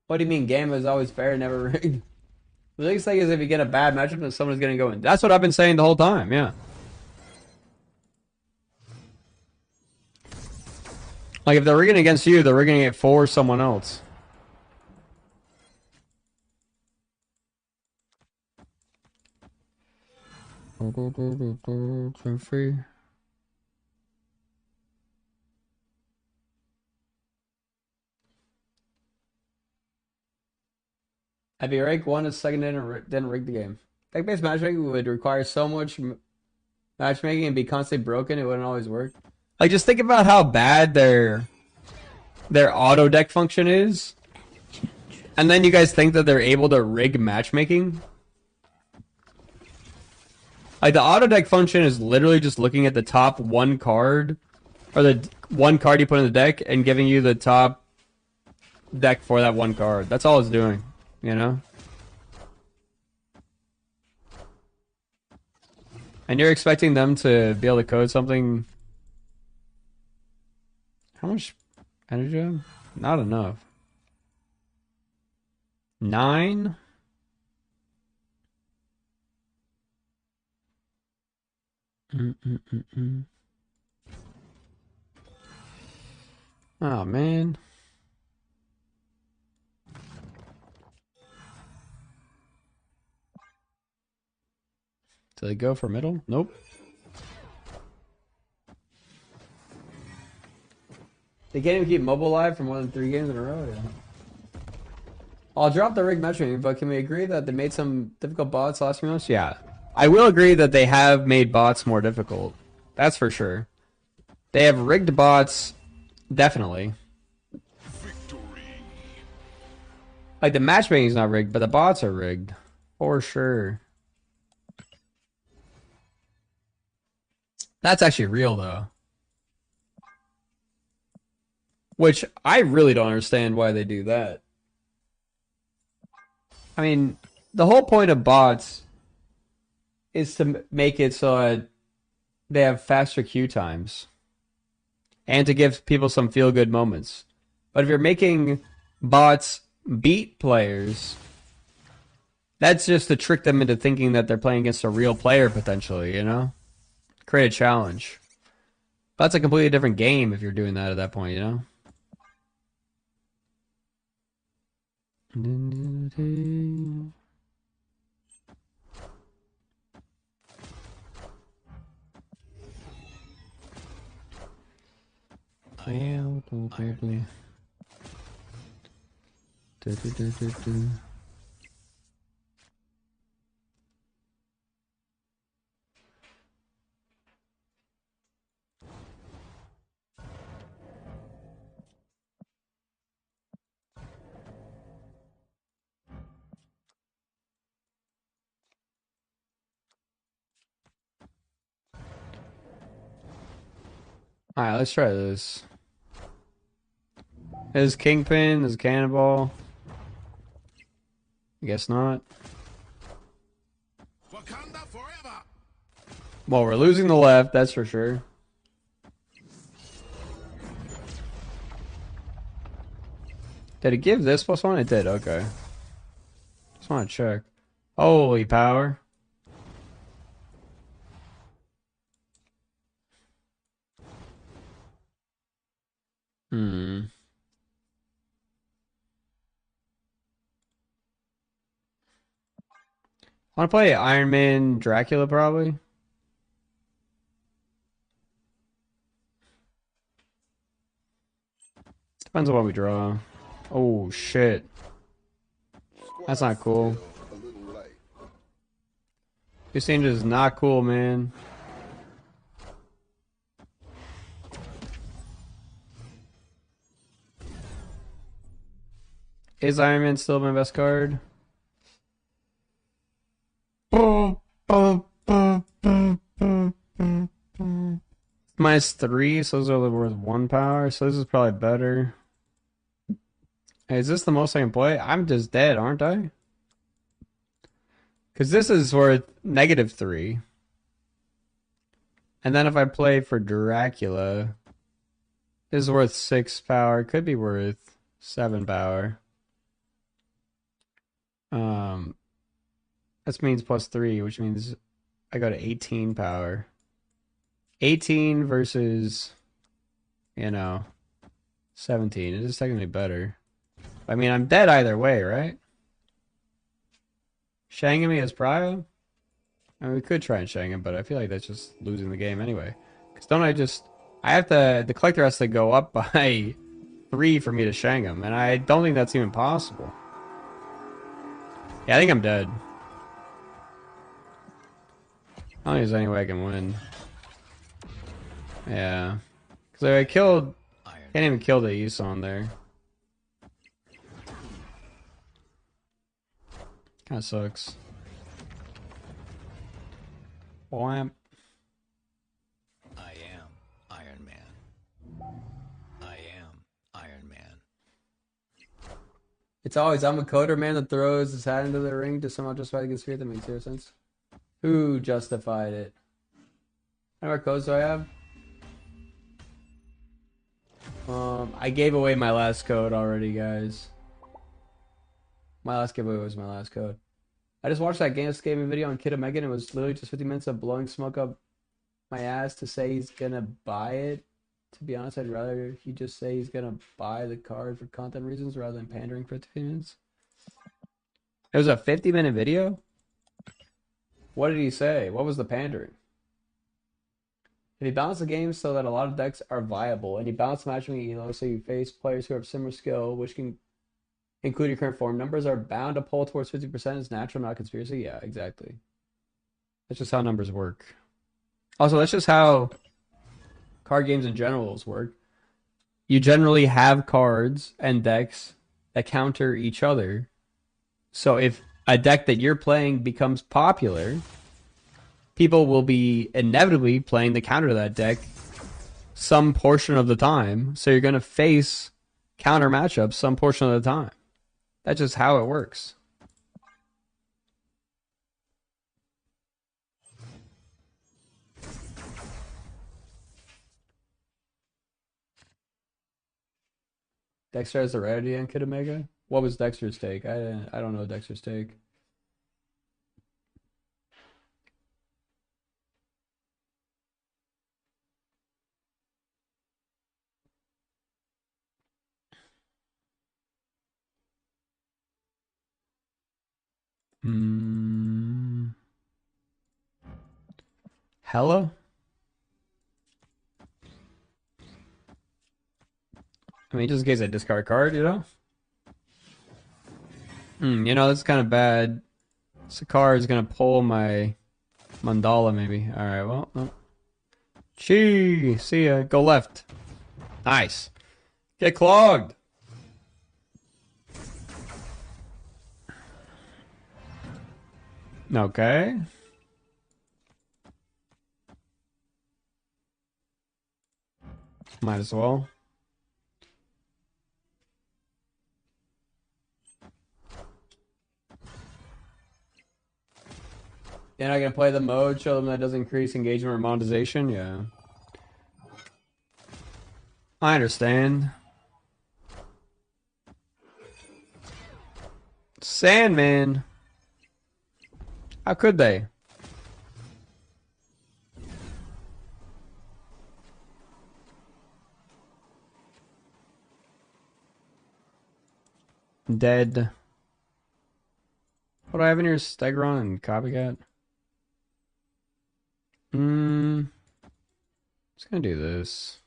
What do you mean game is always fair, never rigged? The biggest thing is if you get a bad matchup, then someone's going to go in. That's what I've been saying the whole time, yeah. Like if they're rigging against you, they're rigging it for someone else. Turn free. If you rank one as second didn't rig the game. Deck-based matchmaking would require so much matchmaking and be constantly broken, it wouldn't always work. Like just think about how bad their auto deck function is. And then you guys think that they're able to rig matchmaking? Like the auto deck function is literally just looking at the top one card, or the one card you put in the deck, and giving you the top deck for that one card. That's all it's doing, you know? And you're expecting them to be able to code something. How much energy do I have? Not enough. 9? Oh, man. Do they go for middle? Nope. They can't even keep mobile alive for more than 3 games in a row. Yeah. I'll drop the rig matchmaking, but can we agree that they made some difficult bots last few months? Yeah. I will agree that they have made bots more difficult. That's for sure. They have rigged bots, definitely. Like the matchmaking is not rigged, but the bots are rigged. For sure. That's actually real though. Which I really don't understand why they do that. I mean, the whole point of bots is to make it so that they have faster queue times and to give people some feel-good moments. But if you're making bots beat players, that's just to trick them into thinking that they're playing against a real player potentially, you know? Create a challenge. But that's a completely different game if you're doing that at that point, you know? I am Iron Man. Alright, let's try this. Is Kingpin, is Cannonball? I guess not. Wakanda forever. Well, we're losing the left, that's for sure. Did it give this +1? It did, okay. Just want to check. Holy power. I want to play Iron Man Dracula probably. Depends on what we draw. Oh shit. That's not cool. This change is not cool, man. Is Iron Man still my best card? -3, so those are worth 1 power, so this is probably better. Hey, is this the most I can play? I'm just dead, aren't I? Because this is worth -3. And then if I play for Dracula, this is worth 6 power. Could be worth 7 power. This means +3, which means I go to 18 power. 18 versus, 17. It is technically better. I mean, I'm dead either way, right? Shanging me as Prio? I mean, we could try and shang him, but I feel like that's just losing the game anyway. Because don't I have to, the collector has to go up by 3 for me to shang him, and I don't think that's even possible. Yeah, I think I'm dead. I don't think there's any way I can win. Yeah. Because I can't even kill the Ison there. Kinda sucks. Wham. I am Iron Man. I am Iron Man. It's always, I'm a coder man that throws his hat into the ring to somehow justify the conspiracy. That makes zero sense. Who justified it? How many codes do I have? I gave away my last code already, guys. My last giveaway was my last code. I just watched that gaming video on 𝔹𝕃ℂ𝔻 and it was literally just 50 minutes of blowing smoke up my ass to say he's gonna buy it. To be honest, I'd rather he just say he's gonna buy the card for content reasons rather than pandering for 50 minutes. It was a 50-minute video? What did he say? What was the pandering? If you balance the game so that a lot of decks are viable, and you balance matchmaking elo so you face players who have similar skill, which can include your current form, numbers are bound to pull towards 50%. It's natural, not conspiracy. Yeah, exactly. That's just how numbers work. Also, that's just how card games in general work. You generally have cards and decks that counter each other. So if a deck that you're playing becomes popular, people will be inevitably playing the counter to that deck some portion of the time. So you're going to face counter matchups some portion of the time. That's just how it works. Dexter has the rarity on 𝔹𝕃ℂ𝔻. What was Dexter's take? I don't know Dexter's take. Hella? I mean, just in case I discard a card, that's kind of bad. Sakar is going to pull my mandala, maybe. Alright, well, no. Chee! See ya. Go left. Nice. Get clogged. Okay. Might as well. You're not gonna play the mode, show them that doesn't increase engagement or monetization? Yeah. I understand. Sandman. How could they? Dead. What do I have in here? Stegron and Copycat? Just gonna do this.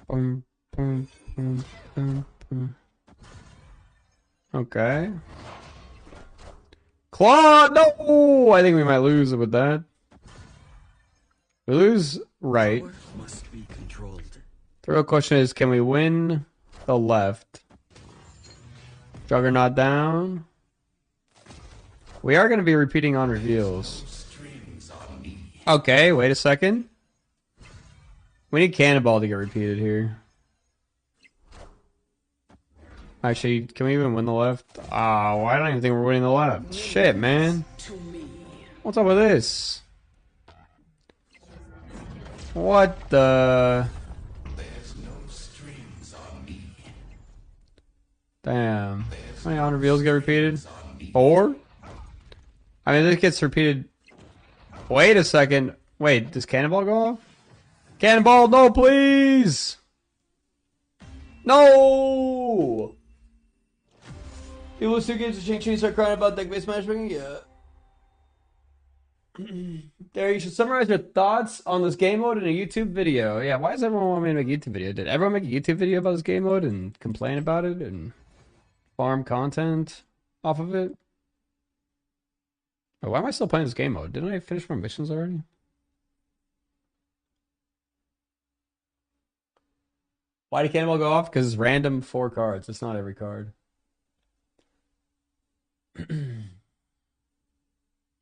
Boom, boom, boom, boom, boom. Okay. Claw! No! I think we might lose with that. We lose right. Must be controlled. The real question is, can we win the left? Juggernaut down. We are going to be repeating on reveals. Okay, wait a second. We need Cannonball to get repeated here. Actually, can we even win the left? Oh, I don't even think we're winning the left. Shit, man. What's up with this? What the? Damn. How many honor reveals get repeated? 4? I mean, this gets repeated. Wait a second. Wait, does Cannonball go off? Cannonball, no, please! No! You lose 2 games to change and start crying about deck-based matchmaking? Yeah. There, you should summarize your thoughts on this game mode in a YouTube video. Yeah, why does everyone want me to make a YouTube video? Did everyone make a YouTube video about this game mode and complain about it and farm content off of it? Oh, why am I still playing this game mode? Didn't I finish my missions already? Why did Cannonball go off? Because it's random 4 cards. It's not every card.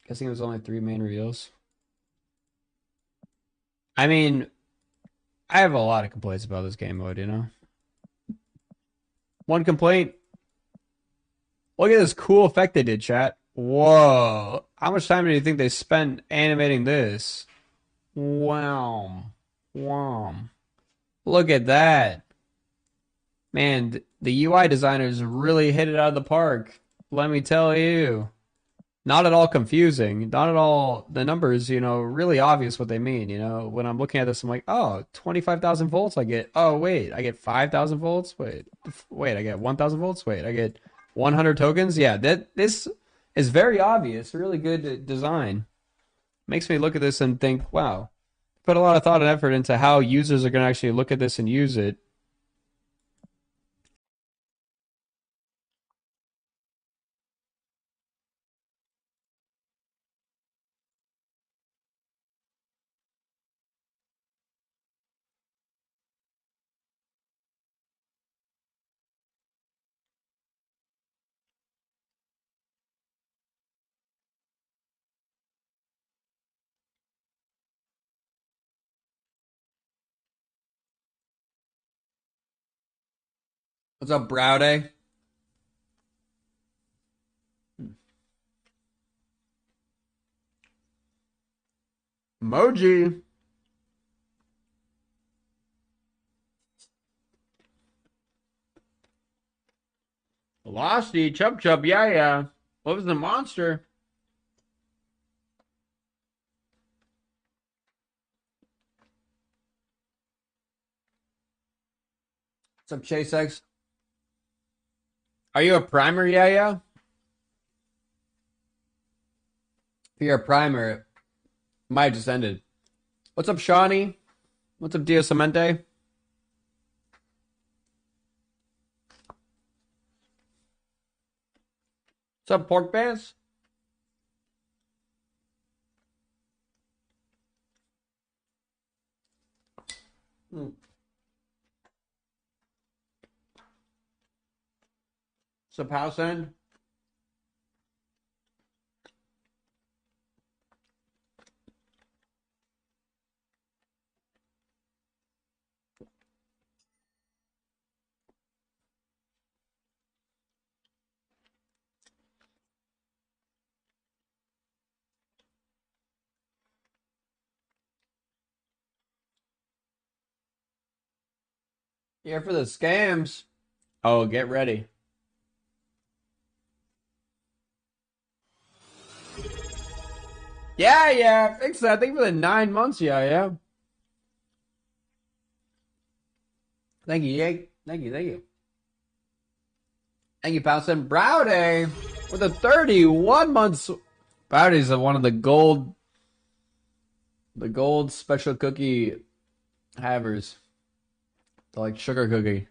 Guessing it was only 3 main reveals. I mean, I have a lot of complaints about this game mode, you know? One complaint. Look at this cool effect they did, chat. Whoa. How much time do you think they spent animating this? Wow. Wow. Look at that. Man, the UI designers really hit it out of the park. Let me tell you. Not at all confusing. Not at all, the numbers, you know, really obvious what they mean, you know. When I'm looking at this, I'm like, oh, 25,000 volts I get. Oh, wait, I get 5,000 volts? Wait, I get 1,000 volts? Wait, I get 100 tokens? Yeah, this is very obvious. Really good design. Makes me look at this and think, wow, put a lot of thought and effort into how users are going to actually look at this and use it. What's up, Browday? Emoji. Velocity, Chub Chub, yeah. What was the monster? What's up, Chase X? Are you a primer, yeah? If you're a primer, it might have just ended. What's up, Shawnee? What's up, Diosamente? What's up, Pork Bands? What's up, House End? Here for the scams. Oh, get ready. Yeah. Fix that. Thank you for the 9 months, yeah. Thank you, Jake. Thank you. Thank you, Powson. Browdy with the 31 months. Browdy's one of the gold special cookie havers. The like sugar cookie.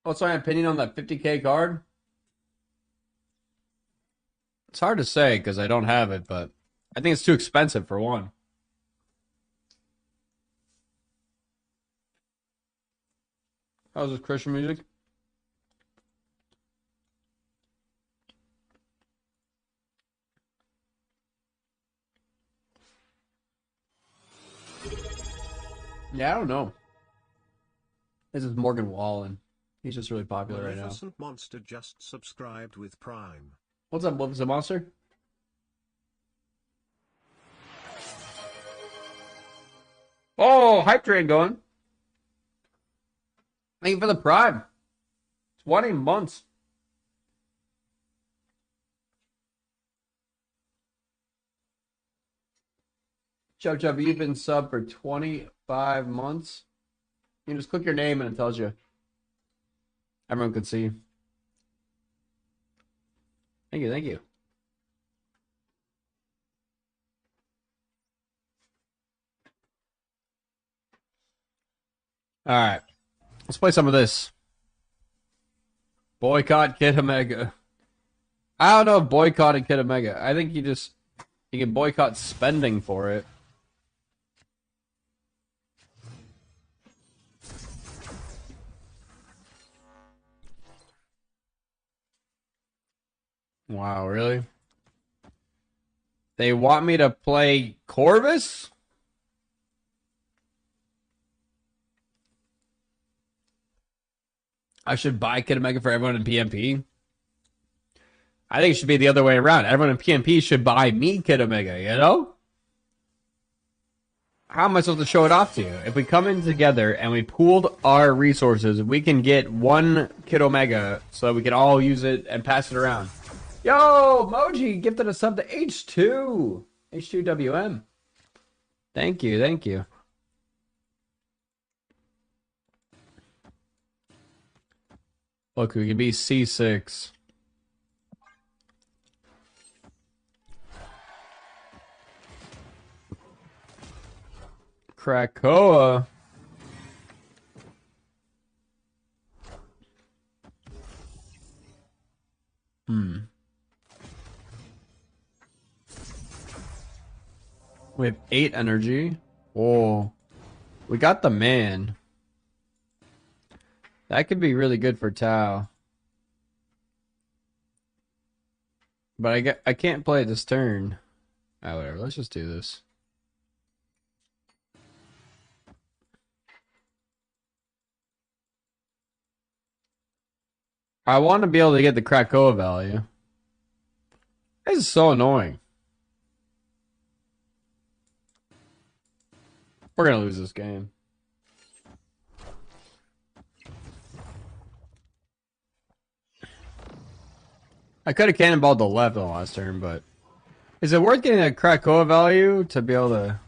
What's my opinion on that 50K card? It's hard to say because I don't have it, but I think it's too expensive for one. How's this Christian music? Yeah, I don't know. This is Morgan Wallen. He's just really popular right now. Maleficent Monster just subscribed with Prime. What's up, Maleficent Monster? Oh, hype train going. Thank you for the Prime. 20 months. Chub Chub, you've been sub for 25 months. You can just click your name and it tells you. Everyone can see. Thank you, thank you. All right. Let's play some of this. Boycott Kid Omega. I don't know if boycotting Kid Omega. I think you can boycott spending for it. Wow, really? They want me to play Corvus? I should buy Kid Omega for everyone in PMP? I think it should be the other way around. Everyone in PMP should buy me Kid Omega, you know? How am I supposed to show it off to you? If we come in together and we pooled our resources, we can get one Kid Omega so we can all use it and pass it around. Yo, Moji gifted a sub to H2. H2WM. Thank you, thank you. Look, we can be C6. Krakoa. We have 8 energy. Oh, we got the man. That could be really good for Tau. But I can't play it this turn. Ah, whatever. Let's just do this. I want to be able to get the Krakoa value. This is so annoying. We're going to lose this game. I could have cannonballed the left on the last turn, but... Is it worth getting a Krakoa value to be able to...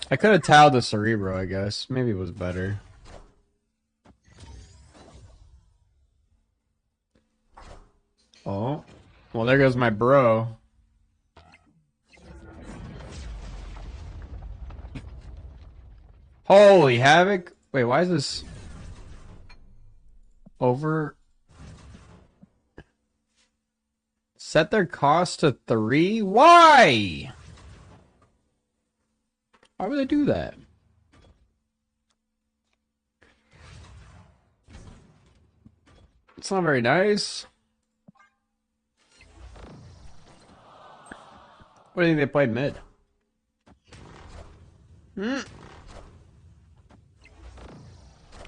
I could have towed the Cerebro, I guess. Maybe it was better. Oh. Well, there goes my bro. Holy havoc. Wait, why is this... Over... Set their cost to 3? Why? Why would they do that? It's not very nice. What do you think they played mid?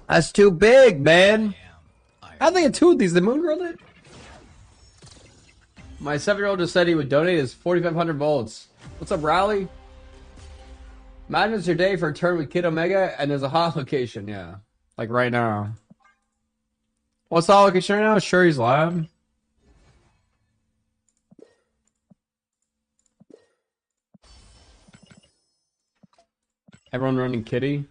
That's too big, man. How'd they get 2 of these? The Moon Girl did? My 7-year-old just said he would donate his 4,500 volts. What's up, Rowley? Imagine it's your day for a turn with Kid Omega and there's a hot location, yeah. Like right now. What's the hot location right now? Shuri's Lab. Everyone running Kitty.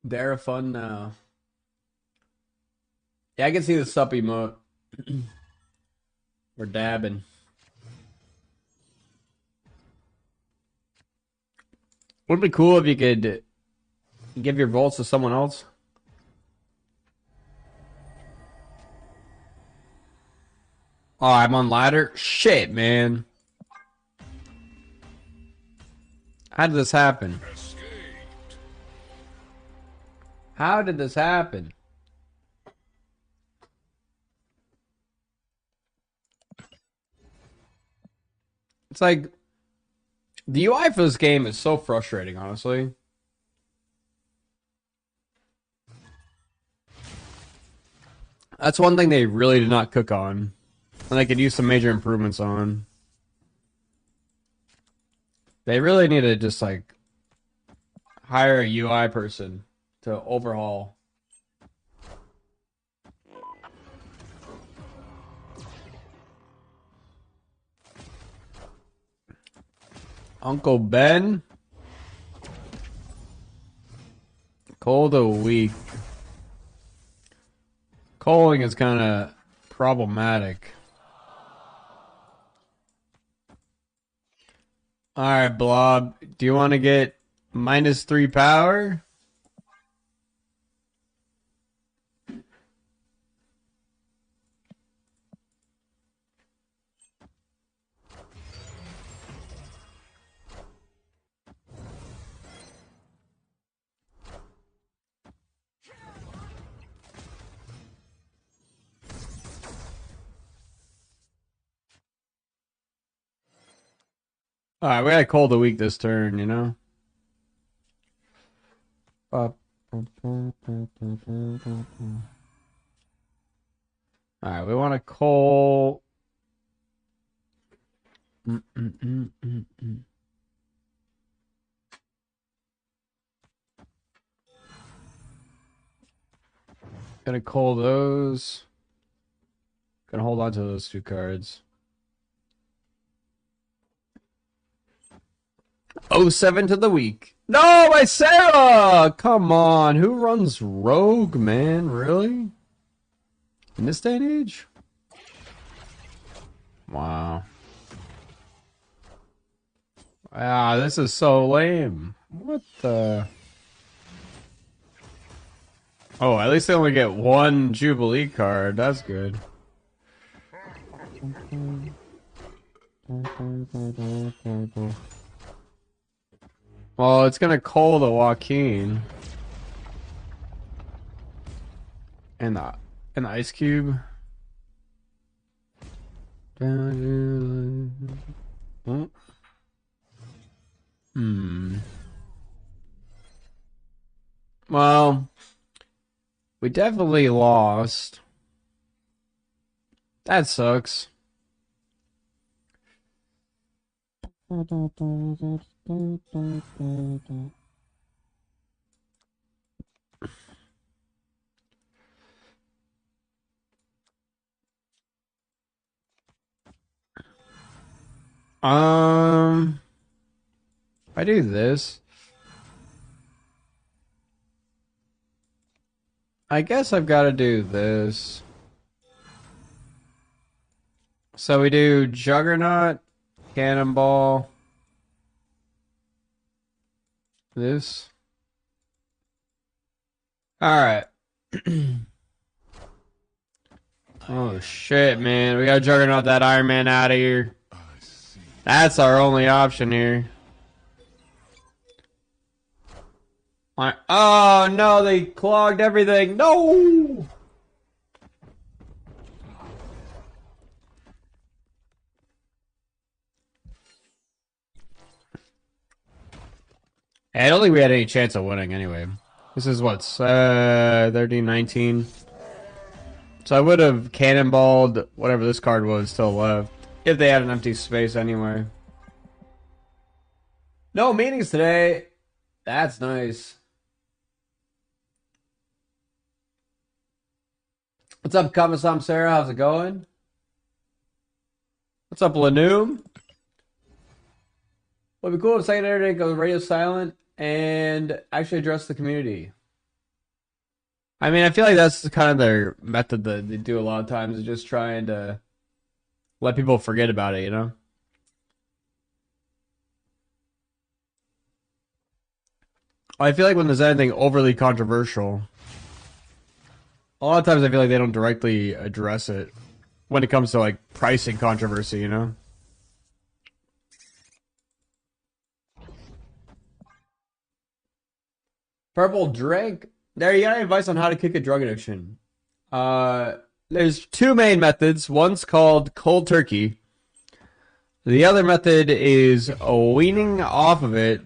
They're fun now. Yeah, I can see the sup emote. We're dabbing. Would it be cool if you could give your volts to someone else? Oh, I'm on ladder? Shit, man. How did this happen? How did this happen? It's like, the UI for this game is so frustrating, honestly. That's one thing they really did not cook on. And they could use some major improvements on. They really need to just, like, hire a UI person to overhaul. Uncle Ben? Cold a week. Calling is kind of problematic. Alright, Blob. Do you want to get -3 power? Alright, we got a cold a week this turn, you know? Alright, we want to call... Gonna call those. Gonna hold on to those 2 cards. 07 to the week. No, my Sarah! Come on, who runs Rogue, man? Really? In this day and age? Wow. Wow, this is so lame. What the... Oh, at least they only get 1 Jubilee card. That's good. Well, it's gonna call the Joaquin. And the Ice Cube. Well, we definitely lost. That sucks. If I do this, I guess I've got to do this. So we do Juggernaut, Cannonball, this. Alright. Oh shit, man. We gotta Juggernaut that Iron Man out of here. That's our only option here. Oh no, they clogged everything. No! I don't think we had any chance of winning anyway. This is what, 13, 19. So I would have cannonballed whatever this card was still left. If they had an empty space anyway. No meetings today. That's nice. What's up, Kamasam Sarah? How's it going? What's up, Lanoom? Would be cool if second internet goes radio silent and actually address the community. I mean, I feel like that's kind of their method that they do a lot of times, is just trying to let people forget about it, you know? I feel like when there's anything overly controversial, a lot of times I feel like they don't directly address it when it comes to like pricing controversy, you know? Purple drink. There, you got any advice on how to kick a drug addiction? There's two main methods. One's called cold turkey. The other method is weaning off of it,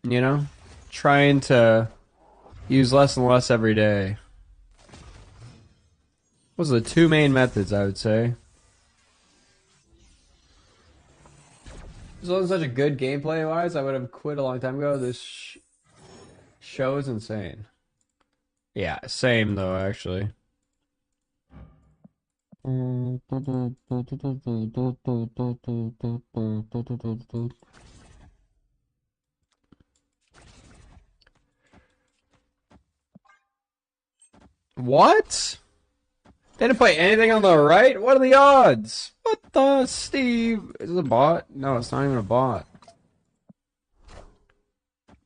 you know? Trying to use less and less every day. Those are the two main methods, I would say. This wasn't such a good gameplay-wise. I would have quit a long time ago. This show is insane. Yeah, same though, actually. What? They didn't play anything on the right? What are the odds? What the, Steve? Is it a bot? No, it's not even a bot.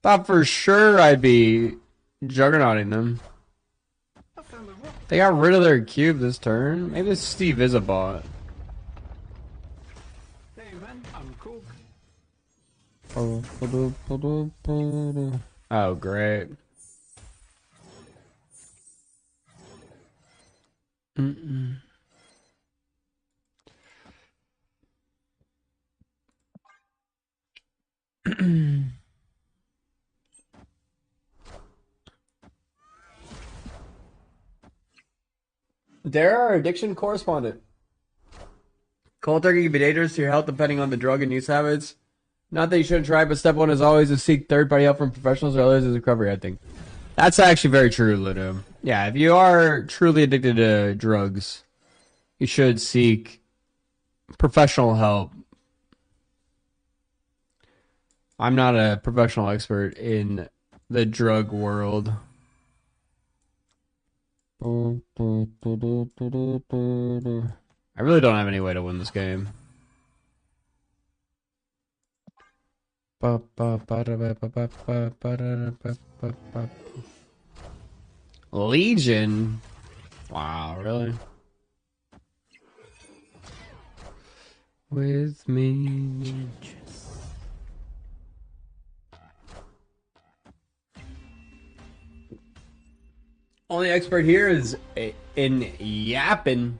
Thought for sure I'd be juggernauting them. They got rid of their cube this turn. Maybe this Steve is a bot. Hey man, I'm cool. Oh, great. There, our addiction correspondent. Cold turkey can be dangerous to your health depending on the drug and use habits. Not that you shouldn't try, but step one is always to seek third-party help from professionals or others as recovery, I think. That's actually very true, Ludo. Yeah, if you are truly addicted to drugs, you should seek professional help. I'm not a professional expert in the drug world. I really don't have any way to win this game. Legion? Wow, really? With me. Only expert here is in yapping.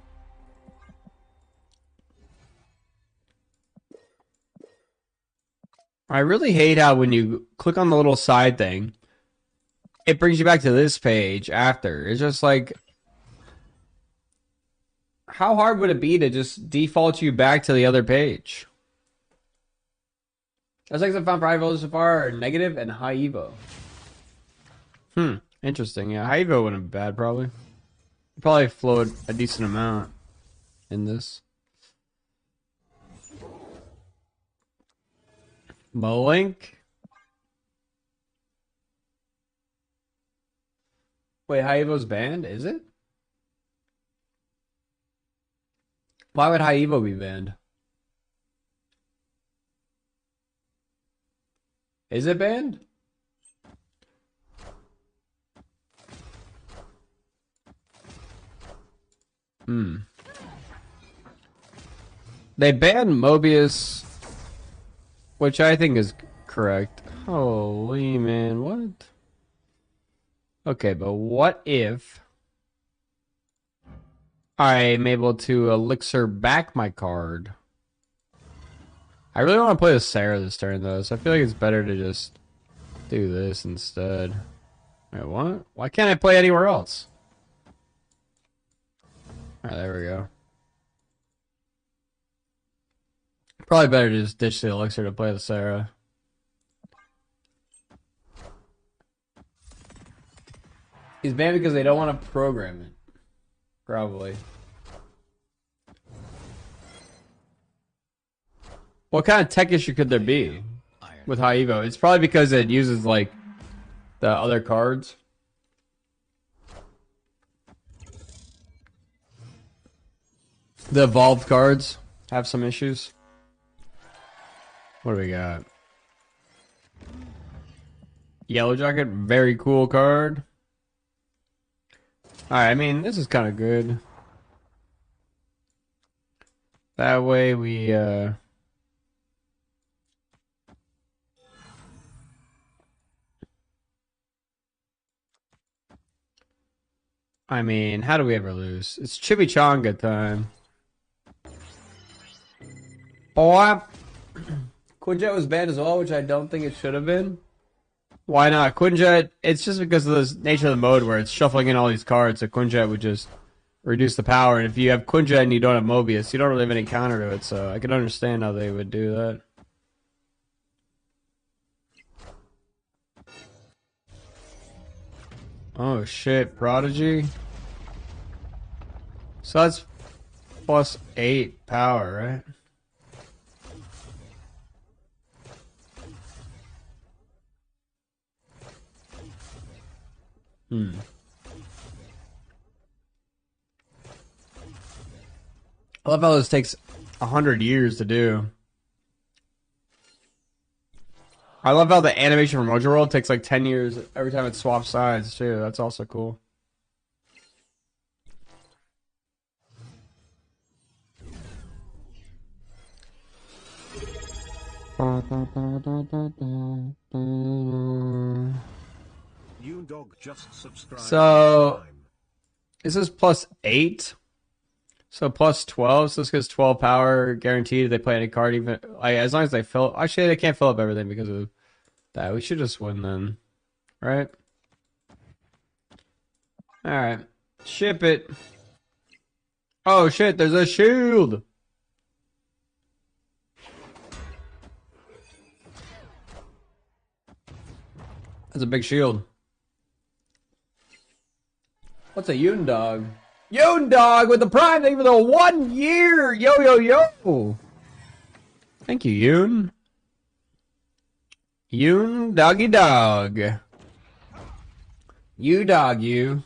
I really hate how when you click on the little side thing, it brings you back to this page after. It's just like, how hard would it be to just default you back to the other page? Those things I found for high Evo so far are negative and high Evo. Interesting. Yeah, high Evo wouldn't be bad, probably. Probably flowed a decent amount in this. Blink. Wait, high Evo's banned? Is it? Why would high Evo be banned? Is it banned? They banned Mobius, which I think is correct. Holy man, what? Okay, but what if I'm able to elixir back my card? I really want to play with Sarah this turn, though, so I feel like it's better to just do this instead. Wait, what? Why can't I play anywhere else? Alright, there we go. Probably better to just ditch the elixir to play the Sarah. He's banned because they don't want to program it. Probably. What kind of tech issue could there be with high Evo? It's probably because it uses like the other cards. The evolved cards have some issues. What do we got? Yellow Jacket, very cool card. Alright, I mean, this is kind of good. That way we, I mean, how do we ever lose? It's chimichanga time. Boy, Quinjet was banned as well, which I don't think it should have been. Why not? Quinjet, it's just because of the nature of the mode where it's shuffling in all these cards, so Quinjet would just reduce the power. And if you have Quinjet and you don't have Mobius, you don't really have any counter to it, so I can understand how they would do that. Oh shit, Prodigy. So that's plus 8 power, right? I love how this takes 100 years to do. I love how the animation from Mojo World takes like 10 years every time it swaps sides too. That's also cool. So this is plus 8. So plus 12. So this gives 12 power guaranteed if they play any card, even like as long as they fill. Actually, they can't fill up everything because of that. We should just win then, right? All right, ship it. Oh shit! There's a shield. That's a big shield. What's a Yoon Dog? Yoon Dog with the Prime, thank you for the 1 year! Yo, yo, yo! Thank you, Yoon. Yoon Doggy Dog. You dog, you.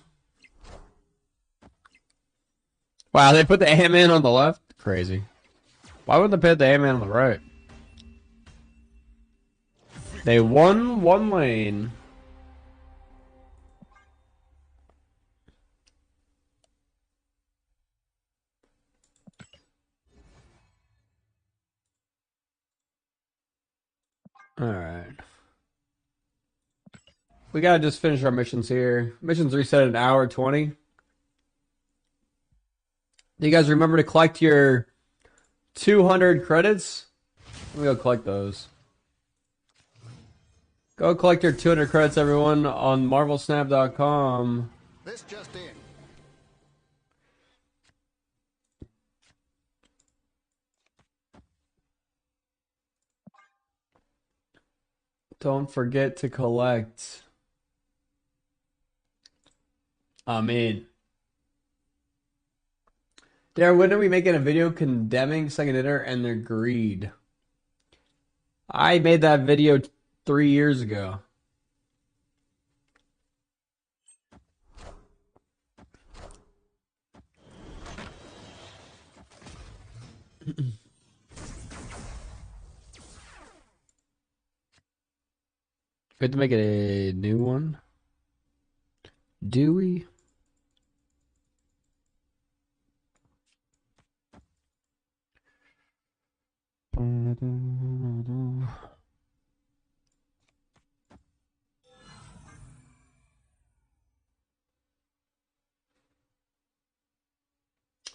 Wow, they put the Ant-Man on the left? Crazy. Why wouldn't they put the Ant-Man on the right? They won one lane. Alright. We gotta just finish our missions here. Missions reset at 1:20. Do you guys remember to collect your 200 credits? Let me go collect those. Go collect your 200 credits, everyone, on marvelsnap.com. This just in. Don't forget to collect. Amen. Darren, when are we making a video condemning Second Hitter and their greed? I made that video 3 years ago. We have to make it a new one. Do we?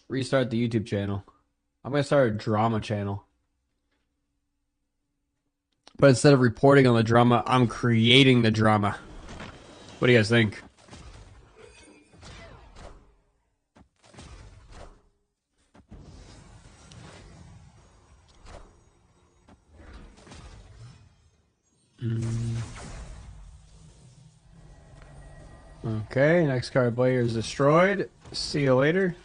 Restart the YouTube channel. I'm gonna start a drama channel. But instead of reporting on the drama, I'm creating the drama. What do you guys think? Okay, next card player is destroyed. See you later.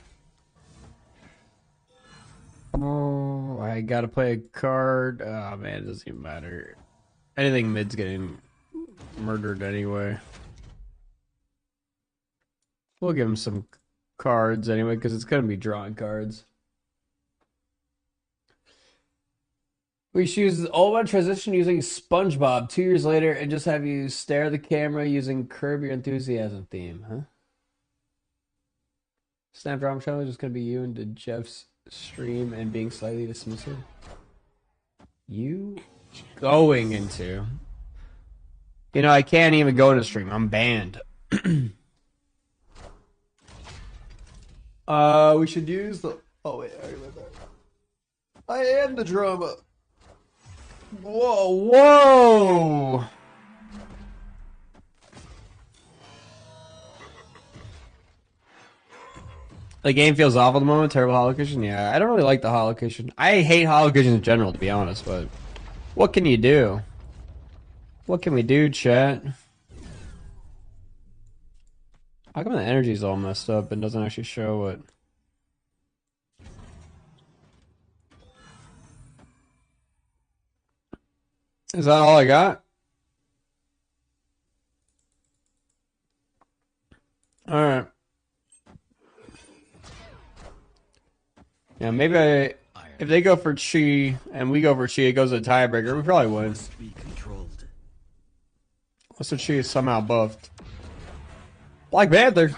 Oh, I gotta play a card. Oh man, it doesn't even matter. Anything mid's getting murdered anyway. We'll give him some cards anyway, because it's gonna be drawing cards. We should use the old one transition using SpongeBob 2 years later and just have you stare at the camera using Curb Your Enthusiasm theme, huh? Snap Drama Challenge is going to be you into Jeff's stream and being slightly dismissive. You going into... You know, I can't even go to stream. I'm banned. We should use the... Oh, wait, I already read that. I am the drama. Whoa, whoa! The game feels awful at the moment. Terrible holocation. Yeah, I don't really like the holocation. I hate holocations in general, to be honest, but what can you do? What can we do, chat? How come the energy's all messed up and doesn't actually show it? Is that all I got? Alright. Yeah, maybe if they go for Chi and we go for Chi, it goes to a tiebreaker. We probably win. Unless the Chi is somehow buffed. Black Panther.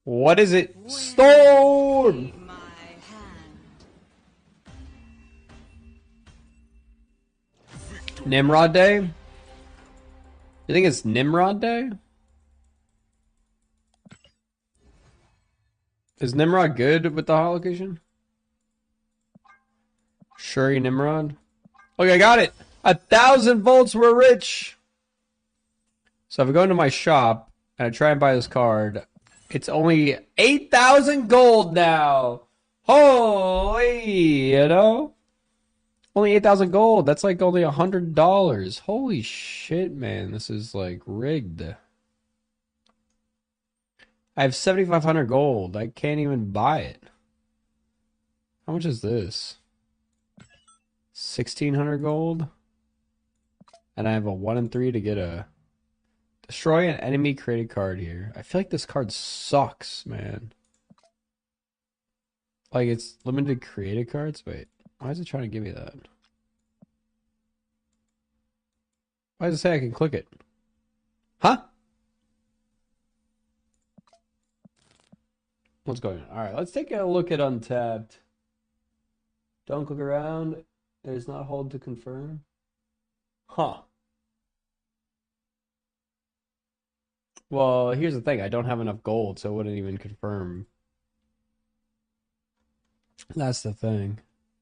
What is it? Storm! Nimrod Day? You think it's Nimrod Day? Is Nimrod good with the holocation? Shuri Nimrod? Look, I got it! 1,000 volts, we're rich! So if I go into my shop and I try and buy this card, it's only 8,000 gold now! Holy, you know? Only 8,000 gold. That's like only $100. Holy shit, man. This is like rigged. I have 7,500 gold. I can't even buy it. How much is this? 1,600 gold? And I have a 1 in 3 to get a... Destroy an enemy created card here. I feel like this card sucks, man. Like, it's limited created cards? Wait. Why is it trying to give me that? Why does it say I can click it? Huh? What's going on? Alright, let's take a look at Untapped. Don't click around. It is not hold to confirm. Huh. Well, here's the thing. I don't have enough gold, so it wouldn't even confirm. That's the thing.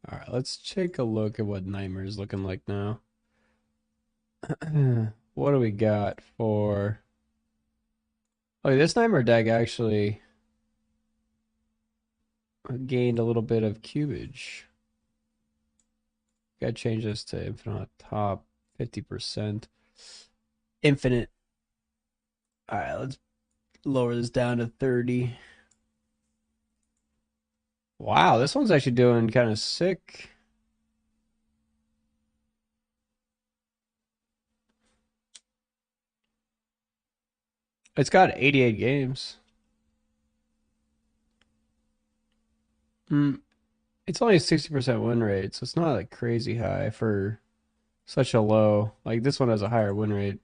Alright, let's take a look at what Nightmare is looking like now. What do we got for... Oh, this Nightmare deck actually gained a little bit of cubage. Gotta change this to infinite top, 50%. Infinite. Alright, let's lower this down to 30. Wow, this one's actually doing kind of sick. It's got 88 games. It's only a 60% win rate, so it's not like crazy high for such a low. Like this one has a higher win rate.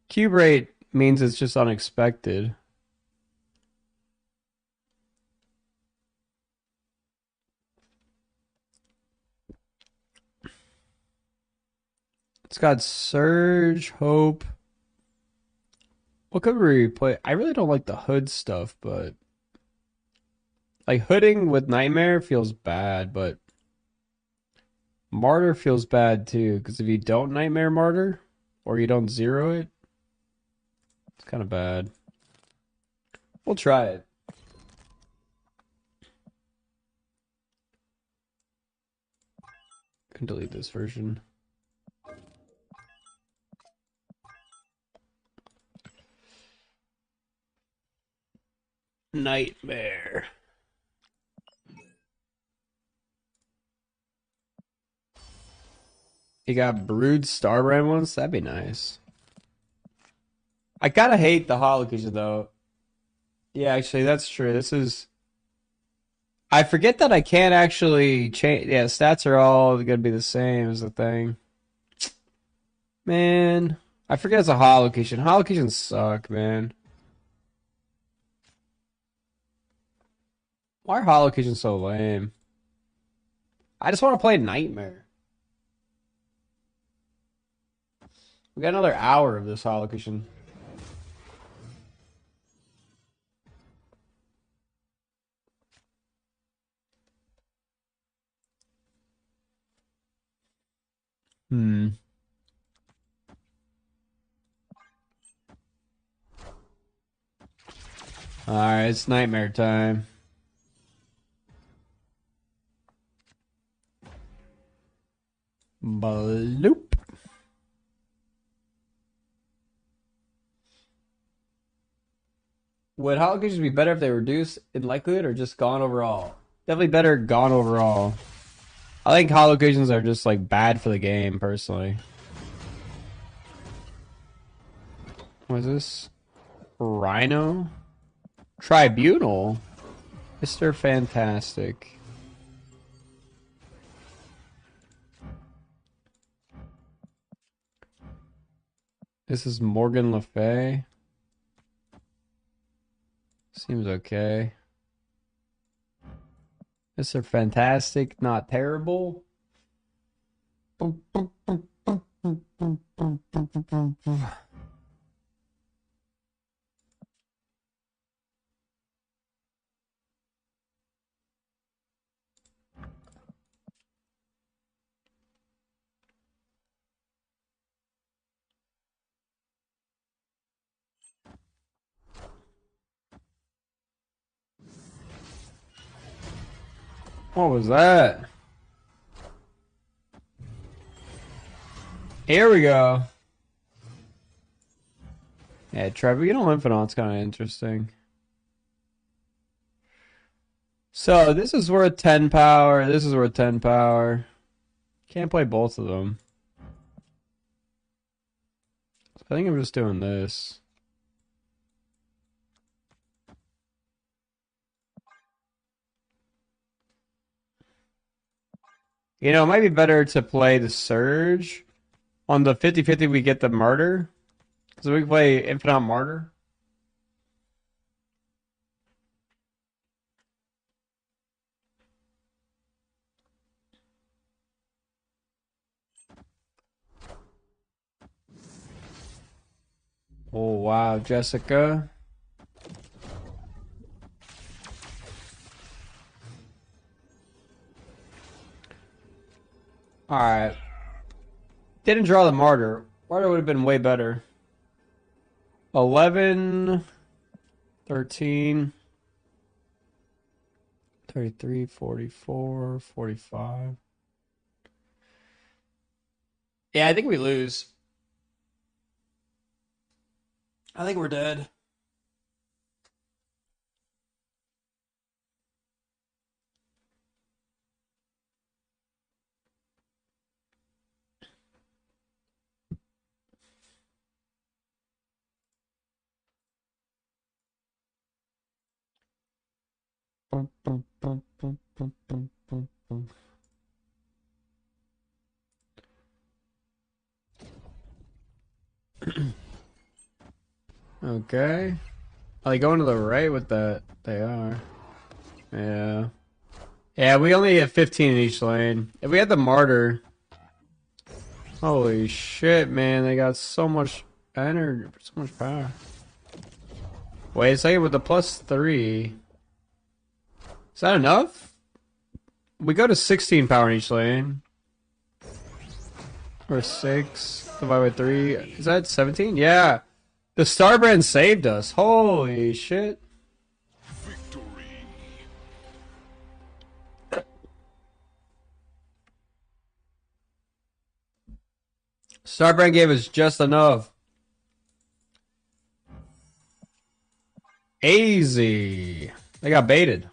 Cube rate means it's just unexpected. It's got Surge, Hope. What could we play? I really don't like the hood stuff, but like hooding with Nightmare feels bad, but Martyr feels bad too, because if you don't Nightmare Martyr or you don't zero it, it's kind of bad. We'll try it. Can delete this version. Nightmare. You got Brood Starbrand ones? That'd be nice. I gotta hate the holocation though. Yeah, actually, that's true. This is... I forget that I can't actually change. Yeah, stats are all gonna be the same as the thing. Man, I forget it's a hot location. Hot locations suck, man. Why are hot locations so lame? I just want to play Nightmare. We got another hour of this hot location. Alright, it's Nightmare time. Bloop. Would hot locations be better if they reduce in likelihood or just gone overall? Definitely better gone overall. I think hot locations are just like bad for the game, personally. What is this? Rhino? Tribunal? Mr. Fantastic. This is Morgan Le Fay. Seems okay. Mr. Fantastic, not terrible. What was that? Here we go. Yeah, Tribunal Infinite's kind of interesting. So this is worth 10 power. This is worth 10 power. Can't play both of them. I think I'm just doing this. You know, it might be better to play the Surge. On the 50-50, we get the Martyr. So we can play Infinite Martyr. Oh, wow, Jessica. Alright. Didn't draw the Martyr. Martyr would have been way better. 11, 13, 33, 44, 45. Yeah, I think we lose. I think we're dead. Okay. Are they going to the right with that? They are. Yeah. Yeah, we only have 15 in each lane. If we had the Martyr... Holy shit, man. They got so much energy, so much power. Wait a second, with the +3... Is that enough? We go to 16 power in each lane. Or 6 divided by 3. Is that 17? Yeah. The Starbrand saved us. Holy shit. Starbrand gave us just enough. Easy. They got baited.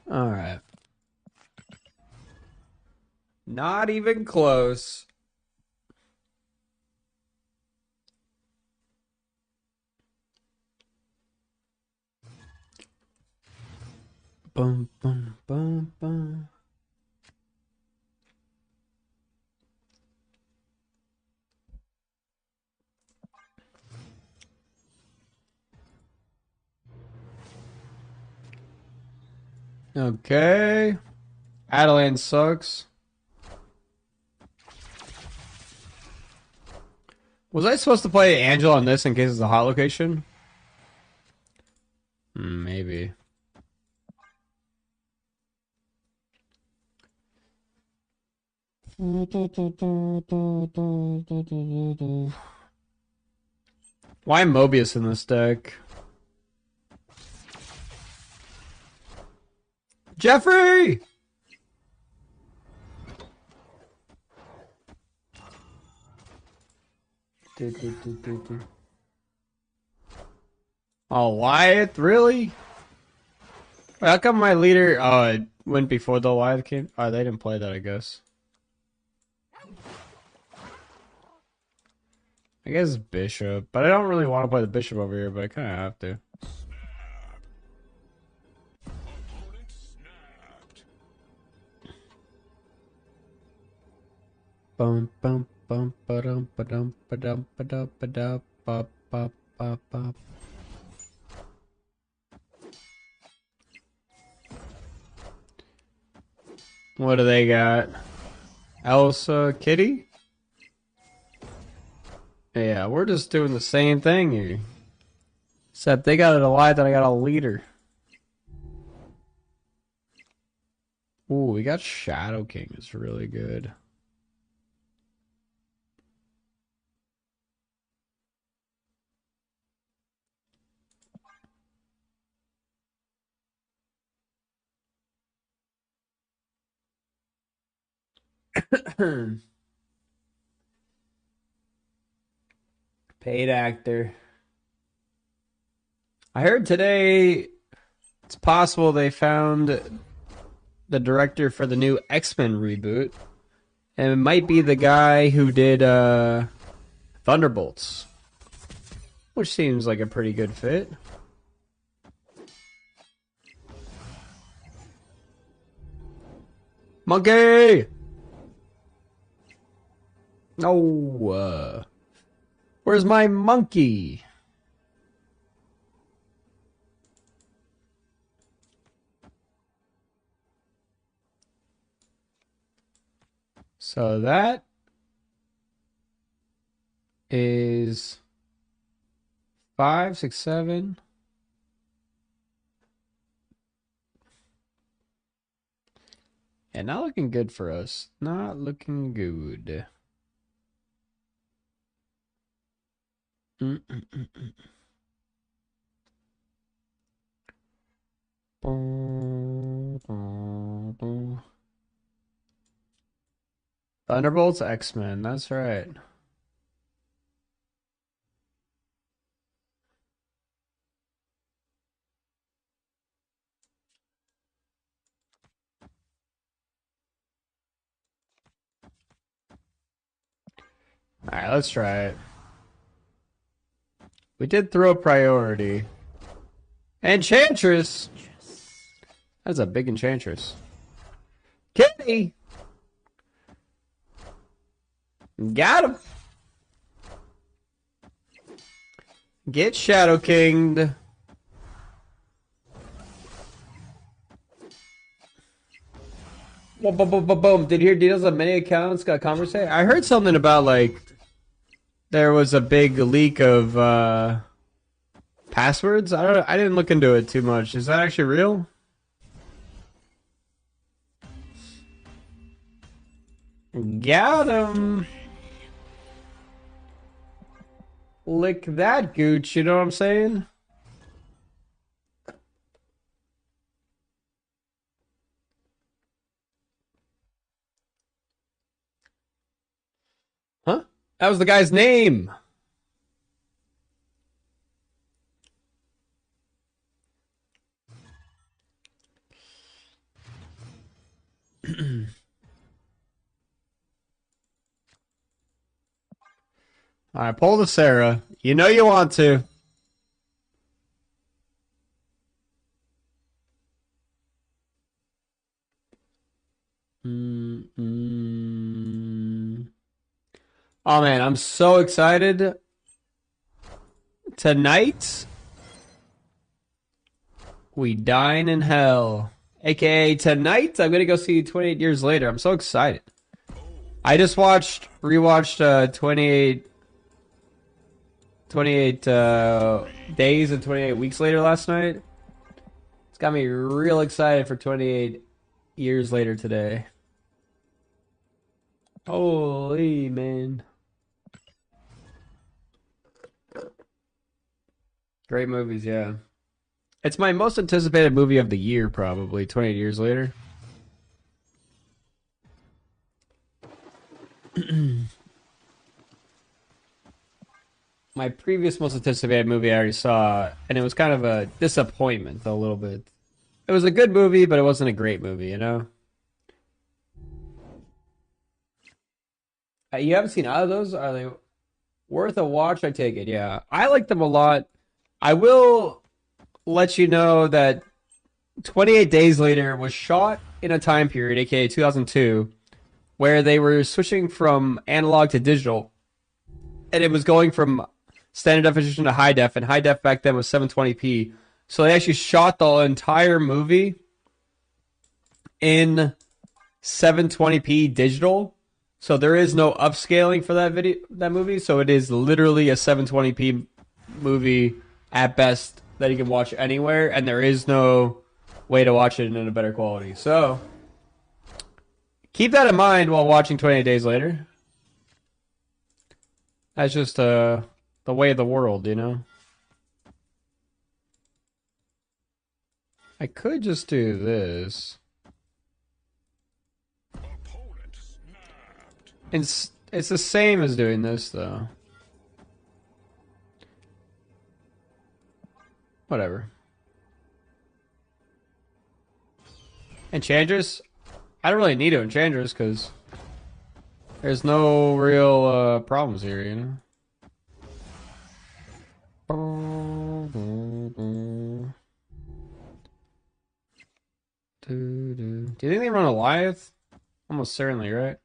All right. Not even close. Bum, bum, bum, bum. Okay. Adeline sucks. Was I supposed to play Angel on this in case it's a hot location? Maybe. Why Mobius in this deck? Jeffrey! Oh, Wyatt? Really? How come my leader... Oh, it went before the Wyatt came? Oh, they didn't play that, I guess. I guess Bishop. But I don't really want to play the Bishop over here, but I kind of have to. Bum bum bum ba-dum ba-dum ba-dum ba-dum ba-dum bop bop bop bop. What do they got? Elsa, Kitty? Yeah, we're just doing the same thing here. Except they got it alive, then I got a leader. Ooh, we got Shadow King. It's really good. Paid actor. I heard today it's possible they found the director for the new X-Men reboot. And it might be the guy who did Thunderbolts. Which seems like a pretty good fit. Monkey! No, where's my monkey? So that is 5, 6, 7. Yeah, not looking good for us. Not looking good. Thunderbolts, X-Men. That's right. Alright, let's try it. We did throw priority. Enchantress! That's a big Enchantress. Kitty! Got him! Get Shadow Kinged. Boom, boom, boom, boom, boom. Did you hear details of many accounts got conversation? I heard something about, like, there was a big leak of passwords. I didn't look into it too much. Is that actually real? Got him. Lick that gooch, you know what I'm saying? Huh? That was the guy's name. All right, pull the Sarah. You know you want to. Oh man, I'm so excited. Tonight, we dine in hell. AKA tonight, I'm gonna go see 28 Years Later. I'm so excited. I just rewatched 28 days and 28 weeks later last night. It's got me real excited for 28 Years Later today. Holy man. Great movies, yeah. It's my most anticipated movie of the year, probably, 28 Years Later. My previous most anticipated movie I already saw, and it was kind of a disappointment a little bit. It was a good movie, but it wasn't a great movie, you know? You haven't seen either of those? Are they worth a watch? I take it, yeah. I like them a lot. I will let you know that 28 Days Later was shot in a time period, aka 2002, where they were switching from analog to digital, and it was going from standard definition to high def, and high def back then was 720p. So they actually shot the entire movie in 720p digital. So there is no upscaling for that movie. So it is literally a 720p movie at best that you can watch anywhere, and there is no way to watch it in a better quality. So keep that in mind while watching 28 Days Later. That's just the way of the world, you know? I could just do this. It's the same as doing this, though. Whatever. Enchantress? I don't really need to Enchantress, because there's no real problems here, you know? Do you think they run Goliath? Almost certainly, right?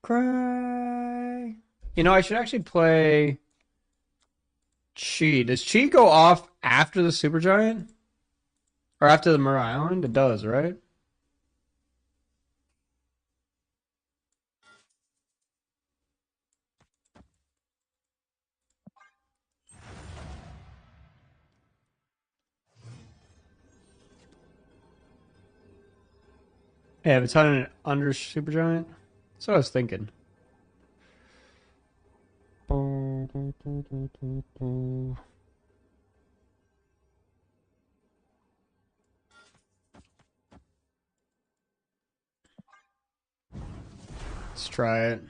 Cry. You know, I should actually play Chi. Does Chi go off after the Supergiant? Or after the Mirror Island? It does, right? Yeah, if it's on under Supergiant. That's what I was thinking. Let's try it.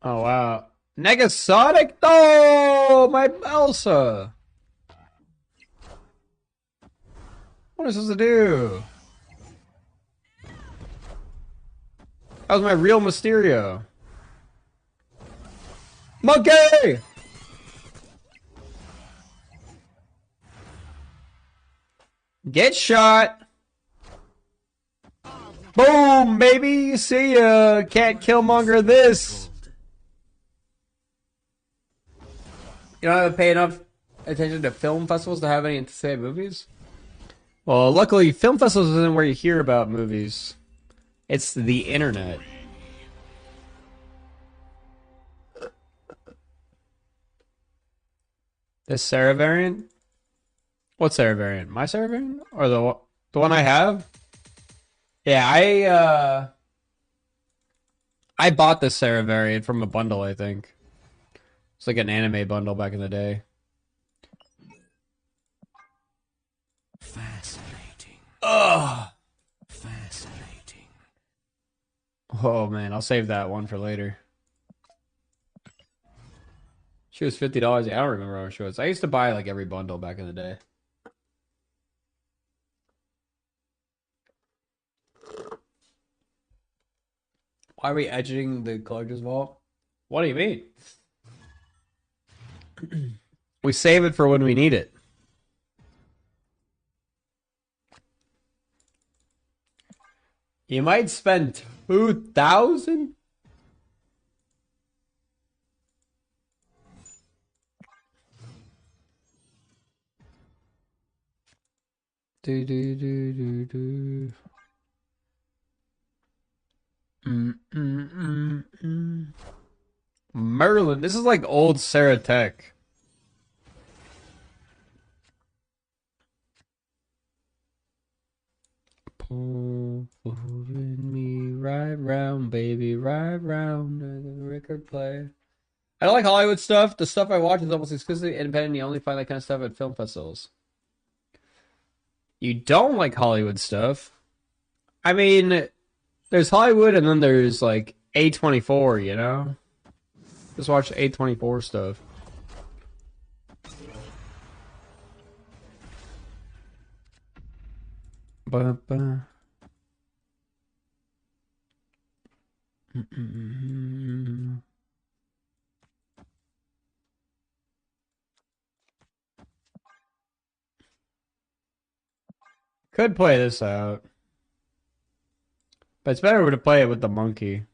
Oh, wow. Negasonic? Oh, my Elsa. What is this to do? That was my real Mysterio. Monkey! Get shot. Boom, baby. See ya. Can't Killmonger this. You don't have to pay enough attention to film festivals to have any anticipated movies? Well, luckily, film festivals isn't where you hear about movies. It's the internet. This Sarah variant? What Sarah variant? My Sarah variant? Or the one I have? Yeah, I bought this Sarah variant from a bundle, I think. It's like an anime bundle back in the day. Fascinating. Ugh. Fascinating. Oh man, I'll save that one for later. She was $50. I don't remember how much she was. I used to buy like every bundle back in the day. Why are we edging the collector's vault? What do you mean? We save it for when we need it. You might spend 2,000? Do do do do do. Merlin. This is like old Sarah Tech. Pulling me right round, baby, right round the record player. I don't like Hollywood stuff. The stuff I watch is almost exclusively independent. You only find that kind of stuff at film festivals. You don't like Hollywood stuff? I mean, there's Hollywood and then there's like A24, you know? Just watch A24 stuff. Ba-ba. Could play this out. But it's better to play it with the monkey.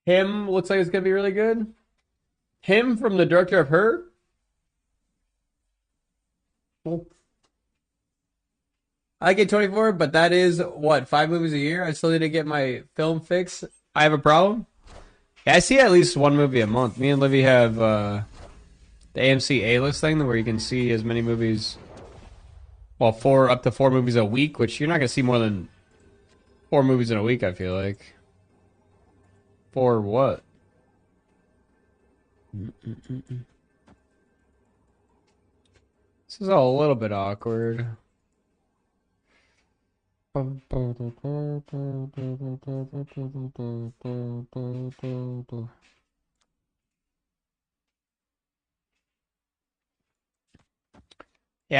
Him looks like it's gonna be really good. Him from the director of Her. Well, I get 24, but that is what, 5 movies a year? I still need to get my film fix. I have a problem. Yeah, I see at least one movie a month. Me and Livy have the AMC A-list thing where you can see as many movies, well, up to 4 movies a week, which you're not gonna see more than 4 movies in a week, I feel like. For what? This is all a little bit awkward. Yeah,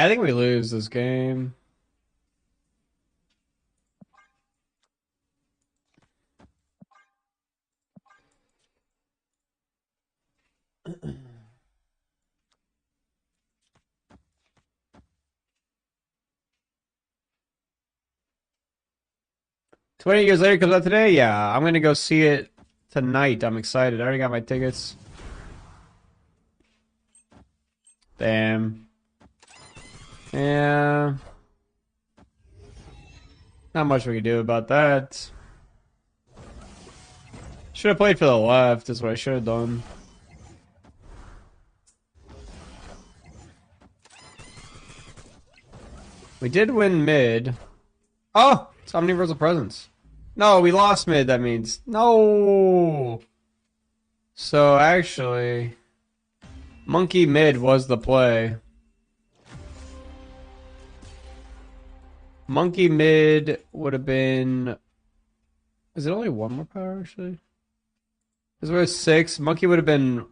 I think we lose this game. $20 later comes out today? Yeah, I'm gonna go see it tonight. I'm excited. I already got my tickets. Damn. Yeah. Not much we can do about that. Should have played for the left, is what I should have done. We did win mid. Oh! It's Omniversal Presence. No, we lost mid, that means. No! So, actually, Monkey mid was the play. Monkey mid would have been... Is it only 1 more power, actually? This was 6. Monkey would have been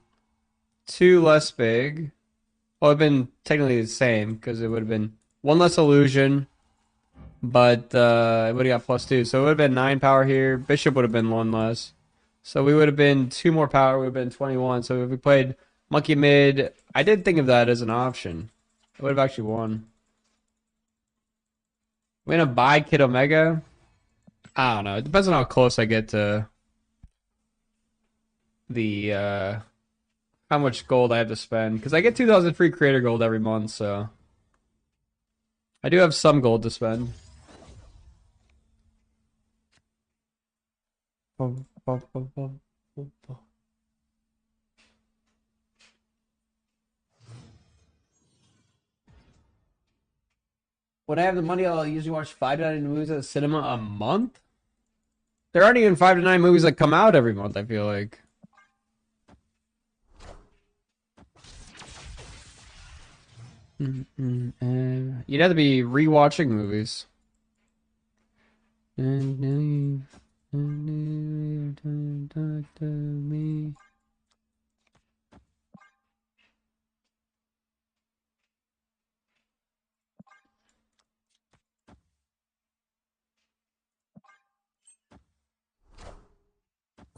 2 less big. Well, it would have been technically the same, because it would have been 1 less illusion. But it would have got +2. So it would have been 9 power here. Bishop would have been 1 less. So we would have been 2 more power. We would have been 21. So if we played Monkey mid, I did think of that as an option. I would have actually won. We're going to buy Kid Omega. I don't know. It depends on how close I get to the how much gold I have to spend. Because I get 2,000 free creator gold every month. So I do have some gold to spend. When I have the money, I'll usually watch 5 to 9 movies at the cinema a month. There aren't even 5 to 9 movies that come out every month, I feel like. You'd have to be rewatching movies. And talk to me.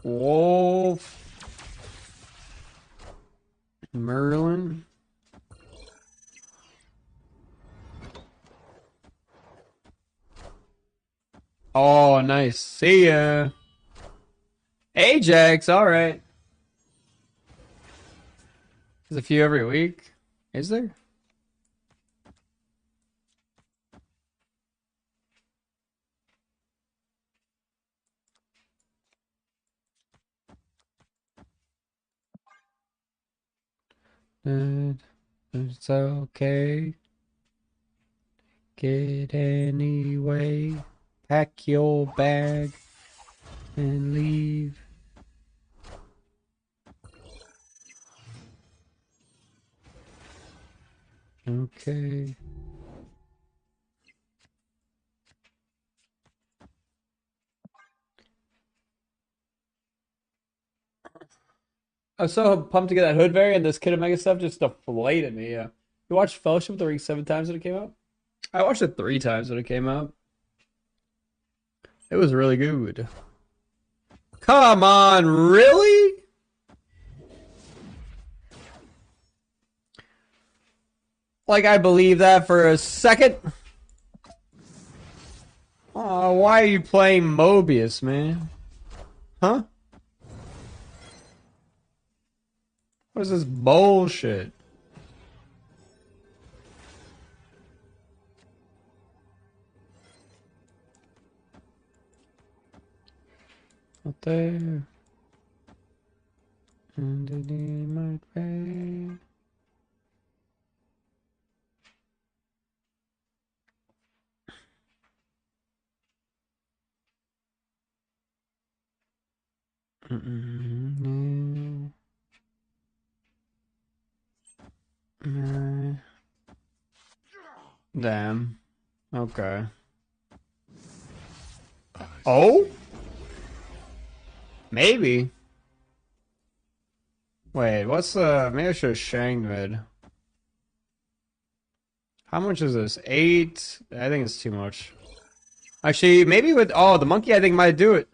Wolf. Merlin. Oh, nice. See ya. Ajax, alright. There's a few every week. Is there? It's okay. Get anyway. Pack your bag and leave. Okay. I was so pumped to get that Hood variant, and this Kid Omega stuff just deflated me. Yeah. You watched Fellowship of the Ring 7 times when it came out? I watched it 3 times when it came out. It was really good. Come on, really? Like I believe that for a second? Oh, why are you playing Mobius, man? Huh? What is this bullshit? Out there. Underneath my bed. Damn. Okay. Oh? Maybe. Wait, what's the... Maybe I should have shanked mid. How much is this? 8? I think it's too much. Actually, maybe with... Oh, the monkey I think might do it.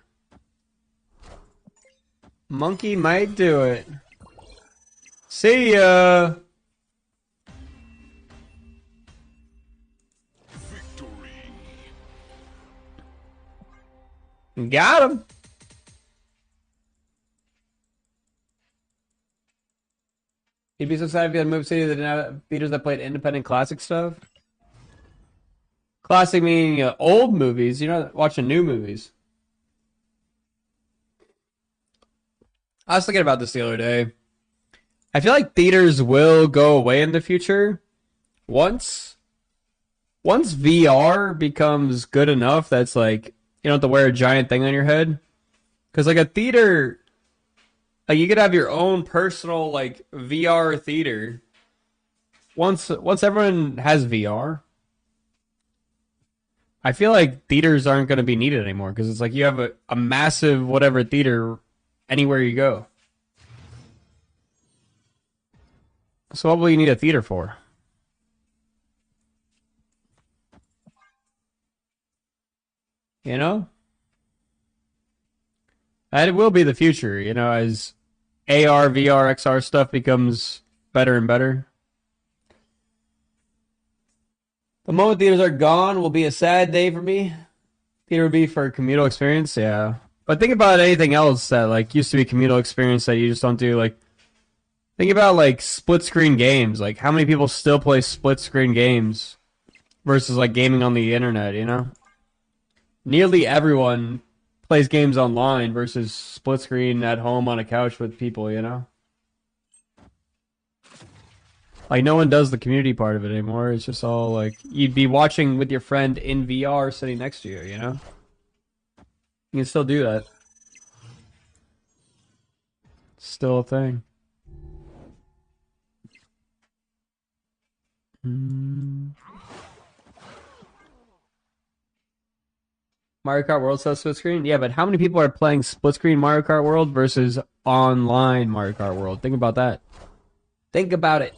Monkey might do it. See ya! Got him! He'd be so sad if he had moved city that didn't have theaters that played independent classic stuff. Classic meaning old movies. You're not watching new movies. I was thinking about this the other day. I feel like theaters will go away in the future. Once VR becomes good enough that's like, you don't have to wear a giant thing on your head. Because like a theater, like you could have your own personal like VR theater. Once everyone has VR, I feel like theaters aren't going to be needed anymore because it's like you have a massive whatever theater anywhere you go. So what will you need a theater for? You know? And it will be the future, you know, as AR, VR, XR stuff becomes better and better. The moment theaters are gone will be a sad day for me. Theater would be for a communal experience, yeah. But think about anything else that like used to be communal experience that you just don't do. Like, think about like split screen games. Like, how many people still play split screen games versus like gaming on the internet? You know, nearly everyone plays games online versus split screen at home on a couch with people. You know. Like, no one does the community part of it anymore. It's just all, like, you'd be watching with your friend in VR sitting next to you, you know? You can still do that. It's still a thing. Mario Kart World says split screen? Yeah, but how many people are playing split screen Mario Kart World versus online Mario Kart World? Think about that. Think about it.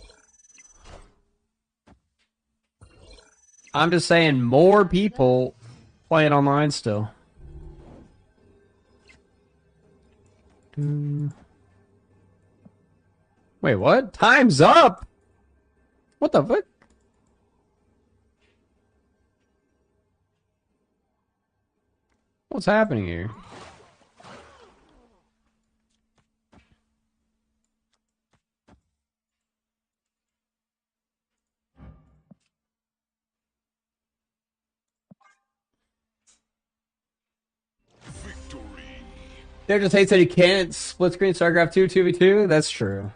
I'm just saying more people playing online still. Wait, what? Time's up! What the fuck? What's happening here? There just hates that he can't split screen StarCraft 2 2v2. That's true.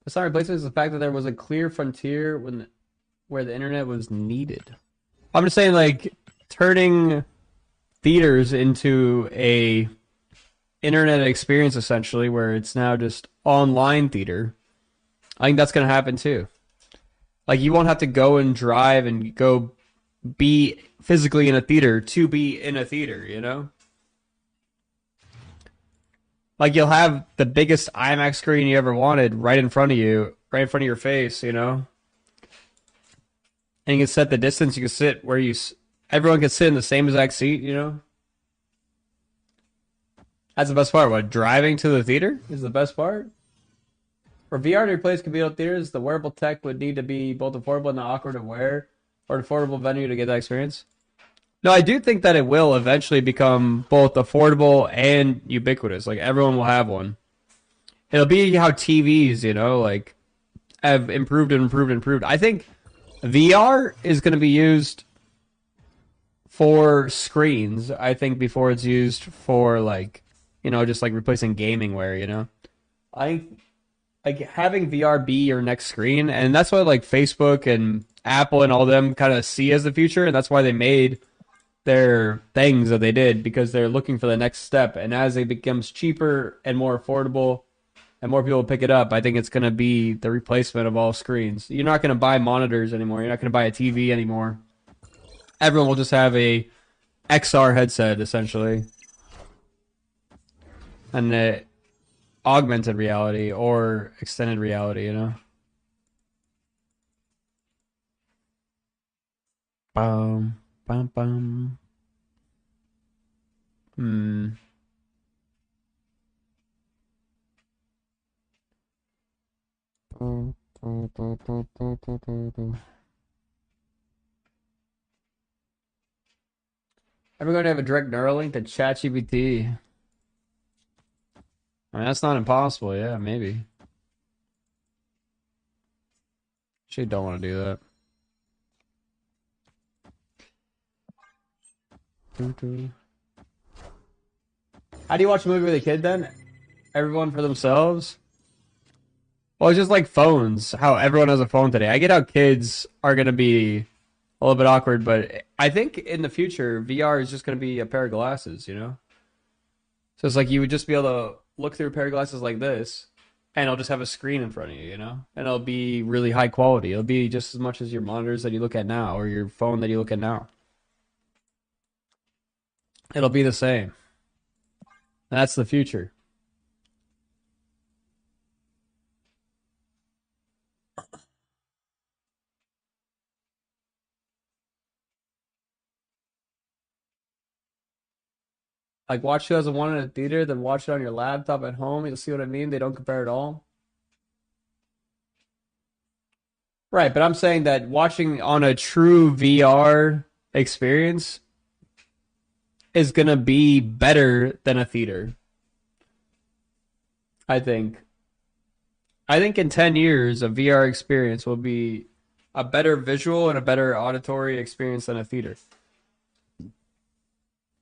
The not replacement is the fact that there was a clear frontier where the internet was needed. I'm just saying, like, turning theaters into a internet experience, essentially, where it's now just online theater. I think that's going to happen, too. Like, you won't have to go and drive and go be physically in a theater to be in a theater, you know? Like, you'll have the biggest IMAX screen you ever wanted right in front of you, right in front of your face, you know? And you can set the distance. You can sit where everyone can sit in the same exact seat, you know? That's the best part. What, driving to the theater is the best part? For VR to replace conventional theaters, the wearable tech would need to be both affordable and not awkward to wear, or an affordable venue to get that experience. No, I do think that it will eventually become both affordable and ubiquitous. Like, everyone will have one. It'll be how TVs, you know, like, have improved and improved and improved. I think VR is going to be used for screens, I think, before it's used for, like, you know, just, like, replacing gaming wear, you know? I think, like, having VR be your next screen, and that's what, like, Facebook and Apple and all them kind of see as the future, and that's why they made their things that they did, because they're looking for the next step. And as it becomes cheaper and more affordable and more people pick it up, I think it's going to be the replacement of all screens. You're not going to buy monitors anymore. You're not going to buy a TV anymore. Everyone will just have a XR headset, essentially. And augmented reality or extended reality, you know? Bum, bum. Are we going to have a direct neural link to ChatGPT? I mean, that's not impossible. Yeah, maybe. Actually, don't want to do that. How do you watch a movie with a kid then? Everyone for themselves? Well, it's just like phones. How everyone has a phone today. I get how kids are going to be a little bit awkward, but I think in the future, VR is just going to be a pair of glasses, you know? So it's like you would just be able to look through a pair of glasses like this, and it'll just have a screen in front of you, you know? And it'll be really high quality. It'll be just as much as your monitors that you look at now, or your phone that you look at now. It'll be the same. That's the future. Like, watch 2001 in a theater, then watch it on your laptop at home. You'll see what I mean? They don't compare at all. Right, but I'm saying that watching on a true VR experience is going to be better than a theater. I think. I think in 10 years, a VR experience will be a better visual and a better auditory experience than a theater.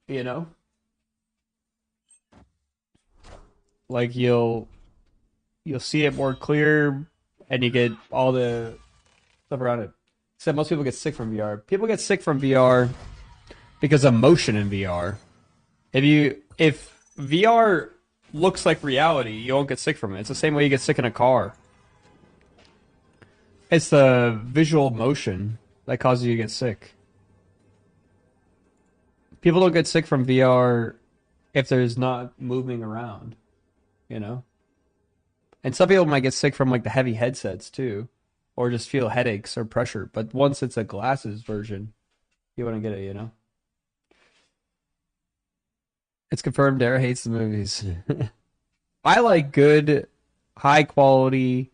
You know? Like, you'll see it more clear, and you get all the stuff around it. Except most people get sick from VR. People get sick from VR because of motion in VR. If VR looks like reality, you won't get sick from it. It's the same way you get sick in a car. It's the visual motion that causes you to get sick. People don't get sick from VR if there's not moving around, you know? And some people might get sick from like the heavy headsets too, or just feel headaches or pressure. But once it's a glasses version, you wouldn't get it, you know? It's confirmed Dara hates the movies. I like good, high quality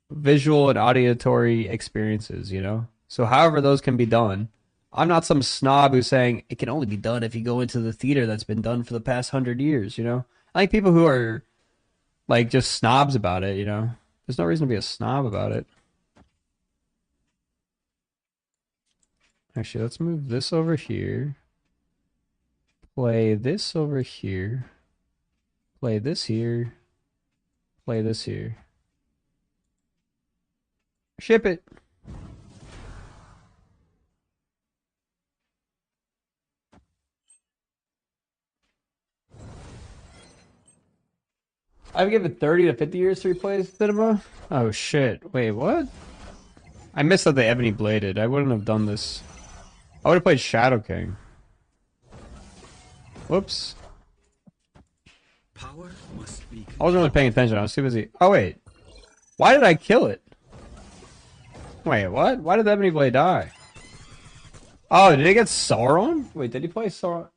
visual and auditory experiences, you know? So however those can be done. I'm not some snob who's saying it can only be done if you go into the theater that's been done for the past 100 years, you know? I like people who are like just snobs about it, you know? There's no reason to be a snob about it. Actually, let's move this over here. Play this over here. Play this here. Play this here. Ship it. I've given 30 to 50 years to replace cinema. Oh shit. Wait, what? I missed that they ebony bladed. I wouldn't have done this. I would have played Shadow King. Whoops. Power must be I wasn't really paying attention. I was too busy. Oh wait. Why did I kill it? Wait, what? Why did the ebony blade die? Oh, did it get Sauron? Wait, did he play Sauron?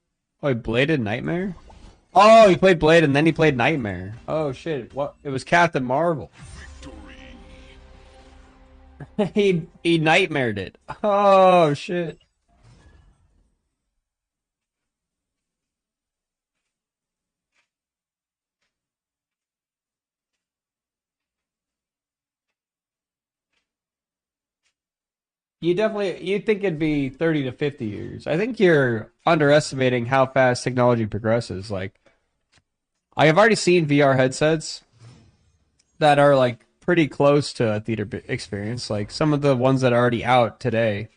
Oh, he bladed Nightmare? Oh, he played Blade and then he played Nightmare. Oh shit! What? It was Captain Marvel. he nightmared it. Oh shit! You think it'd be 30 to 50 years. I think you're underestimating how fast technology progresses. Like, I have already seen VR headsets that are like pretty close to a theater experience. Like some of the ones that are already out today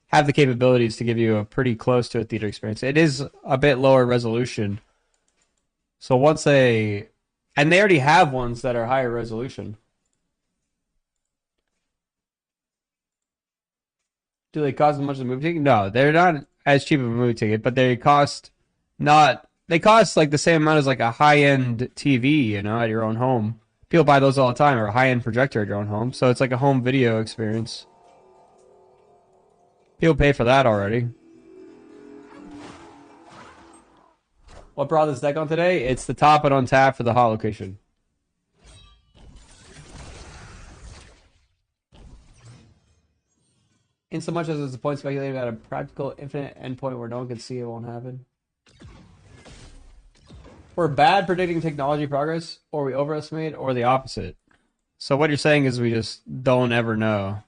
have the capabilities to give you a pretty close to a theater experience. It is a bit lower resolution. So and they already have ones that are higher resolution. Do they cost as much as a movie ticket? No, they're not as cheap of a movie ticket, but they cost like the same amount as like a high-end TV, you know, at your own home. People buy those all the time, or a high-end projector at your own home. So it's like a home video experience. People pay for that already. What brought this deck on today? It's the top and on tap for the hot location. In so much as it's a point speculating about a practical infinite endpoint where no one can see it won't happen. We're bad predicting technology progress, or we overestimate, or the opposite. So what you're saying is we just don't ever know.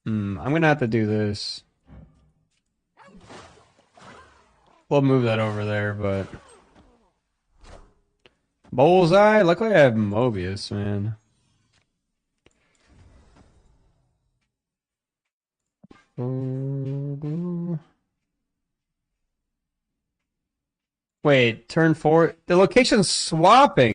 I'm gonna have to do this. We'll move that over there, but Bullseye. Luckily I have Mobius, man. Wait, turn 4. The location's swapping.